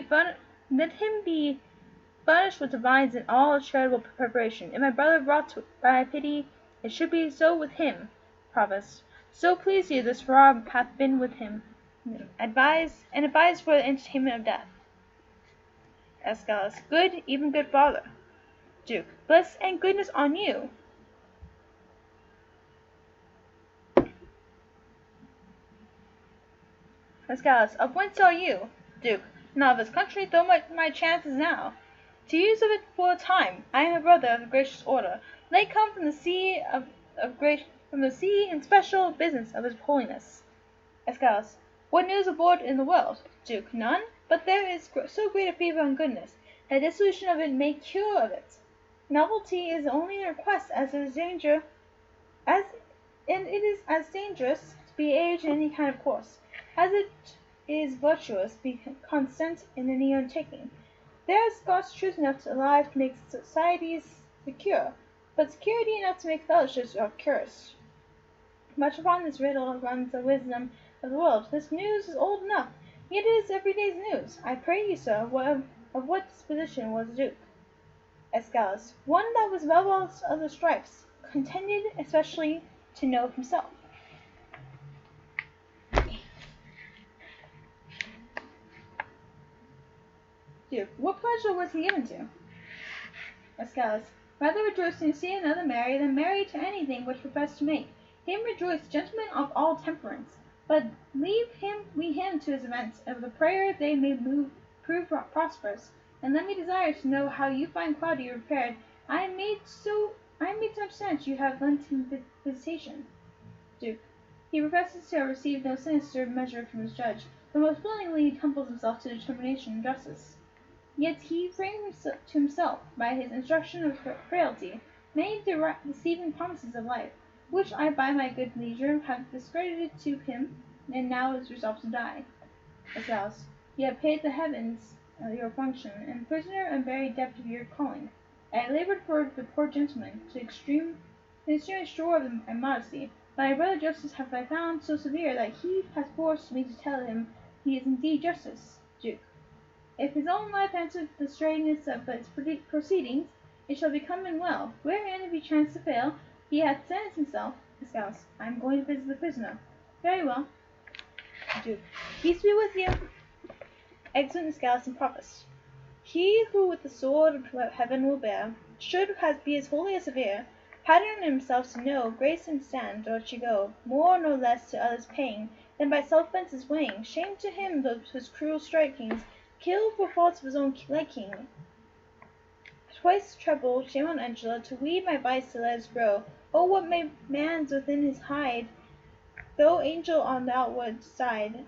be furnished with divines and all charitable preparation. If my brother brought by pity, it should be so with him. Provost. So please you, this rob hath been with him. Advise for the entertainment of death. Escalus. Good, even good father. Duke. Bliss and goodness on you. Escalus. Of whence are you? Duke. Not of this country, though my chance is now. To use of it for a time. I am a brother of the gracious order. Late come from the sea in special business of his holiness. Escalus. What news aboard in the world? Duke. None, but there is so great a fever on goodness, that dissolution of it may cure of it. Novelty is only a request, and it is as dangerous to be aged in any kind of course, as it is virtuous to be constant in any undertaking. There is Scots truth enough alive to make societies secure, but security enough to make fellowships curious. Much upon this riddle runs the wisdom of the world. This news is old enough, yet it is every day's news. I pray you, sir, of what disposition was the Duke? Escalus. One that was above all other stripes, contented especially to know himself. Duke. What pleasure was he given to? Escalus. Rather rejoicing to see another marry than marry to anything which professed to make. Him rejoice, gentlemen of all temperance, but leave him to his events, of the prayer they may prove prosperous. And let me desire to know how you find Claudio repaired. I am made to understand you have lent him visitation. Duke. He professes to have received no sinister measure from his judge, but most willingly humbles himself to determination and justice. Yet he frames to himself, by his instruction of frailty, many deceiving promises of life, which I by my good leisure have discredited to him, and now is resolved to die. Escalus. You have paid the heavens your function, and prisoner and very depth of your calling. I labored for the poor gentleman to extreme store of my modesty, but my brother justice have I found so severe that he has forced me to tell him he is indeed justice. Duke. If his own life answered the straightness of its proceedings, it shall become and well. Wherein if he chance to fail, he hath sentenced himself. Escalus. I am going to visit the prisoner. Very well. Duke. Peace be with you. Exit Scalus and Provost. He who with the sword of heaven will bear, should be as holy as severe, pattern himself to know grace and stand, doth she go, more nor less to others paying, than by self-fences weighing, shame to him whose cruel strikings, kill for faults of his own liking. Twice treble, shame on Angela, to weed my vice to let us grow. Oh, what may man's within his hide, though angel on the outward side,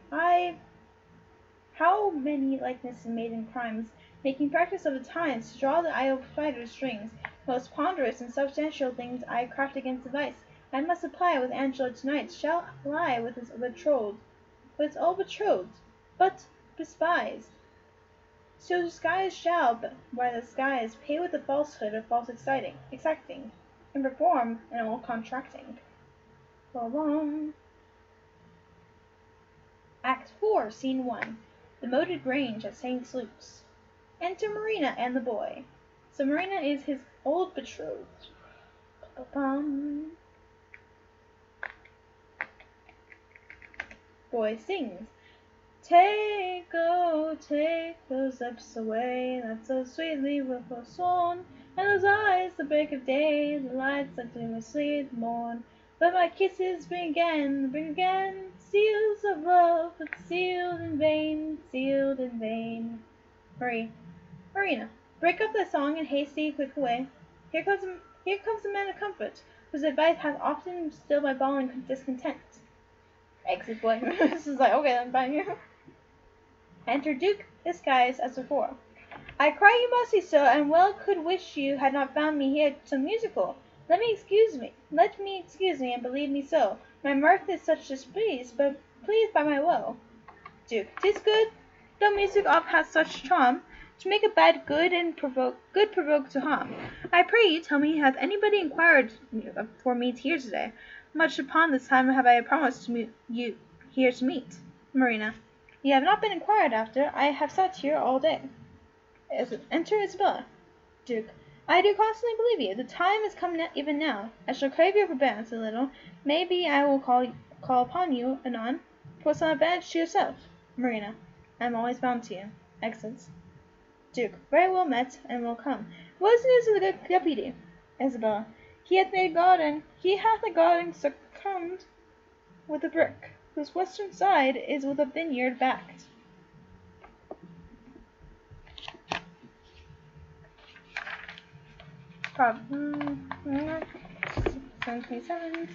how many likenesses made in crimes, making practice of the times to draw the idle spider's strings, most ponderous and substantial things I craft against the vice, I must apply with Angela tonight, shall lie with his all betrothed, but despised. So disguise shall, by the skies, pay with the falsehood of false exacting, and perform in all contracting. Act 4, Scene 1. The moated grange at St. Luke's. Enter Marina and the boy. So Marina is his old betrothed. Boy sings. Take, oh, take those lips away, that so sweetly were forsworn, and those eyes, the break of day, the lights that dreamlessly the morn. But my kisses bring again, seals of love, but sealed in vain, sealed in vain. Marina, break up thy song and haste thee quick away. Here comes a man of comfort, whose advice hath often stilled my balling discontent. Exit boy. This is like, okay, then fine. Enter Duke, disguised as before. I cry you mercy, sir, and well could wish you had not found me here so musical. Let me excuse me, and believe me so. My mirth is such displeased, but pleased by my woe. Duke, 'tis good, though music oft hath such charm, to make a bad good and provoke to harm. I pray you tell me, hath anybody inquired for me here today? Much upon this time have I promised to you here to meet. Marina. You have not been inquired after. I have sat here all day. Enter Isabella. Duke. I do constantly believe you. The time is come even now. I shall crave your forbearance a little. Maybe I will call upon you anon, for some advantage to yourself. Marina. I am always bound to you. Exits. Duke. Very well met, and will come. What is the news of the good deputy? Isabella. He hath a garden succumbed with a brick, whose western side is with a vineyard backed. Problem 727.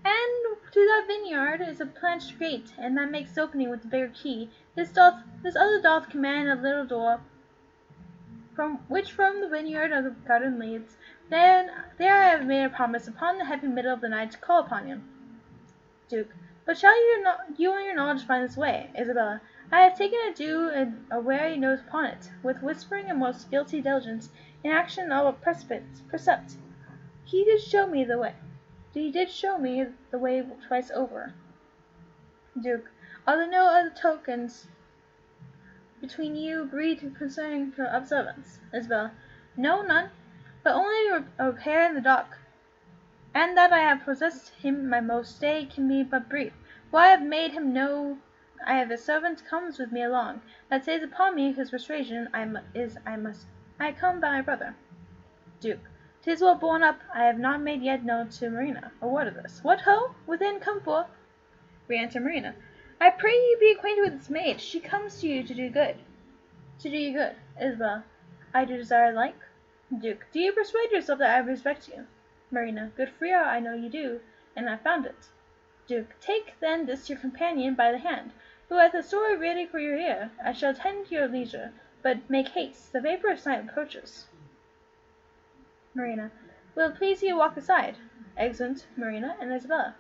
And to that vineyard is a planched gate, and that makes opening with the bigger key. This other doth command a little door, from the vineyard of the garden leads. Then there I have made a promise upon the heavy middle of the night to call upon you. Duke. But shall you and your knowledge find this way? Isabella. I have taken a due and a wary note upon it, with whispering and most guilty diligence, in action all precept. He did show me the way twice over. Duke. Are there no other tokens between you agreed concerning her observance? Isabella. No, none, but only a repair in the dock, and that I have possessed him my most stay can be but brief, for I have made him know I have a servant comes with me along, that says upon me his persuasion I come by my brother. Duke. 'Tis well borne up. I have not made yet known to Marina a word of this. What ho! Within, come forth. Re-enter Marina. I pray you be acquainted with this maid. She comes to you to do you good. Isabel. I do desire like. Duke. Do you persuade yourself that I respect you? Marina. Good Freer, I know you do, and I found it. Duke. Take then this your companion by the hand, who hath a story ready for your ear. I shall attend to your leisure, but make haste. The vaporous night approaches. Marina. Will it please you walk aside? Exeunt Marina and Isabella.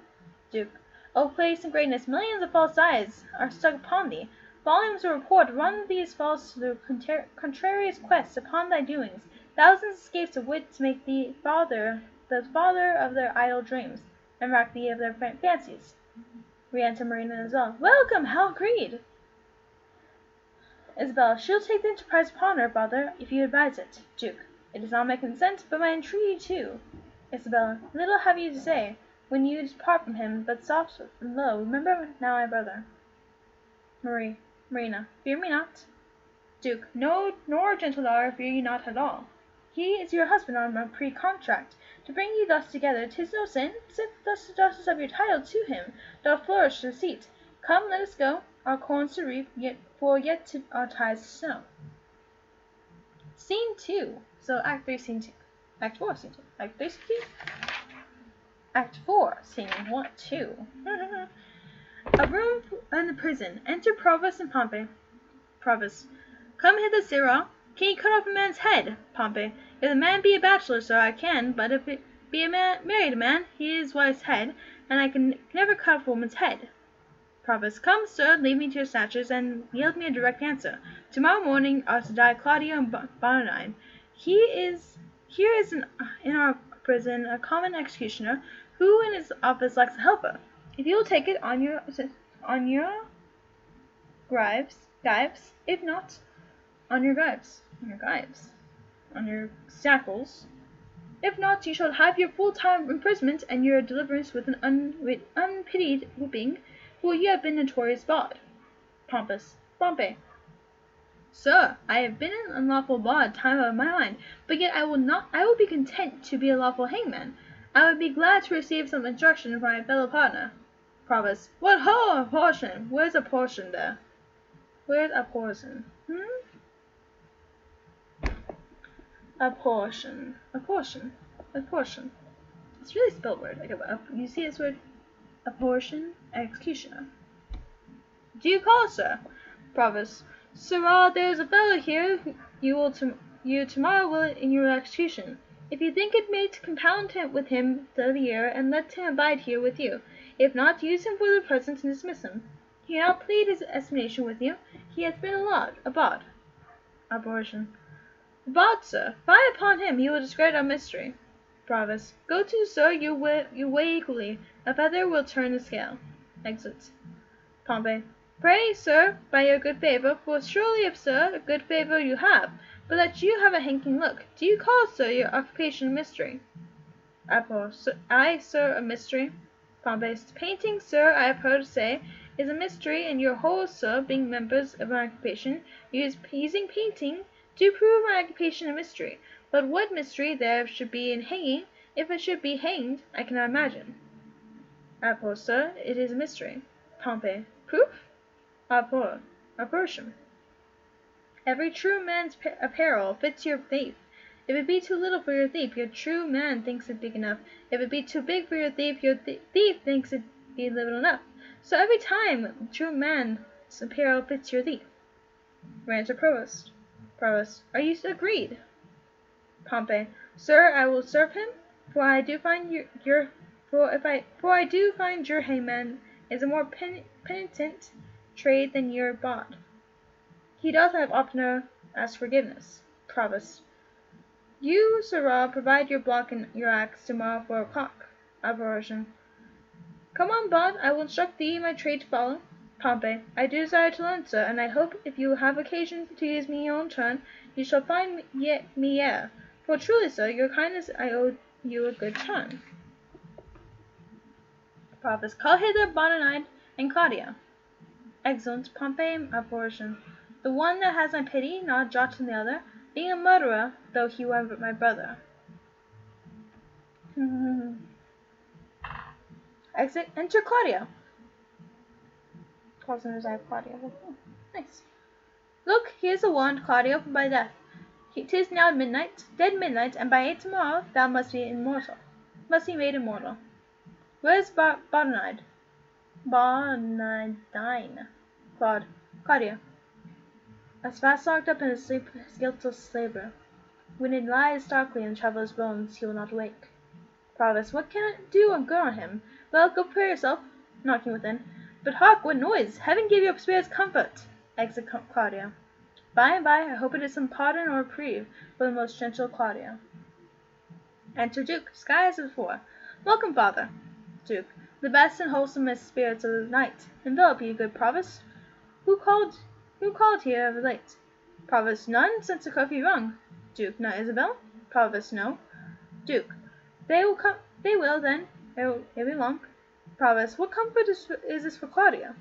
Duke. O place and greatness, millions of false eyes are stuck upon thee. Volumes of report run these false through contrarious quests upon thy doings. Thousands escapes of wit to make thee the father of their idle dreams, and rack thee of their fancies. Re-enter Marina and Isabella. Welcome, how agreed! Isabella. She'll take the enterprise upon her, brother, if you advise it. Duke. It is not my consent, but my entreaty too. Isabella. Little have you to say. when you depart from him, but soft and low. Remember now my brother. Marina, fear me not. Duke, no, nor gentle daughter, fear you not at all. He is your husband on a pre-contract. To bring you thus together, 'tis no sin, since thus the justice of your title to him doth flourish the seat. Come, let us go, our corns to reap, yet to our ties to sow. Scene 2. So Act 3, Scene 2. Act 4, Scene 2. Act 3, Scene 2. Act 4, Scene 1, 2. A room in the prison. Enter Provost and Pompey. Provost. Come hither, sirrah. Can you cut off a man's head? Pompey. If the man be a bachelor, sir, I can, but if it be a married man, he is wife's head, and I can never cut off a woman's head. Provost. Come, sir, leave me to your statutes, and yield me a direct answer. Tomorrow morning are to die Claudio and Bonanine. Here is in our prison a common executioner, who in his office lacks a helper. If you will take it on your gyves, if not, on your shackles. If not, you shall have your full-time imprisonment and your deliverance with an unpitied whipping, for you have been notorious bawd. Pompey. Sir, I have been an unlawful bawd time of my mind, but yet I will be content to be a lawful hangman. I would be glad to receive some instruction from my fellow partner. Provost. What ho! A portion! Where's a portion there? Where's a portion? A portion. It's really spelled weird. You see this word? A portion? Executioner. Do you call, sir? Provost. Sirrah, there is a fellow here you tomorrow will in your execution. If you think it mate, compound him with him the year, and let him abide here with you. If not, use him for the present and dismiss him. He cannot plead his estimation with you. He hath been a bawd. Abortion. Bawd, sir. Fie upon him, he will discredit our mystery. Provost. Go to, sir, your way equally. A feather will turn the scale. Exit. Pompey. Pray, sir, by your good favour, for surely if, sir, a good favour you have, but that you have a hanking look. Do you call, sir, your occupation a mystery? I, sir, a mystery. Pompey. Painting, sir, I have heard say, is a mystery, and your whole, sir, being members of my occupation, using painting to prove my occupation a mystery. But what mystery there should be in hanging, if it should be hanged, I cannot imagine. Sir, it is a mystery. Pompey. Proof? Abortion. Every true man's apparel fits your thief. If it be too little for your thief, your true man thinks it big enough. If it be too big for your thief thief thinks it be little enough. So every time true man's apparel fits your thief. Ran to Provost. Provost. Are you agreed? Pompey. Sir, I will serve him, for I do find your hangman is a more penitent trade than your bawd. He doth have oftener ask forgiveness. Provost. You, sirrah, provide your block and your axe tomorrow 4 o'clock. Abortion. Come on, bawd, I will instruct thee my trade to follow. Pompey. I do desire to learn, sir, and I hope if you have occasion to use me in your own turn, you shall find me ere. For truly, sir, your kindness I owe you a good turn. Provost. Call hither Bonanide and Claudia. Excellent. Pompey. Abortion. The one that has my pity, not a jot in the other, being a murderer, though he were my brother. Exit. Enter Claudia. Calls in his eye Claudia. Nice. Look, here's a warrant, Claudio, for by death. 'Tis now midnight, dead midnight, and by 8 tomorrow thou must be made immortal. Where's Bonanide? Bonanine. Claudia. As fast locked up in his sleep, his guiltless slaver. When it lies darkly in the traveller's bones, he will not awake. Provost. What can I do good on him? Well, go prepare yourself. Knocking within. But hark, what noise? Heaven give your spirits comfort. Exit Claudia. By and by, I hope it is some pardon or reprieve for the most gentle Claudia. Enter Duke, disguised as before. Welcome, father. Duke. The best and wholesomest spirits of the night. Envelop you, good Provost. Who called here of late? Provost. None, since the curfew rung. Duke. Not Isabel? Provost. No. Duke. They will, then. It'll be long. Provost, what comfort is this for Claudio?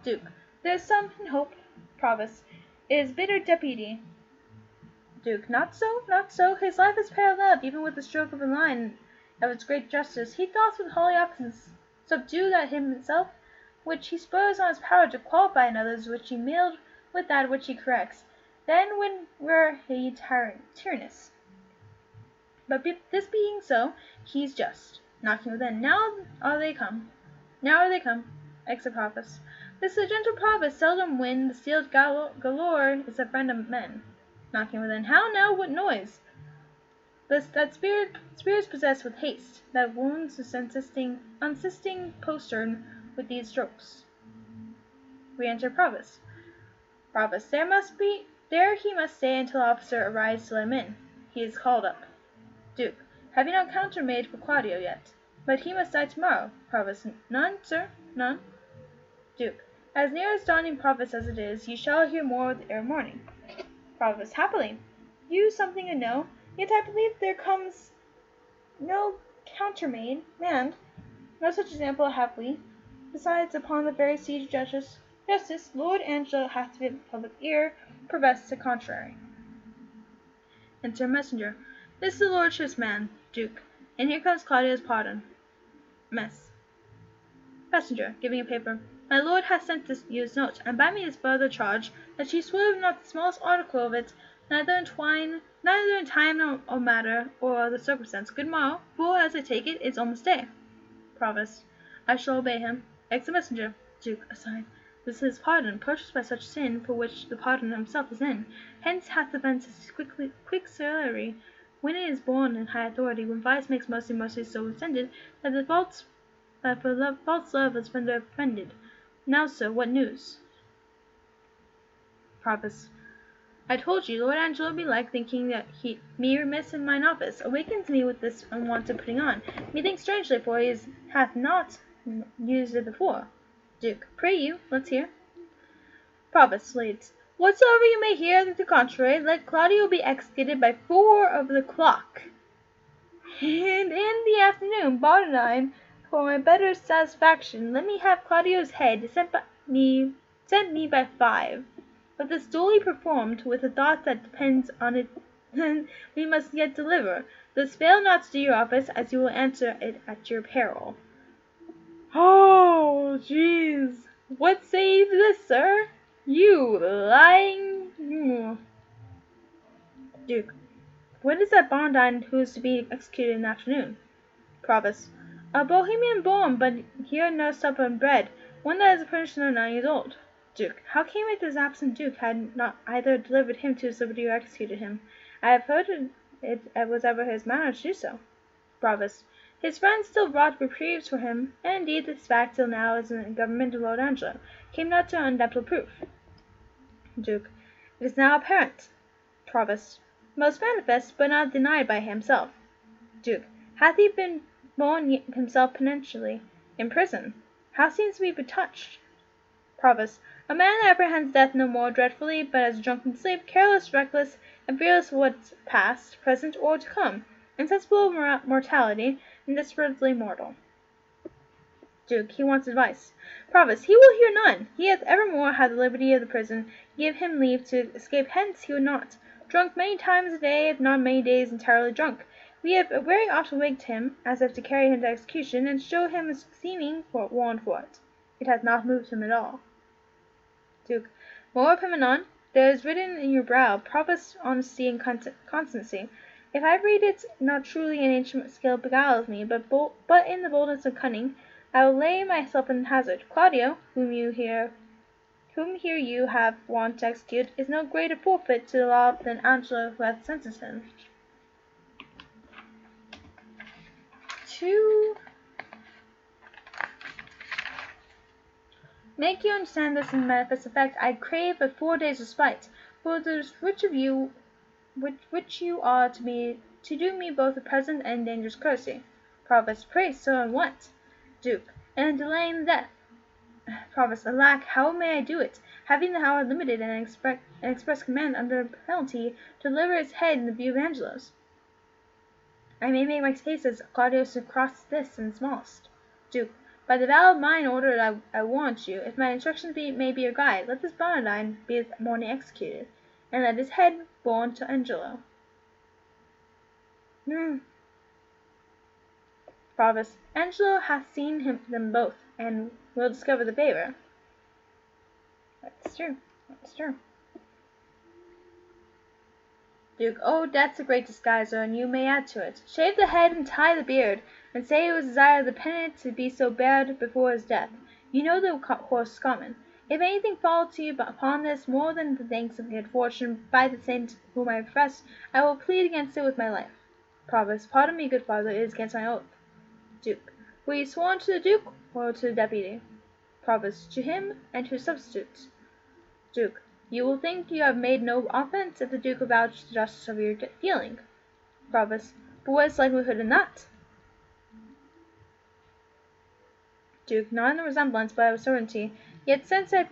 Duke, there is some hope. Provost, it is bitter deputy. Duke, not so, not so. His life is paralleled, even with the stroke of a line of its great justice. He thoughts with holy opposites subdue that himself which he spurs on his power to qualify in others, which he mailed with that which he corrects. Then when were he tyrannous? But this being so, he's just. Knocking within. Now are they come. Exit Provost. This is a gentle Provost, seldom when the steeled galore is a friend of men. Knocking within. How now? What noise? That spirits possessed with haste, that wounds the unsisting postern with these strokes. Re-enter Provost. Provost, there he must stay until officer arrives to let him in. He is called up. Duke, have you no counter made for Claudio yet? But he must die tomorrow. Provost, none, sir, none. Duke, as near as dawning Provost as it is, you shall hear more ere morning. Provost, happily. You something to know, yet I believe there comes no countermade, and no such example have we. Besides, upon the very siege justice, Lord Angelo hath to be public ear, professed the contrary. Enter messenger. This is the lordship's man, Duke, and here comes Claudio's pardon. Messenger, giving a paper. My lord hath sent you his note, and by me is further charge that ye swerve not the smallest article of it, neither in time or matter or the circumstance. Good morrow, for, as I take it, is almost day. Provost, I shall obey him. Exit messenger. Duke, aside. This is his pardon, purchased by such sin, for which the pardon himself is in. Hence hath offence his quick celery, when it is born in high authority, when vice makes mercy so intended, that the false love is offended. Now, sir, what news? Provost, I told you, Lord Angelo belike, thinking that me remiss in mine office, awakens me with this unwonted putting on. Methinks strangely, for he hath not used it before. Duke, pray you, let's hear. Provost leads. Whatsoever you may hear to the contrary, let Claudio be executed by 4 of the clock. And in the afternoon, bar 9, for my better satisfaction, let me have Claudio's head sent me by 5. But this duly performed, with a thought that depends on it, we must yet deliver. Thus fail not to do your office, as you will answer it at your peril. Oh, jeez. What say you to this, sir? You lying. Duke, what is that Bondine who is to be executed in the afternoon? Provost, a Bohemian born, but here nursed up and bred, one that is a prisoner 9 years old. Duke, how came it this absent Duke had not either delivered him to his liberty or executed him? I have heard it was ever his manner to do so. Provost, his friends still brought reprieves for him, and indeed this fact till now is in the government of Lord Angelo, came not to undoubtable proof. Duke, it is now apparent. Provost, most manifest, but not denied by himself. Duke, hath he been borne himself penitentially in prison? How seems to be betouched? Provost, a man that apprehends death no more dreadfully, but as a drunken sleep, careless, reckless, and fearless of what's past, present, or to come, insensible of mortality, and desperately mortal. Duke, he wants advice. Provost, he will hear none. He hath evermore had the liberty of the prison. Give him leave to escape hence, he would not. Drunk many times a day, if not many days entirely drunk. We have very often waked him, as if to carry him to execution, and show him a seeming warrant for it. It hath not moved him at all. Duke, more of him anon. There is written in your brow, Provost, honesty and constancy. If I read it not truly, an ancient skill beguiles me, but in the boldness of cunning, I will lay myself in hazard. Claudio, whom here you have wont to execute, is no greater forfeit to the law than Angelo who hath sentenced him. To make you understand this in manifest effect, I crave but 4 days' respite, for there's which you are to do me both a present and dangerous courtesy. Provost, pray, sir, and what? Duke, and delaying the death. Provost, alack, how may I do it, having the power limited and express command under penalty to deliver his head in the view of Angelo's? I may make my case as Claudius across this and smallest. Duke, by the vow of mine ordered I warrant you, if my instructions may be your guide, let this Barnardine be this morning executed, and let his head borne to Angelo. Provost, Angelo hath seen them both, and will discover the favour. That's true. Duke, oh, death's a great disguiser, and you may add to it. Shave the head and tie the beard, and say it was desire of the penitent to be so bared before his death. You know the course common. If anything fall to you upon this more than the thanks of good fortune by the saint whom I profess, I will plead against it with my life. Provost, pardon me, good father, it is against my oath. Duke, were you sworn to the Duke or to the deputy? Provost, to him and to his substitutes. Duke, you will think you have made no offence if the Duke will vouch the justice of your dealing. Provost, but what is likelihood in that? Duke, not in the resemblance, but of certainty. Yet since I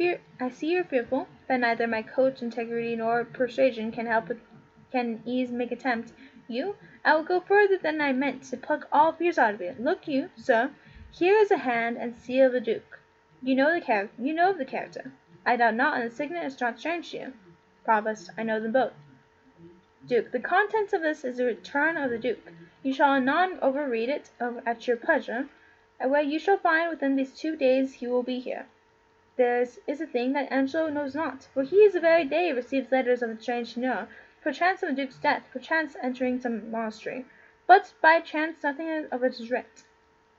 see you fearful, that neither my coach, integrity, nor persuasion can ease make attempt, I will go further than I meant to pluck all fears out of you. Look you, sir, here is a hand and seal of the Duke. You know of the character. I doubt not, and the signet is not strange to you. Provost, I know them both. Duke, the contents of this is the return of the Duke. You shall anon overread it at your pleasure, where you shall find within these 2 days he will be here. There is a thing that Angelo knows not, for he is the very day receives letters of the strange signor, perchance of the Duke's death, perchance entering some monastery. But by chance nothing of it is writ.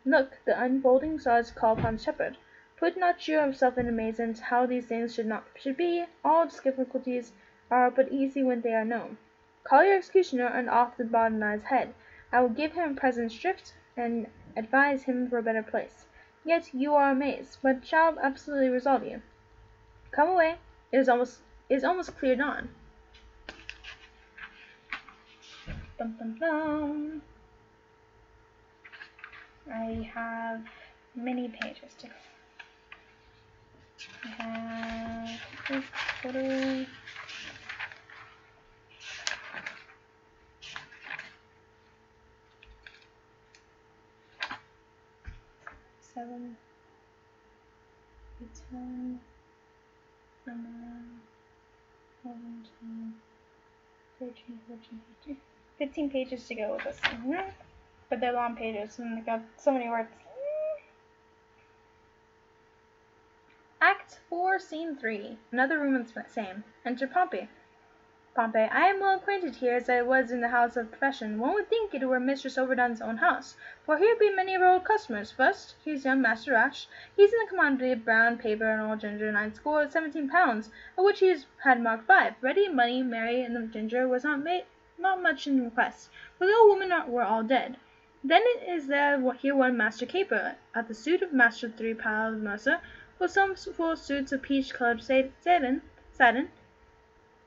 Look, the unfolding stars call upon the shepherd. Put not yourself in amazement how these things should be. All difficulties are but easy when they are known. Call your executioner and off the Barnardine's head. I will give him present shrift and advise him for a better place. Yet you are amazed, but shall absolutely resolve you. Come away. It is almost clear dawn. Bum, bum, bum. I have many pages to go. I have this photo. Seven, 10, 11, 13, 14, 15. 15 pages to go with this one. But they're long pages and they've got so many words. Act 4, Scene 3. Another room is the same. Enter Pompey. Pompey, I am well acquainted here as I was in the house of profession. One would think it were Mistress Overdone's own house, for here be many of our old customers. First, here's young Master Rash. He's in the commodity of brown paper and old ginger, 9 17 pounds, of which he had marked 5. Ready, money, Mary, and the ginger was not much in request, for the old women were all dead. Then is there here one Master Caper, at the suit of Master 3 Pile of Mercer, for some 4 suits of peach-colored satin,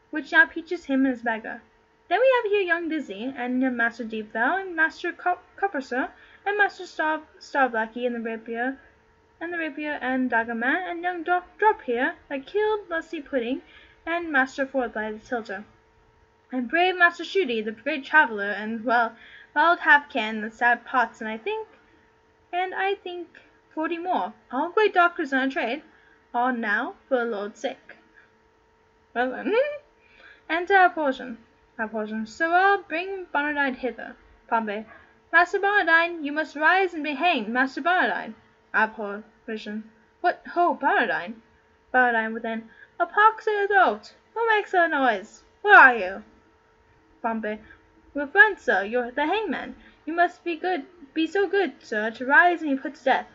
which now peaches him and his beggar. Then we have here young Dizzy, and Master Deepfell, and Master Copperser, and Master Starblacky, and the rapier, and Daggerman, and young Drop here, that killed Lusty Pudding, and Master Forthlight, the tilter. And brave Master Shooty, the great traveller, and wild Halfcan, the sad Pots, and I think 40 more, all great doctors in our trade, all now for the Lord's sake. Well then, enter our portion. Sirrah, bring Barnardine hither. Pompey, Master Barnardine, you must rise and be hanged. Master Barnardine. Apparition. What, ho, Barnardine. Barnardine within. A pox in your throat. Who makes that noise? Where are you? Pompey, your friend, sir, you're the hangman. You must be so good, sir, to rise and be put to death.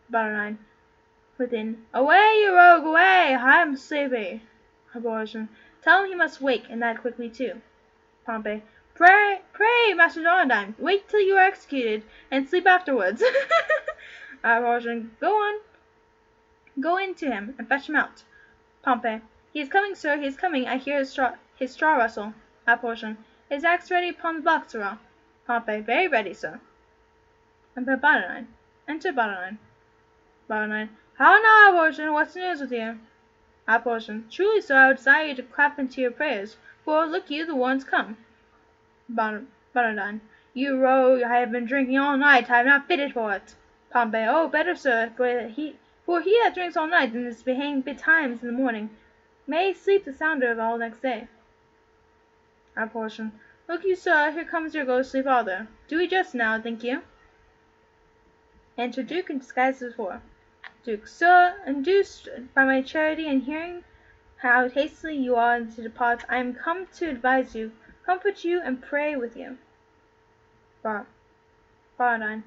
Barnardine within. Away, you rogue, away! I am sleepy. Abortion. Tell him he must wake, and that quickly too. Pompey. Pray, Master Barnardine, wait till you are executed, and sleep afterwards. Abortion. Go on. Go in to him, and fetch him out. Pompey. He is coming, sir, he is coming. I hear his straw rustle. Abortion. Is axe ready upon the block, sirrah? Pompey. Very ready, sir. Enter Barnardine. Barnardine. How now, Abortion, what's the news with you? Abortion. Truly, sir, I would desire you to clap into your prayers, for, look you, the warrant's come. Barnardine. You rogue, I have been drinking all night, I am not fitted for it. Pompey, oh, better, sir, for he that drinks all night and is behanged betimes in the morning, may sleep the sounder of all next day. Our portion. Look you, sir, here comes your ghostly father. Do he just now, think you? Enter Duke in disguise as before. Duke, sir, induced by my charity and hearing how hastily you are to depart, I am come to advise you, comfort you, and pray with you. Barnine.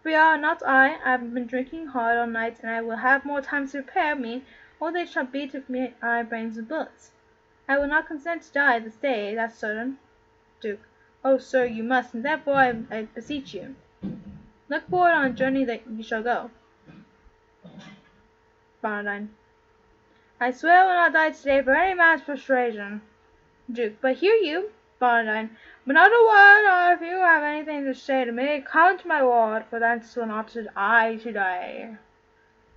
Friar, not I have been drinking hard all night, and I will have more time to prepare me, or they shall beat me my brains with bullets. I will not consent to die this day, that's certain. Duke. Oh, sir, you must, and therefore I beseech you. Look forward on a journey that you shall go. Barnardine. I swear I will not die today for any man's persuasion. Duke. But hear you, Barnardine, but not a word, or if you have anything to say to me, come to my ward, for thence will not I to die.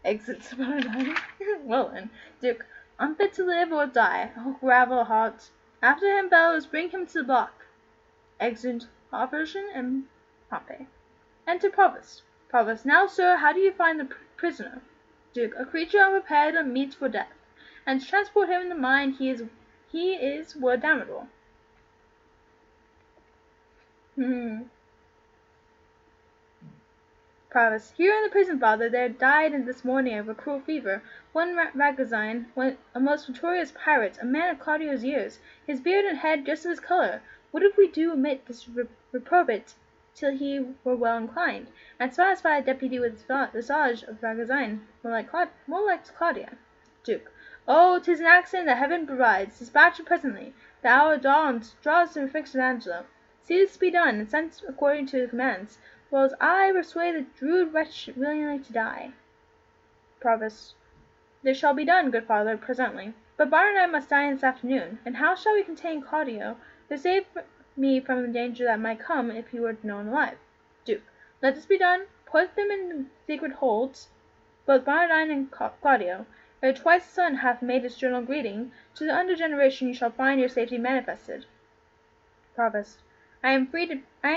Exits Barnardine. Well then, Duke. Unfit to live or die, oh gravel heart. After him bellows, bring him to the block. Exit Opposition and Pompey. Enter Provost. Provost. Now, sir, how do you find the prisoner? Duke. A creature unprepared and meet for death, and to transport him in the mind he is were damnable. Provost. Here in the prison, father, there died in this morning of a cruel fever one Ragozine, a most notorious pirate, a man of Claudio's years, his beard and head just of his color. What if we do omit this reprobate till he were well inclined, and satisfy the deputy with his visage of Ragozine, more like Claudia? Duke. Oh, 'tis an accident that heaven provides. Dispatch it presently. The hour dawns, draws to fix Angelo. See this be done, and sent according to the commands, whiles I persuade the druid wretch willingly to die. Provost. This shall be done, good father, presently. But Barnardine must die this afternoon, and how shall we contain Claudio, to save me from the danger that might come if he were known alive? Duke. Let this be done. Put them in secret holds, both Barnardine and Claudio. Ere twice the sun hath made its journal greeting, to the under generation you shall find your safety manifested. Provost. I am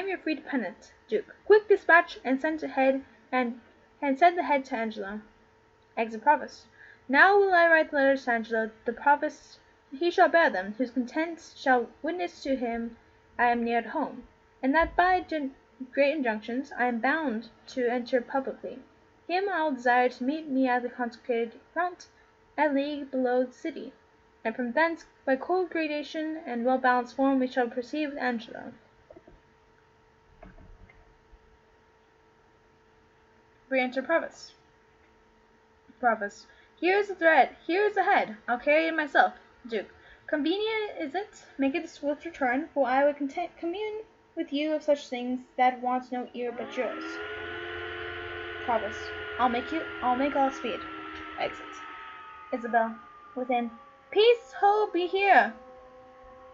your free dependent. Duke. Quick dispatch, and send the head to Angelo. Exit Provost. Now will I write the letters to Angelo, the Provost. He shall bear them, whose content shall witness to him I am near at home, and that by great injunctions I am bound to enter publicly. Him I will desire to meet me at the consecrated fount, a league below the city, and from thence by cold gradation and well-balanced form we shall proceed with Angelo. Re-enter Provost. Provost. Here is the thread, here is the head, I'll carry it myself. Duke. Convenient is it, make it a swift return, for I would commune with you of such things that want no ear but yours. Provost. I'll make all speed. Exit. Isabel. Within. Peace, ho, be here.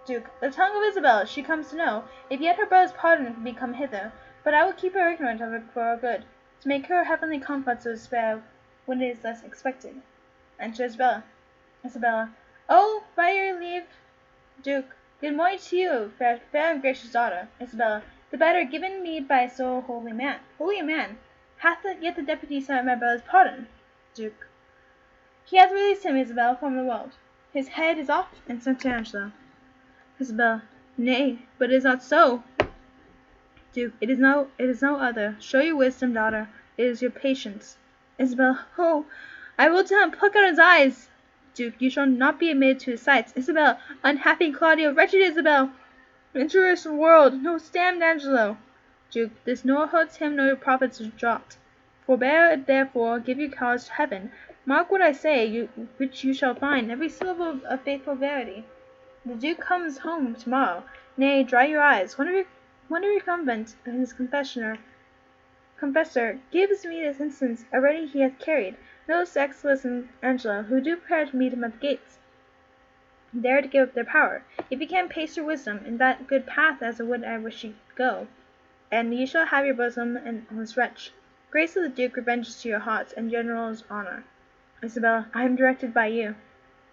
Duke. The tongue of Isabel, she comes to know, if yet her brother's pardon can be come hither, but I will keep her ignorant of it for her good, to make her heavenly comforts of despair when it is less expected. Enter Isabella. Isabella. Oh, by your leave, Duke. Good morning to you, fair and gracious daughter. Isabella. The better given me by so holy a man. Hath yet the deputy signed my brother's pardon? Duke. He hath released him, Isabel, from the world. His head is off and sent to Angelo. Isabel. Nay, but it is not so. Duke. It is no other. Show your wisdom, daughter. It is your patience. Isabel. Oh, I will tell him, pluck out his eyes. Duke. You shall not be admitted to his sights. Isabel. Unhappy Claudio, wretched Isabel. Injurious world, no damned Angelo. Duke. This nor hurts him nor your profits is dropped. Forbear it therefore, give your cause to heaven. Mark what I say, which you shall find every syllable of faithful verity. The Duke comes home tomorrow. Nay, dry your eyes. One of your convent, his confessor, gives me this instance already he hath carried. Notice Excelus and Angelo, who do prepare to meet him at the gates, there to give up their power, if he can pace your wisdom in that good path as I wish ye go, and ye shall have your bosom and this wretch. Grace of the Duke revenges to your hearts, and general's honour. Isabella. I am directed by you.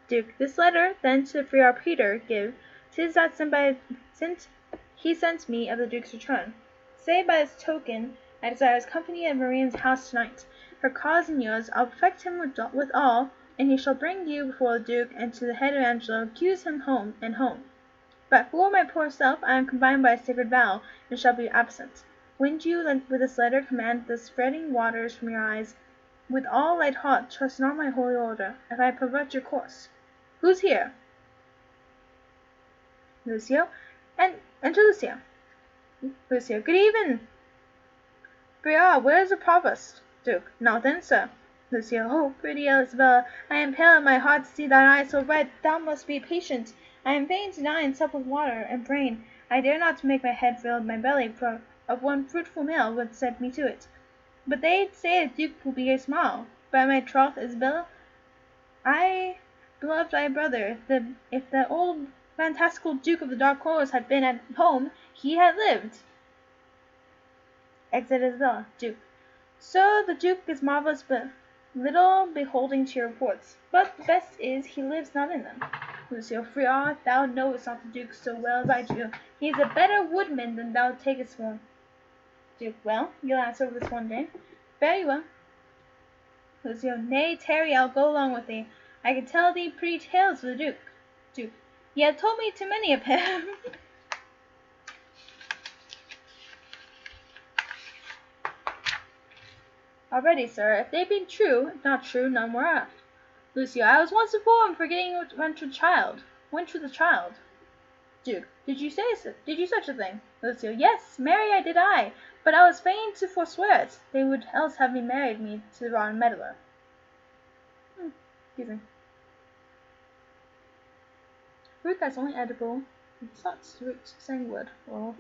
Duke. This letter, then, to Friar Peter give, 'tis that he sent me of the Duke's return. say by this token, I desire his company at Marian's house tonight. For cause and yours, I'll perfect him with all, and he shall bring you before the Duke, and to the head of Angelo, accuse him home. But for my poor self, I am confined by a sacred vow, and shall be absent. When you with this letter command the spreading waters from your eyes, with all light heart trust not my holy order, if I pervert your course. Who's here? Lucio. And enter Lucio. Lucio. Good even. Briar, where is the provost? Duke. Nothing, sir. Lucio. Oh, pretty Isabella, I am pale at my heart to see thine eyes so red. Thou must be patient. I am fain to die and sup with water and brain. I dare not to make my head fill my belly, for of one fruitful meal would set me to it. But they say a duke will be a smile. By my troth, Isabella, I beloved thy brother. If the old fantastical Duke of the Dark Horse had been at home, he had lived. Exit Isabella. Duke. Sir, the Duke is marvellous, but little beholding to your reports. But the best is, he lives not in them. Lucio. Friar, thou knowest not the Duke so well as I do. He is a better woodman than thou takest for. Duke. Well, you'll answer this one day. Very well. Lucio. Nay, tarry, I'll go along with thee. I can tell thee pretty tales of the Duke. Duke. He hath told me too many of him. Already, sir, if they be true, if not true, none whereof. Lucio. I was once informed, forgetting went with the child. Duke. Did you such a thing? Lucio. Yes, marry I did I, but I was fain to forswear it. They would else have married me to the rotten meddler. Excuse me. Fruit that's only edible. Such root sanguine. Well,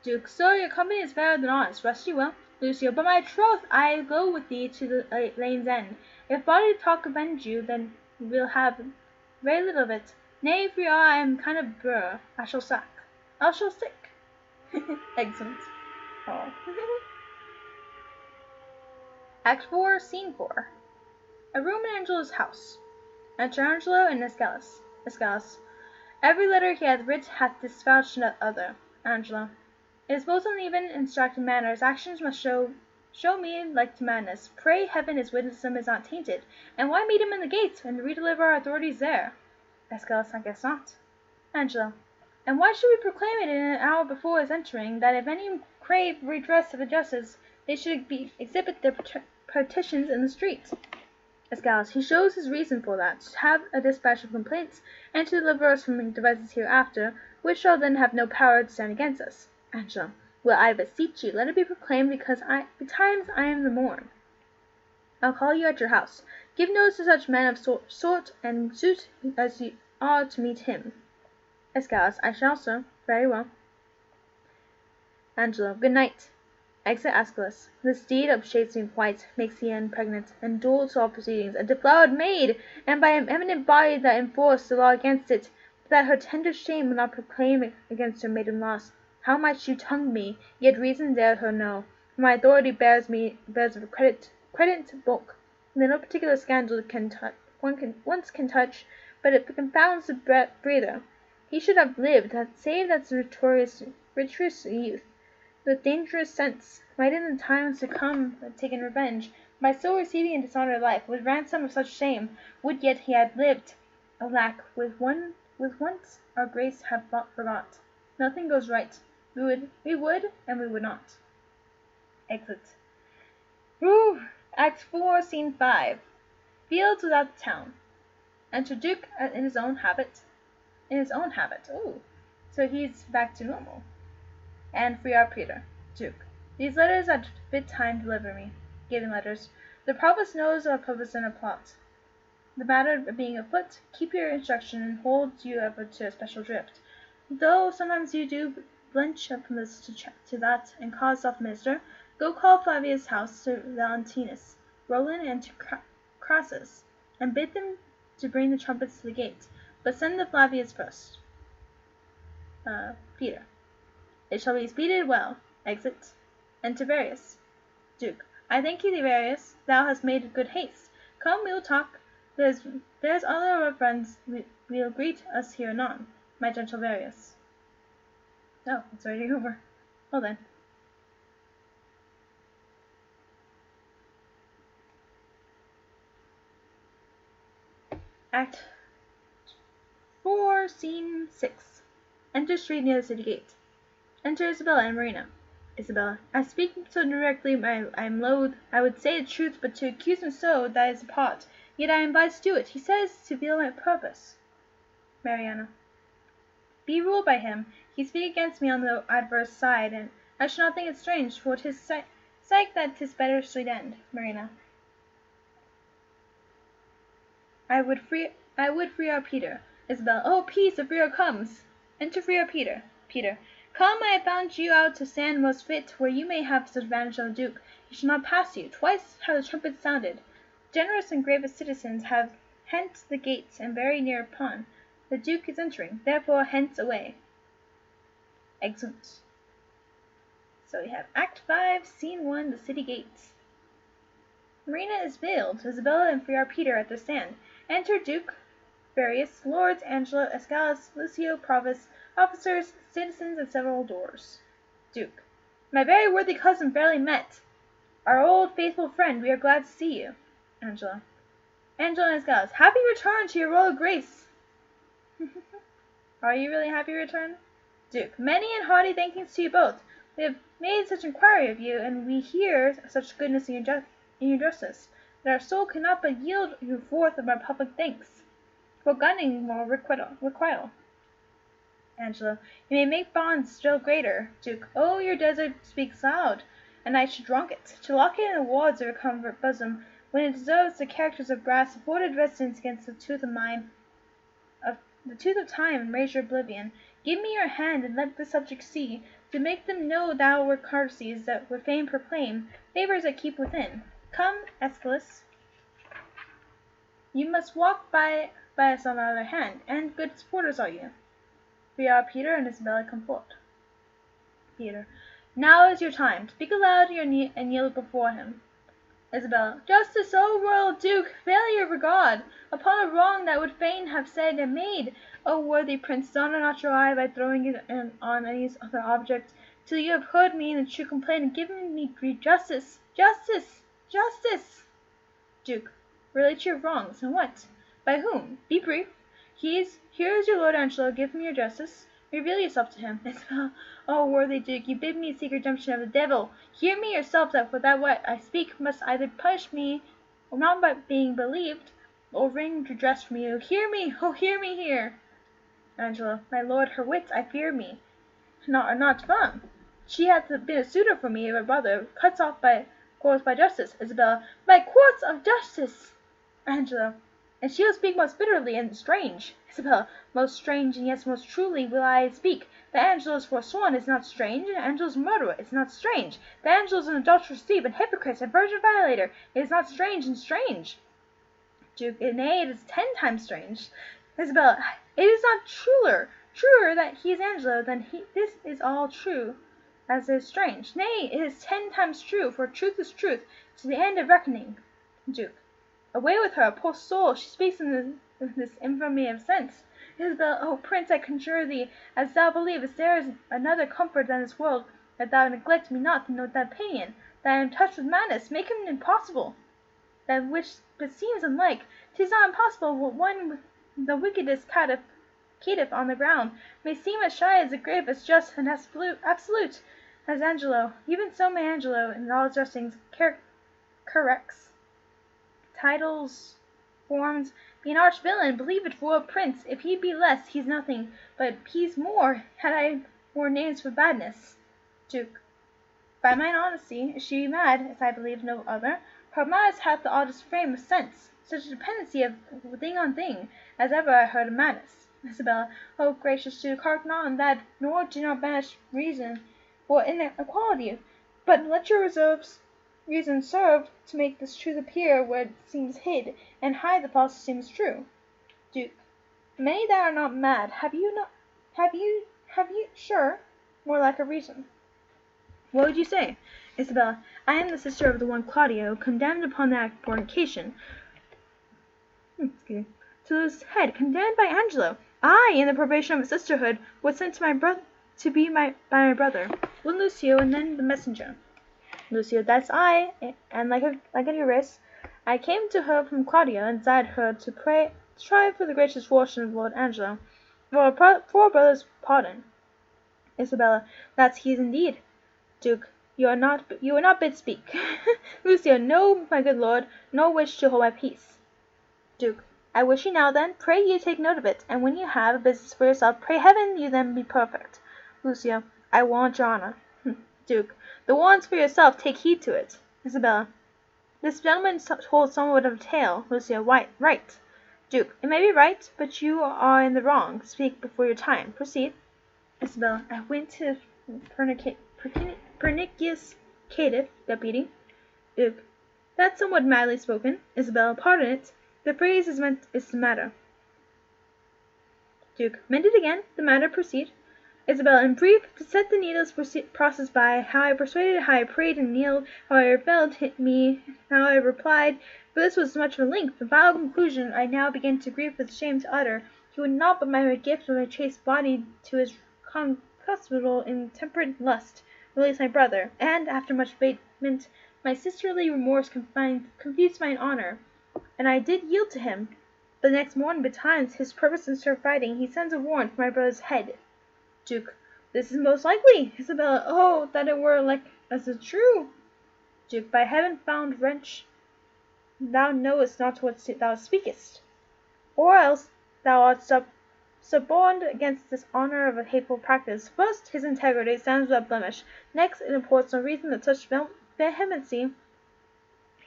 Duke. Sir, your company is fairer than honest. Rest you well. Lucio. But my troth, I go with thee to the lane's end. If body talk avenge you, then we'll have very little of it. Nay, Friar, I am kind of burr. I shall stick. Excellent. Oh. Act 4, Scene 4. A room in Angelo's house. Enter Angelo and Escalus. Escalus. Every letter he hath writ hath dispatched other. Angelo. It is most uneven and distracted manner. His actions must show me like to madness. Pray heaven his witticism is not tainted. And why meet him in the gates, and redeliver our authorities there? Escalus. I guess not. Angelo. And why should we proclaim it in an hour before his entering, that if any crave redress of injustice, they should exhibit their petitions in the street? Escalus. He shows his reason for that, to have a dispatch of complaints, and to deliver us from devices hereafter, which shall then have no power to stand against us. Angelo. Well, I beseech you, let it be proclaimed, because betimes I am the morn. I'll call you at your house. Give notice to such men of sort and suit as you are to meet him. Escalus. I shall, sir. Very well. Angelo. Good night. Exit Escalus. This deed of Shakespeare quite makes the end pregnant, and dual to all proceedings, a deflowered maid, and by an eminent body that enforce the law against it, that her tender shame will not proclaim against her maiden loss. How might she tongue me, yet reason dared her know, for my authority bears of credit bulk, that no particular scandal once can touch, but it confounds the breather. He should have lived, save that virtuous youth, with dangerous sense, might in the times to come have taken revenge, by so receiving a dishonored life, with ransom of such shame, would yet he had lived. Alack, with once our grace have forgot. Nothing goes right. We would, and we would not. Exit. Act 4, Scene 5. Fields without the town. Enter Duke in his own habit. Ooh. So he's back to normal. And Friar Peter. Duke. These letters at fit time deliver me. Giving letters. The provost knows our purpose and our plot. The matter being afoot, keep your instruction and hold you ever to a special drift. Though sometimes you do blench up from this to that, and cause self-minister, go call Flavia's house to Valentinus, Roland, and to Crassus, and bid them to bring the trumpets to the gate, but send the Flavias first. Peter. It shall be speeded well. Exit. Enter Varius. Duke. I thank thee, Varius, thou hast made good haste. Come, we will talk. There's other of our friends we'll greet us here anon, my gentle Varius. Oh, it's already over. Well then. Act 4, Scene 6. Enter street near the city gate. Enter Isabella and Marina. Isabella. I speak so directly I am loath. I would say the truth, but to accuse him so, that is a part. Yet I am obliged to do it. He says to feel my purpose. Mariana. Be ruled by him. He speak against me on the adverse side, and I shall not think it strange, for 'tis sight that 'tis better sweet end. Marina. I would free our Peter. Isabella. Oh, peace, if Rio comes. Enter free our Peter. Peter. Come, I have found you out to stand most fit, where you may have such advantage on the Duke. He shall not pass you. Twice have the trumpets sounded. Generous and gravest citizens have hent the gates, and very near upon. The Duke is entering, therefore hence away. Exeunt. So we have Act 5, Scene 1, the city gates. Marina is veiled. Isabella and Friar Peter at their stand. Enter Duke, various lords, Angelo, Escalus, Lucio, Provost, officers, citizens, and several doors. Duke. My very worthy cousin fairly met. Our old faithful friend, we are glad to see you. Angelo. Angelo and Escalus. Happy return to your royal grace. Are you really happy return? Duke. Many and hearty thankings to you both. We have made such inquiry of you, and we hear such goodness in your justice, that our soul cannot but yield you forth of our public thanks. Foregunning more requital. Angelo. You may make bonds still greater. Duke. Oh, your desert speaks loud, and I should wrong it. To lock it in the wards of your comfort bosom, when it deserves the characters of brass afforded residence against the tooth of time and razor oblivion. Give me your hand, and let the subjects see, to make them know thou were courtesies that would fain proclaim, favours that keep within. Come, Escalus. You must walk by us on the other hand, and good supporters are you. Friar Peter and Isabella come forward. Peter. Now is your time. Speak aloud and yield before him. Isabella. Justice, O royal Duke, failure of regard upon a wrong that would fain have said and made. O worthy prince, dishonor not your eye by throwing it on any other object, till you have heard me in the true complaint and given me justice. Justice! Justice! Duke. Relate your wrongs, and what? By whom? Be brief. Here is your lord Angelo. Give him your justice. Reveal yourself to him. Isabel. Oh, worthy Duke, you bid me seek redemption of the devil. Hear me yourself, that for that what I speak must either punish me, or not by being believed, or wring redress from you. Hear me, oh, hear me here. Angelo. My lord, her wits, I fear me, are not firm. She hath been a suitor for me, my brother, cuts off by courts by justice. Isabella. By courts of justice. Angelo. And she will speak most bitterly and strange. Isabella. Most strange, and yet most truly will I speak. That Angelo is forsworn is not strange, and Angelo's murderer is not strange. That Angelo is an adulterous thief, and hypocrite, and virgin violator, it is not strange and strange. Duke. Nay, it is 10 times strange. Isabella. It is not truer that he is Angelo, than this is all true, as is strange. Nay, it is 10 times true, for truth is truth, to the end of reckoning. Duke. Away with her, poor soul, she speaks in this infamy of sense. Isabel, O prince, I conjure thee, as thou believest there is another comfort than this world, that thou neglect me not to note that opinion, that I am touched with madness, make him impossible. That which but seems unlike, 'tis not impossible, but one with the wickedest caitiff on the ground may seem as shy as the grave, as just and absolute as Angelo. Even so may Angelo, in all his justings, corrects titles, forms, be an arch villain, believe it for a prince. If he be less, he's nothing, but he's more, had I more names for badness. Duke. By mine honesty, is she mad, as I believe no other? Her madness hath the oddest frame of sense, such a dependency of thing on thing, as ever I heard of madness. Isabella. O gracious Duke, hark not on that, nor do not banish reason for inequality, but let your reason serve to make this truth appear where it seems hid, and hide the false seems true. Duke. Many that are not mad, have you sure, more like a reason. What would you say? Isabella. I am the sister of the one Claudio, condemned upon that fornication. To lose head, condemned by Angelo. I, in the probation of a sisterhood, was sent to my to be by my brother. Well, Lucio, and then the messenger. Lucio, that's I, and like a wrist, I came to her from Claudia, and desired her to try for the gracious fortune of Lord Angelo, for our poor brother's pardon. Isabella, that's he indeed. Duke, you are not bid speak. Lucio, no, my good lord, nor wish to hold my peace. Duke, I wish you now then, pray you take note of it, and when you have a business for yourself, pray heaven you then be perfect. Lucio, I want your honour. Duke, the warrant's for yourself, take heed to it. Isabella, this gentleman told somewhat of a tale. Lucio, right. Duke, it may be right, but you are in the wrong. Speak before your time. Proceed. Isabella, I went to Pernicius Caitiff, deputy. Duke, that's somewhat madly spoken. Isabella, pardon it. The phrase is the matter. Duke, mend it again. The matter, proceed. Isabella, in brief, to set the needless process by, how I persuaded, how I prayed and kneeled, how I rebelled, hit me, how I replied, for this was much of a length, the vile conclusion I now begin to grieve with shame to utter. He would not but my gift of my chaste body to his concupiscible intemperate lust, release my brother, and, after much abatement, my sisterly remorse confused mine honour, and I did yield to him. But the next morning betimes, his purpose in stir fighting, he sends a warrant for my brother's head. Duke, this is most likely. Isabella, oh, that it were like as it true. Duke, by heaven, found wretch, thou knowest not what thou speakest, or else thou art suborned against this honour of a hateful practice. First, his integrity stands without blemish. Next, it imports no reason that such vehemency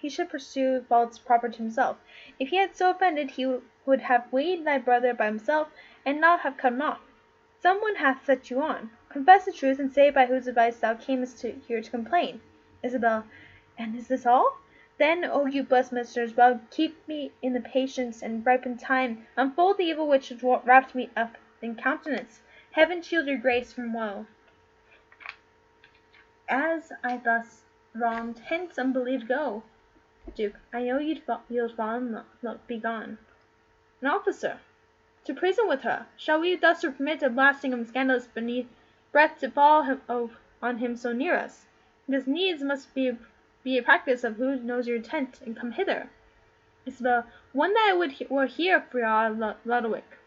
he should pursue faults proper to himself. If he had so offended, he would have weighed thy brother by himself, and not have cut him off. Some one hath set you on. Confess the truth, and say by whose advice thou camest here to complain. Isabel, and is this all? Then, O you blessed ministers, well keep me in the patience and ripen time, unfold the evil which has wrapped me up in countenance. Heaven shield your grace from woe. As I thus wronged, hence unbelieved go. Duke, I know you'd fallen, be gone. An officer! To prison with her! Shall we thus permit a blasting and scandalous breath to fall on him so near us? This needs must be a practice of who knows your intent, and come hither. Isabel, one that were here, Friar Lodowick.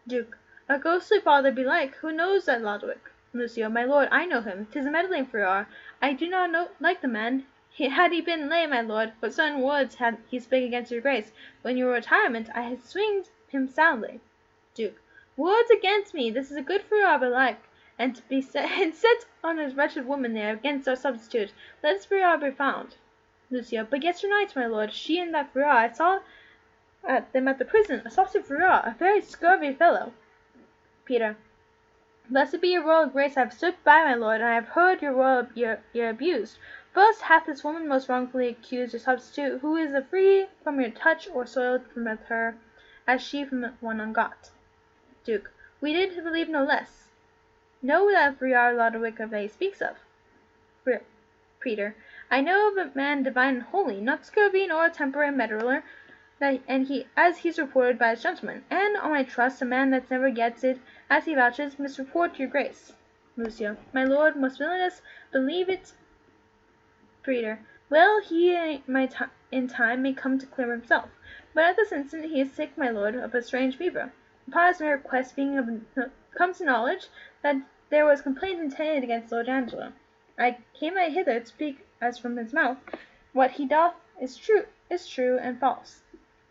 Duke, a ghostly father belike, who knows that Lodowick? Lucio, my lord, I know him, 'tis a meddling Friar. I do not like the man. Had he been lay, my lord, what certain words had he spake against your grace, but in your retirement I had swinged him soundly. Duke, words against me, this is a good Friar belike, and to be set on his wretched woman there against our substitute, let this Friar be found. Lucio, but yesternight, my lord, she and that Friar, I saw them at the prison, a saucy Friar, a very scurvy fellow. Peter, blessed be your royal grace, I have stood by, my lord, and I have heard your abused. First hath this woman most wrongfully accused your substitute, who is as free from your touch or soiled from her, as she from one ungot. Duke, we did believe no less. Know that Friar Lodowick of A speaks of. Peter, I know of a man divine and holy, not scurvy nor a temperate meddler, and as he's reported by his gentleman, and on my trust a man that never gets it, as he vouches, misreport your grace. Lucio, my lord, most willingness believe it. Peter, well, he in time may come to clear himself, but at this instant he is sick, my lord, of a strange fever. Upon his request being come to knowledge that there was complaint intended against Lord Angelo, I came hither to speak as from his mouth. What he doth is true and false,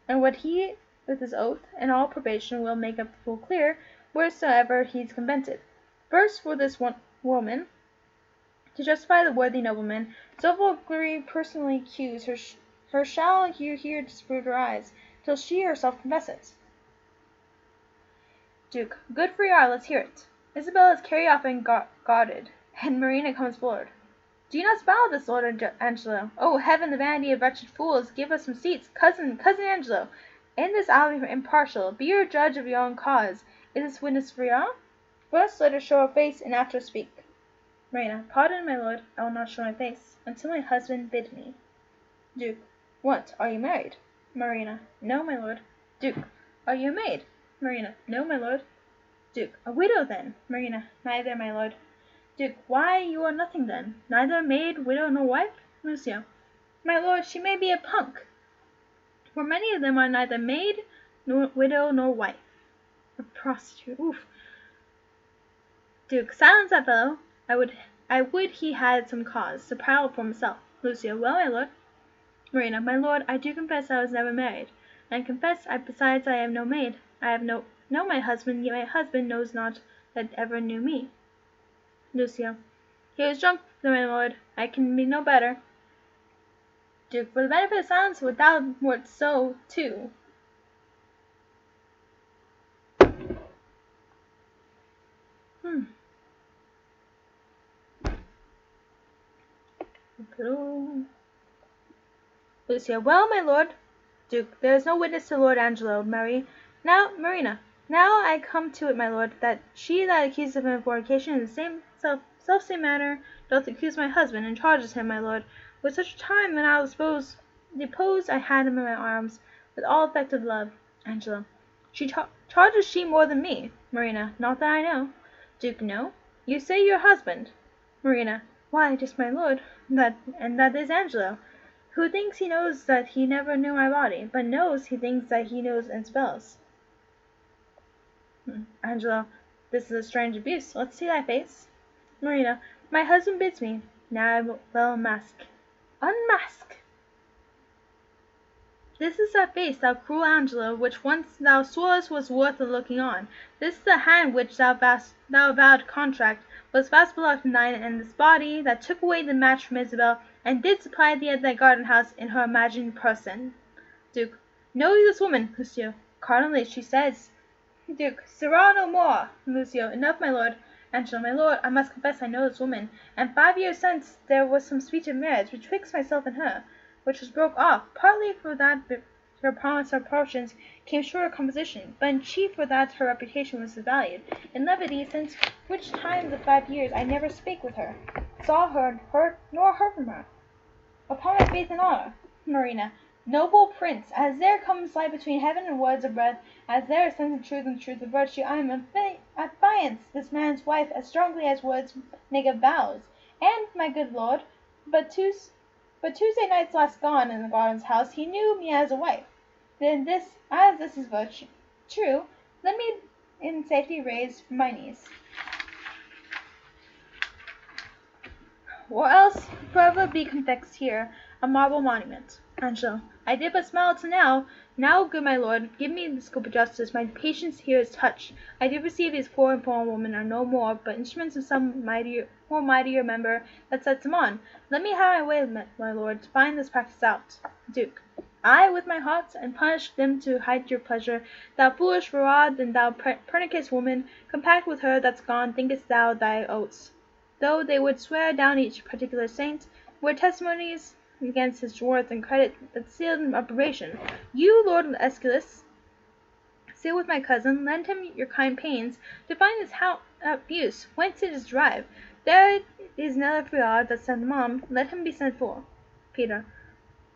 and what he with his oath and all probation will make up full clear, wheresoever he's convented. First, for this one woman, to justify the worthy nobleman, so vulgarly personally accuse her shall you here disprove her eyes, till she herself confesses. Duke, good Friar, let's hear it. Isabella is carried off and guarded, and Marina comes forward. Do you not smile at this, Lord Angelo? Oh, heaven, the vanity of wretched fools! Give us some seats, cousin Angelo. In this I'll be impartial. Be your judge of your own cause. Is this witness Friar? First let her show her face, and after speak. Marina, pardon, my lord, I will not show my face, until my husband bid me. Duke, what, are you married? Marina, no, my lord. Duke, are you a maid? Marina, no, my lord. Duke. A widow, then. Marina. Neither, my lord. Duke. Why, you are nothing, then. Neither maid, widow, nor wife? Lucio. My lord, she may be a punk. For many of them are neither maid, nor widow, nor wife. A prostitute. Oof. Duke. Silence that fellow. I would he had some cause to prowl for himself. Lucio. Well, my lord. Marina. My lord, I do confess I was never married, and confess besides I am no maid. I have know my husband, yet my husband knows not that ever knew me. Lucio. He was drunk, my lord. I can be no better. Duke. For the benefit of silence, would thou wert so too. Lucio. Well, my lord. Duke. There is no witness to Lord Angelo, Marina. Now I come to it, my lord, that she that accuses him of fornication in the same self-same manner doth accuse my husband, and charges him, my lord, with such a time that I'll depose I had him in my arms, with all affected love. Angelo. Charges she more than me? Marina. Not that I know. Duke. No? You say your husband. Marina. Why, just my lord, that is Angelo, who thinks he knows that he never knew my body, but knows he thinks that he knows and spells. Angelo. This is a strange abuse. Let's see thy face. Marina. My husband bids me. Now I will unmask. Unmask! This is thy face, thou cruel Angelo, which once thou sworest was worth the looking on. This is the hand which thou vowed contract was fast beloved in thine, and this body that took away the match from Isabel, and did supply thee at thy garden house in her imagined person. Duke. Know you this woman, Lucio? Cardinally, she says. Duke. Sirrah, no more. Lucio. Enough, my lord. Angelo. My lord, I must confess I know this woman, and 5 years since there was some speech of marriage betwixt myself and her, which was broke off, partly for that her promise of portions came short of composition, but in chief for that her reputation was disvalued, in levity, since which time the 5 years I never spake with her, saw her, nor heard from her. Upon my faith and honour. Marina. Noble prince, as there comes light between heaven and words of breath, as there is sense of truth and truth of virtue, I am affianced this man's wife as strongly as words make of vows. And, my good lord, but Tuesday nights last gone in the garden's house, he knew me as a wife. Then this is virtue true, let me in safety raise from my knees. Or else forever be confixed here a marble monument. Angelo. I did but smile till now. Now, good my lord, give me the scope of justice. My patience here is touched. I do perceive these poor and fallen women are no more but instruments of some mightier member that sets them on. Let me have my way, my lord, to find this practice out. Duke. I with my heart, and punish them to hide your pleasure. Thou foolish Rod, and thou pernicious woman, compact with her that's gone, thinkest thou thy oaths, though they would swear down each particular saint, were testimonies against his worth and credit that sealed approbation. You, Lord Aeschylus, seal with my cousin, lend him your kind pains to find this abuse, whence it is derived. There is another Friard that sent them on, let him be sent for. Peter.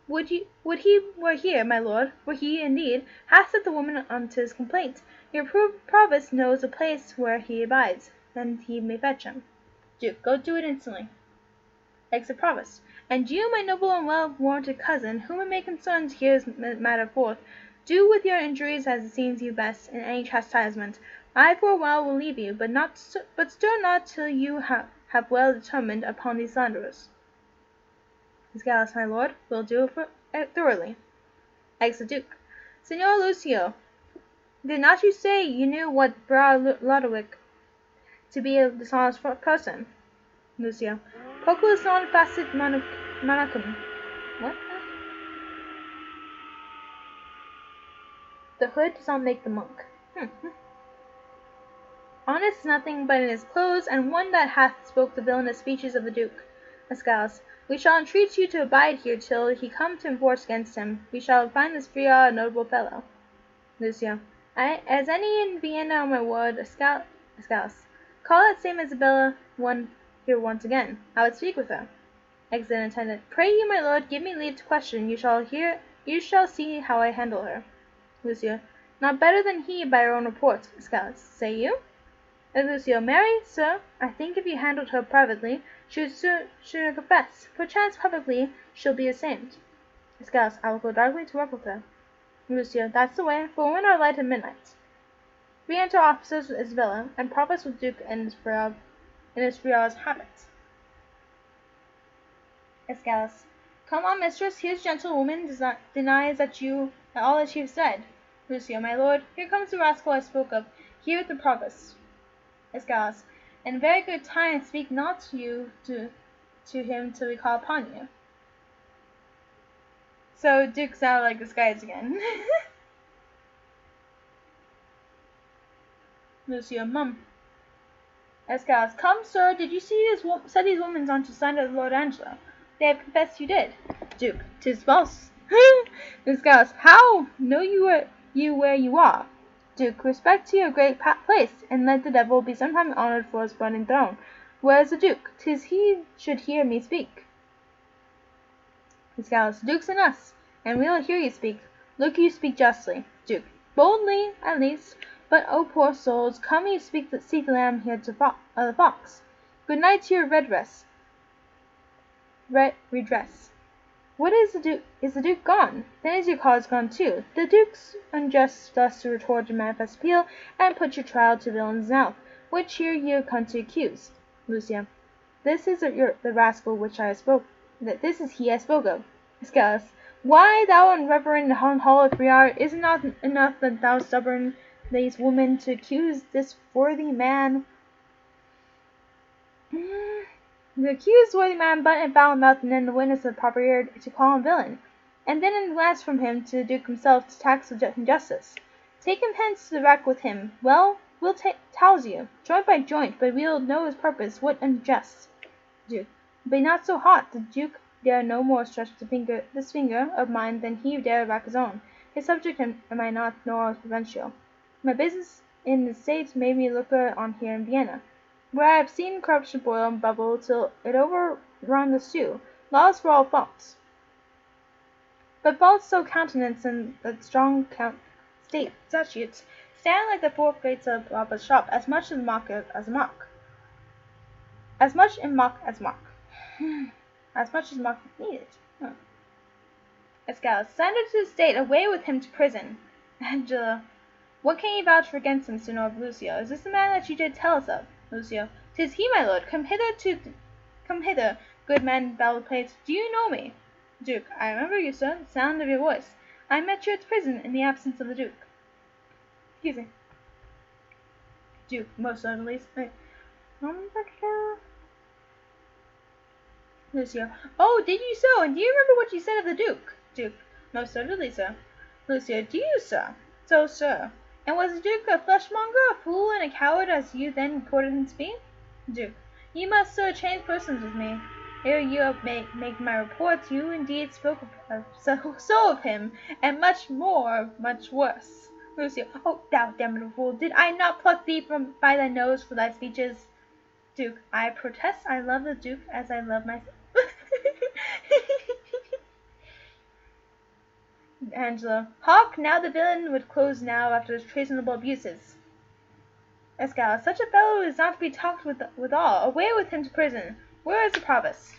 Would he were here, my lord, were he, indeed, hath set the woman unto his complaint. Your provost knows a place where he abides, and he may fetch him. Duke. Go do it instantly. Exit Provost. And you, my noble and well-warranted cousin, whom it may concern to hear this matter forth, do with your injuries as it seems you best, in any chastisement. I for a while will leave you, but stir not till you have well determined upon these slanderers. Aeschylus, my lord, will do it thoroughly. Exit Duke. Signor Lucio, did not you say you knew what Bra Lodowick to be a dishonest person? Lucio. Proculus non facit monachum. What? The hood does not make the monk. Honest is nothing but in his clothes, and one that hath spoke the villainous speeches of the Duke. Aeschylus. We shall entreat you to abide here till he come to enforce against him. We shall find this Friar a notable fellow. Lucio. As any in Vienna on my word. Aeschylus. Call that same Isabella here once again. I would speak with her. Exit Attendant. Pray you, my lord, give me leave to question. You shall see how I handle her. Lucio. Not better than he by your own report. Aeschylus. Say you? And Lucio, Mary, sir, I think if you handled her privately, she would sooner confess. Perchance publicly she'll be ashamed. Escalus, I will go darkly to work with her. Lucio, that's the way, for women are light at midnight. Re-enter officers with Isabella, and Provost with Duke and his Friar's habits. Escalus, come on, mistress, here's gentlewoman denies all that you've said. Lucio, my lord, here comes the rascal I spoke of, here with the Provost. Escalus, in very good time, speak not you to him till we call upon you. So Duke's out like disguise again. Lucio, mum. Escalus, come, sir, did you see set these women on to slander the Lord Angelo? They have confessed you did. Duke, 'tis false. Escalus, how know you where you are? Duke, respect to your great place, and let the devil be sometime honored for his burning throne. Where is the Duke? 'Tis he should hear me speak. Escalus, Duke's in us, and we'll hear you speak. Look you speak justly. Duke, boldly, at least. But, O poor souls, come ye seek the lamb here to the fox. Good night to your redress. What is the Duke? Is the Duke gone? Then is your cause gone too. The Duke's unjust thus to retort your manifest appeal, and put your trial to villain's mouth, which here ye come to accuse. Lucia, this is the rascal which I spoke. This is he I spoke of. Escalus, why, thou unreverend unhallowed friar, is it not enough that thou stubborn these women to accuse this worthy man? The accused worthy man but in foul mouth, and then the witness of proper ear to call him villain, and then in glance from him to the Duke himself to tax with injustice. Take him hence to the rack with him. Well, we'll touse you, joint by joint, but we'll know his purpose, what unjust. Duke, be not so hot. The Duke dare no more stretch this finger of mine than he dare back his own. His subject am I not, nor provincial. My business in the States made me looker on here in Vienna, where I have seen corruption boil and bubble till it overrun the stew. Laws for all faults, but faults so countenanced in the strong state statutes stand like the four gates of a shop, as much in mock as mock. As much in mock as mock. As much as mock needed. Escalus, send her to the state, away with him to prison. Angela, what can ye vouch for against him, Signor Lucio? Is this the man that you did tell us of? Lucio, 'tis he, my lord. Come hither, good man Ballad-Plates. Do you know me? Duke, I remember you, sir, the sound of your voice. I met you at the prison in the absence of the Duke. Excuse me. Duke, most certainly. Lucio, oh, did you so? And do you remember what you said of the Duke? Duke, most certainly, sir. Lucio, do you, sir? So, sir. And was the Duke a fleshmonger, a fool, and a coward, as you then reported him to be? Duke, you must, sir, change persons with me. Ere you make my reports, you indeed spoke so of him, and much more, much worse. Lucio, oh, thou damnable fool, did I not pluck thee by thy nose for thy speeches? Duke, I protest I love the Duke as I love myself. Angela, hark, now the villain would close now after his treasonable abuses. Escalus, such a fellow is not to be talked with all. Away with him to prison. Where is the Provost?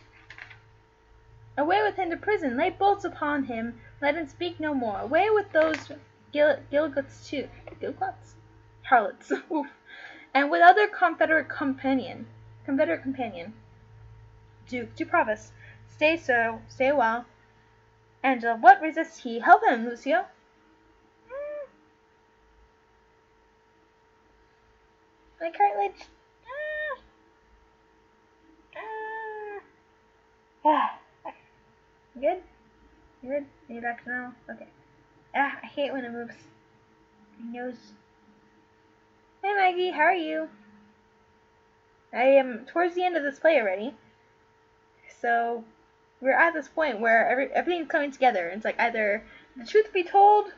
Away with him to prison. Lay bolts upon him. Let him speak no more. Away with those Gilguts too. Gilguts? Harlots. Oof. And with other Confederate companion. Duke, to Provost. Stay, sir. Stay a while. Angela, what resists he? Help him, Lucio. My cartilage. Good? You good? Are you back to normal? Okay. I hate when it moves. My nose. Hey Maggie, how are you? I am towards the end of this play already. So, we're at this point where everything's coming together. It's like either the truth be told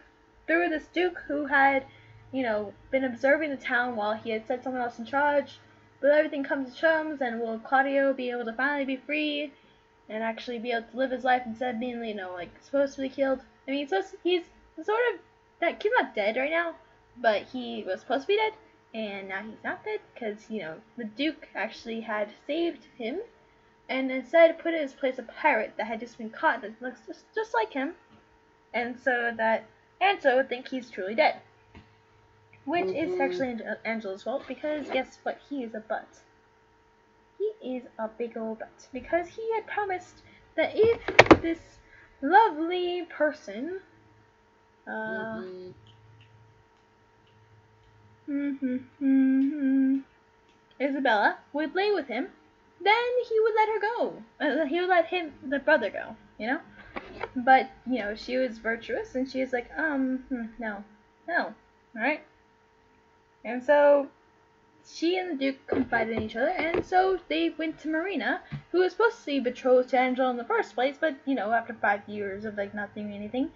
through this Duke who had, been observing the town while he had set someone else in charge. Will everything come to terms, and will Claudio be able to finally be free and actually be able to live his life instead of being, supposed to be killed? I mean, so he's sort of, that kid's not dead right now, but he was supposed to be dead. And now he's not fit because, the Duke actually had saved him and instead put in his place a pirate that had just been caught that looks just like him. And so that Angela would think he's truly dead. Which is actually Angela's fault because guess what? He is a butt. He is a big old butt because he had promised that if this lovely person, Isabella, would lay with him, then he would let her go. He would let the brother go, But, she was virtuous and she was like, no, alright? And so she and the Duke confided in each other, and so they went to Marina, who was supposed to be betrothed to Angela in the first place, but, after 5 years of, not doing anything,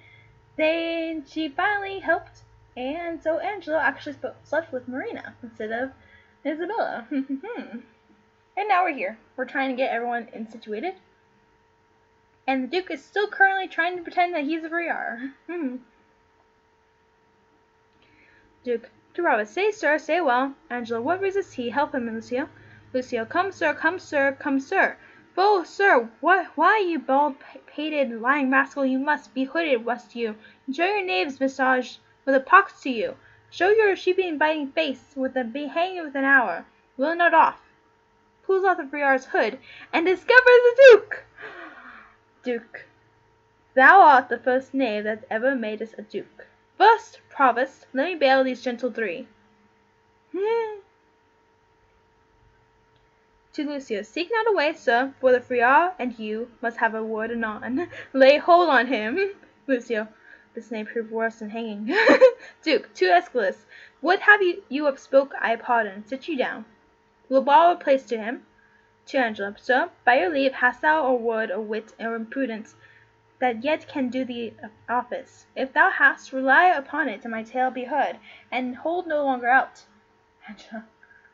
she finally helped, and so Angela actually slept with Marina instead of Isabella. And now we're here. We're trying to get everyone situated, and the Duke is still currently trying to pretend that he's a Friar. Duke: to Robert, say sir, say well. Angela: what resists he? Help him, Lucio. Lucio: come sir, come sir, come sir. Foh, sir, why you bald-pated lying rascal, you must be hooded, must you? Show your knaves visage with a pox to you. Show your sheeping biting face with a be hanging with an hour. Will not off. Pulls off the Friar's hood, and discovers the Duke. Duke: thou art the first knave that ever made us a duke. First, provost, let me bail these gentle three. To Lucio: seek not away, sir, for the Friar and you must have a word anon. Lay hold on him. Lucio: this may prove worse than hanging. Duke: to Aeschylus: what have you upspoke I pardon. Sit you down. Will borrow a place to him. To Angela: sir, by your leave, hast thou a word or wit or imprudence that yet can do thee office? If thou hast, rely upon it, and my tale be heard, and hold no longer out. Angela: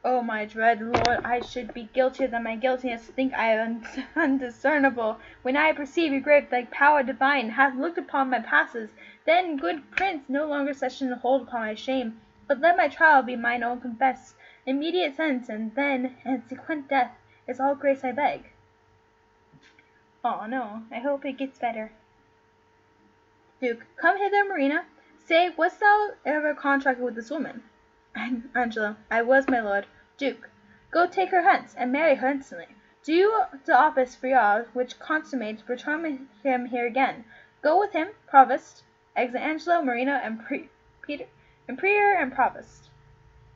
oh, my dread lord, I should be guiltier than my guiltiness to think I am undiscernible, when I perceive your great power divine hath looked upon my passes. Then, good prince, no longer session hold upon my shame, but let my trial be mine own confess. Immediate sentence, and then, and sequent death, is all grace I beg. Oh no, I hope it gets better. Duke: come hither, Marina. Say, wast thou ever contracted with this woman? Angela: I was, my lord. Duke: go take her hence, and marry her instantly. Do the office Friar, which consummates, return him here again. Go with him, provost. Exit Angela, Marina, and Prior and provost.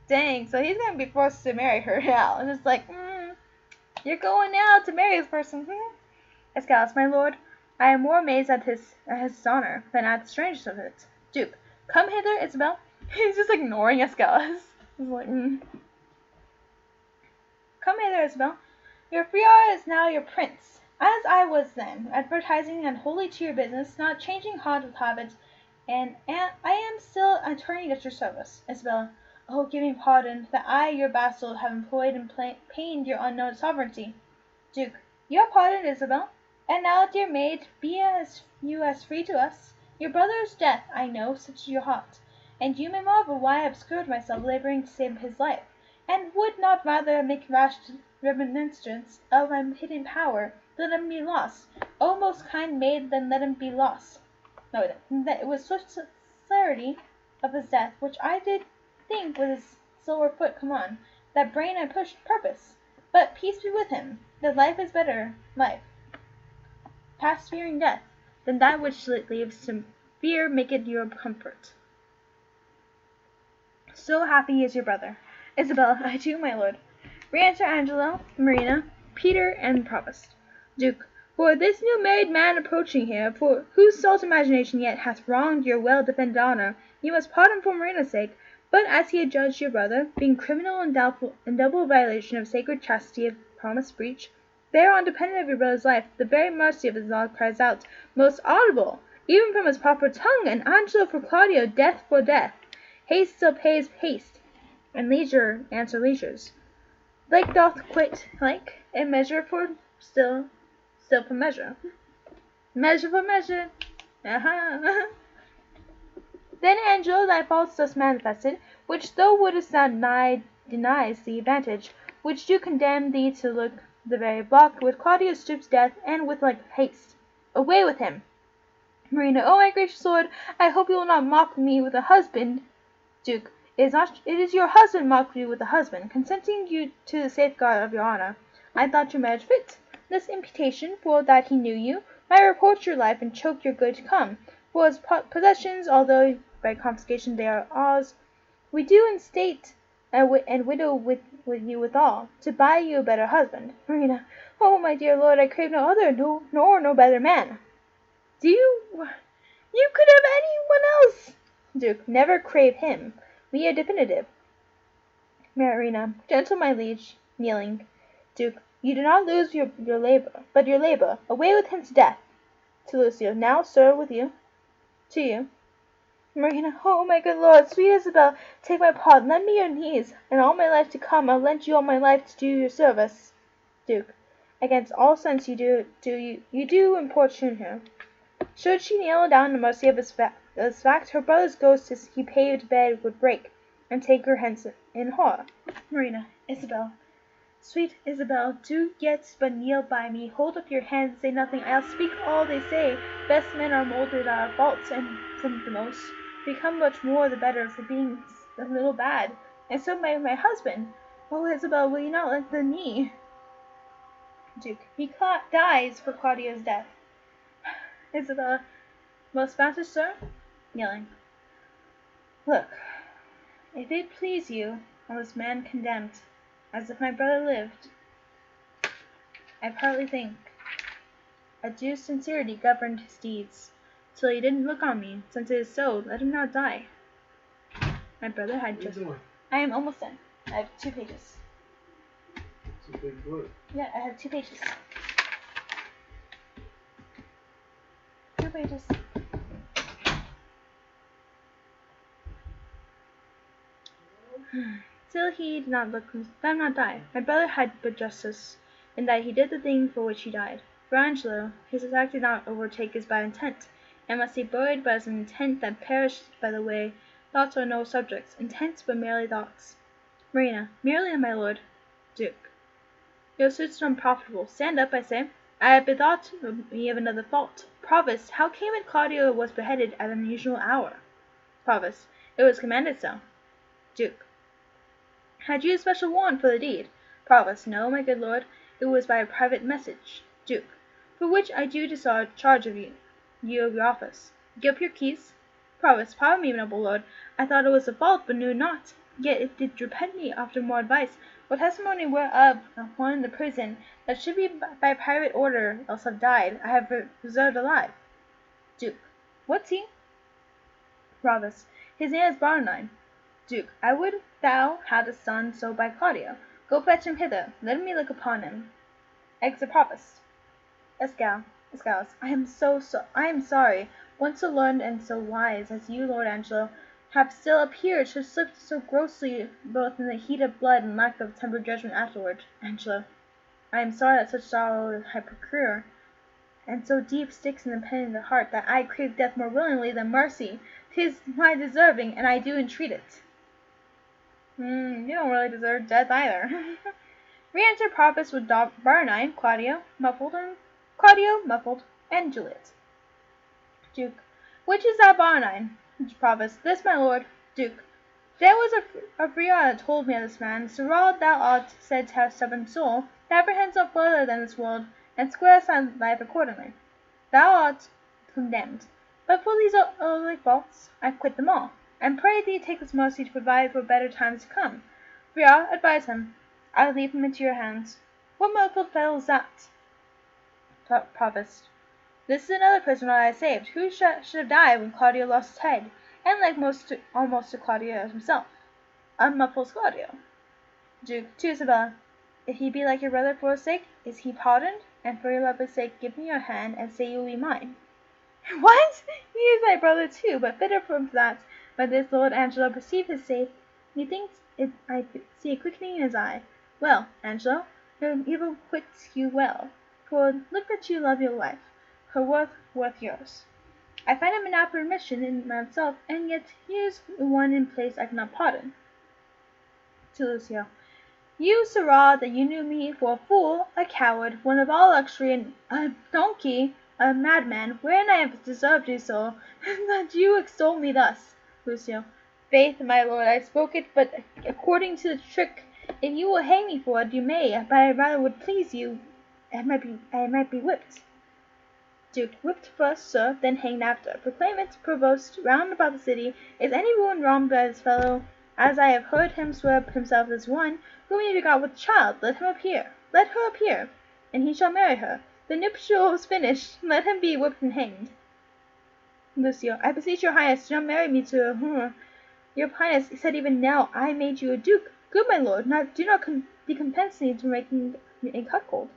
Dang, so he's gonna be forced to marry her now. And it's like, you're going now to marry this person. Aeschylus: my lord, I am more amazed at his honor than at the strangeness of it. Duke: come hither, Isabel. He's just ignoring Aeschylus. He's like, Come hither, Isabel. Your Friar is now your prince, as I was then, advertising and wholly to your business, not changing hot with habit, and I am still attorney at your service. Isabella: oh, give me pardon, that I, your vassal, have employed and pained your unknown sovereignty. Duke: you are pardoned, Isabel. And now, dear maid, be you as free to us. Your brother's death, I know, sits to your heart, and you may marvel why I obscured myself labouring to save his life, and would not rather make rash remonstrance of my hidden power than let him be lost. O most kind maid, than let him be lost. No, that it was such celerity of his death, which I did think with his slower foot come on, that brain I pushed purpose. But peace be with him, that life is better life, past fearing death, than that which leaves to fear maketh your comfort. So happy is your brother. Isabella: I too, my lord. Re-enter Angelo, Marina, Peter, and Provost. Duke: for this new married man approaching here, for whose salt imagination yet hath wronged your well-defended honor, you must pardon for Marina's sake. But as he had judged your brother, being criminal and double violation of sacred chastity of promise breach, thereon dependent of your brother's life, the very mercy of his law cries out, most audible, even from his proper tongue, and Angelo for Claudio, death for death. Haste still pays haste, and leisure answer leisures. Like doth quit like, and measure for still for measure. Measure for measure. Then Angelo, thy faults thus manifested, which thou wouldst not denies the advantage, which do condemn thee to look the very block with Claudio stoops death, and with like haste. Away with him! Marina. Oh, my gracious lord, I hope you will not mock me with a husband. Duke. It is your husband mocked you with a husband, consenting you to the safeguard of your honour. I thought your marriage fit. This imputation, for that he knew you, might reproach your life and choke your good to come. For his possessions, although by confiscation they are ours, we do in state and widow with you withal, to buy you a better husband. Marina. Oh, my dear lord, I crave no other, nor no better man. Do you? You could have anyone else. Duke. Never crave him. We are definitive. Marina. Gentle, my liege. Kneeling. Duke. You do not lose your labour, but your labour. Away with him to death. To Lucio. Now, sir, with you. To you. Marina. Oh, my good lord, sweet Isabel, take my part, lend me your knees, and all my life to come I'll lend you all my life to do your service. Duke. Against all sense you do importune her. Should she kneel down in mercy of this fact, her brother's ghost as he paved bed would break, and take her hence in horror. Marina. Isabel. Sweet Isabel, do yet but kneel by me, hold up your hands, say nothing, I'll speak all they say. Best men are moulded out of faults, and from the most become much more the better for being a little bad. And so my husband. Oh, Isabel, will you not let the knee? Duke. He dies for Claudio's death. Isabella. Most bounteous sir. Kneeling. Look, if it please you, I was man condemned, as if my brother lived. I partly think a due sincerity governed his deeds, till he didn't look on me. Since it is so, let him not die. My brother had just. I am almost done. I have 2 pages. It's a big book. Yeah, I have 2 pages. 2 pages. Still he did not die. My brother had but justice, in that he did the thing for which he died. For Angelo, his attack did not overtake his bad intent, and must be buried but as an intent that perished by the way. Thoughts are no subjects, intents but merely thoughts. Marina. Merely, my lord. Duke. Your suit's unprofitable. Stand up, I say. I have bethought me of another fault. Provost, how came it Claudio was beheaded at an unusual hour? Provost. It was commanded so. Duke. Had you a special warrant for the deed? Provost. No, my good lord. It was by a private message. Duke. For which I do discharge of you of your office. Give up your keys. Provost. Pardon me, noble lord. I thought it was a fault, but knew not. Yet it did repent me after more advice, what testimony whereof one in the prison, that should be by private order, else have died, I have preserved alive. Duke. What's he? Provost. His name is Barnine. Duke. I would thou hadst done so by Claudio. Go fetch him hither. Let me look upon him. Exit Provost. Escalus. I am sorry. One so learned and so wise as you, Lord Angelo, have still appeared, should slip so grossly, both in the heat of blood and lack of tempered judgment afterward. Angelo. I am sorry that such sorrow I procure, and so deep sticks in the pain of the heart, that I crave death more willingly than mercy. 'Tis my deserving, and I do entreat it. You don't really deserve death either. Re-enter Provost with Barnine, Claudio, muffled, and Juliet. Duke. Which is that Barnine? Provost. This, my lord. Duke. There was a friar that told me of this man. Sirrah, thou art said to have stubborn soul, that apprehends no further than this world, and squares thy life accordingly. Thou art condemned. But for these earthly faults, I quit them all, and pray thee take this mercy to provide for better times to come. Friar, advise him. I leave him into your hands. What mirthful fellow is that? Provost. This is another prisoner I saved, who should have died when Claudio lost his head, and like almost to Claudio himself. Unmuffles Claudio. Duke. To Isabella. If he be like your brother for his sake, is he pardoned? And for your love's sake, give me your hand, and say you will be mine. What? He is my brother too, but fitter for that. By this Lord Angelo perceive his state. Methinks I see a quickening in his eye. Well, Angelo, your evil quits you well, for look that you love your wife, her worth yours. I find him an apparition in myself, and yet he is one in place I cannot pardon. To Lucio. You, sirrah, that you knew me for a fool, a coward, one of all luxury, and a donkey, a madman, wherein I have deserved you so, that you extol me thus. Lucio. Faith, my lord, I spoke it but according to the trick. If you will hang me for it, you may, but I rather would please you. I might be whipped. Duke. Whipped first, sir, then hanged after. Proclaim it, provost, round about the city. Is any woman wronged by this fellow? As I have heard him swear himself as one, whom he begot with child, let him appear. Let her appear, and he shall marry her. The nuptials finished, let him be whipped and hanged. Lucio. I beseech your highness, do not marry me to Your highness said even now I made you a duke. Good my lord, do not be compensating to making me a cuckold.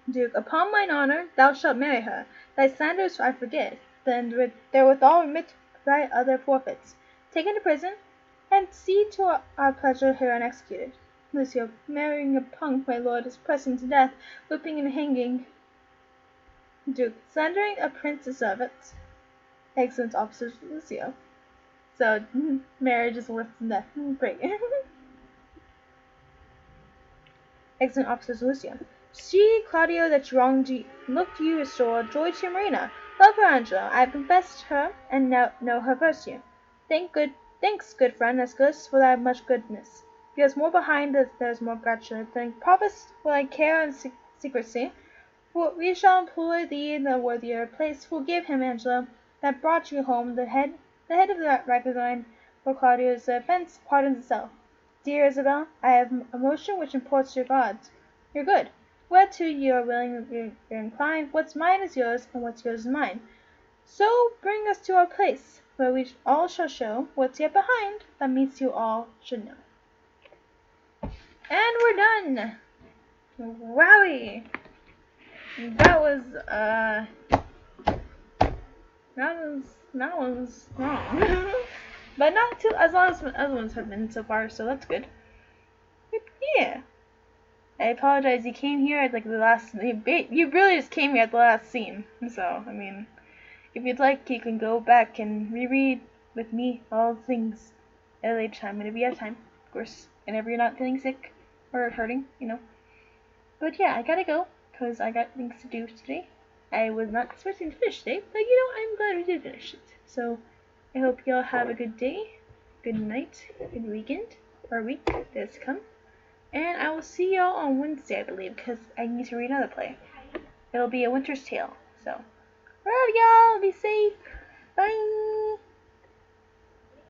Duke. Upon mine honour, thou shalt marry her. Thy slanders I forget, then therewithal remit thy other forfeits. Taken to prison, and see to our pleasure herein executed. Lucio. Marrying a punk, my lord, is pressing to death, whipping and hanging. Duke. Slandering a prince deserve it. Excellent officers, Lucio. So, marriage is worse than death. Great. Excellent officers, Lucio. She, Claudio, that wronged you, looked you restore joy to Marina. Love her, Angelo. I have confessed her, and now know her virtue. Thanks, good friend Escalus, for thy much goodness. Because more behind there is more gratitude than promised will I care and secrecy. For we shall employ thee in the worthier place. Forgive him, Angelo, that brought you home. The head of the Ragazoin for Claudio's offence pardons itself. Dear Isabel, I have a motion which imports your gods. You're good. Whereto you are willing, you're inclined. What's mine is yours, and what's yours is mine. So bring us to our place, where we all shall show what's yet behind, that meets you all should know. And we're done. Wowie! That was wrong. But not too as long as the other ones have been so far, so that's good. But yeah. I apologize, you came here at like the last, you really just came here at the last scene, so, I mean, if you'd like, you can go back and reread with me all things at a later time, whenever you have time, of course, whenever you're not feeling sick, or hurting, But yeah, I gotta go, because I got things to do today. I was not expecting to finish today, but I'm glad we did finish it. So, I hope y'all have a good day, good night, good weekend, or week that's come. And I will see y'all on Wednesday, I believe, because I need to read another play. It'll be A Winter's Tale. So, love y'all. Be safe. Bye.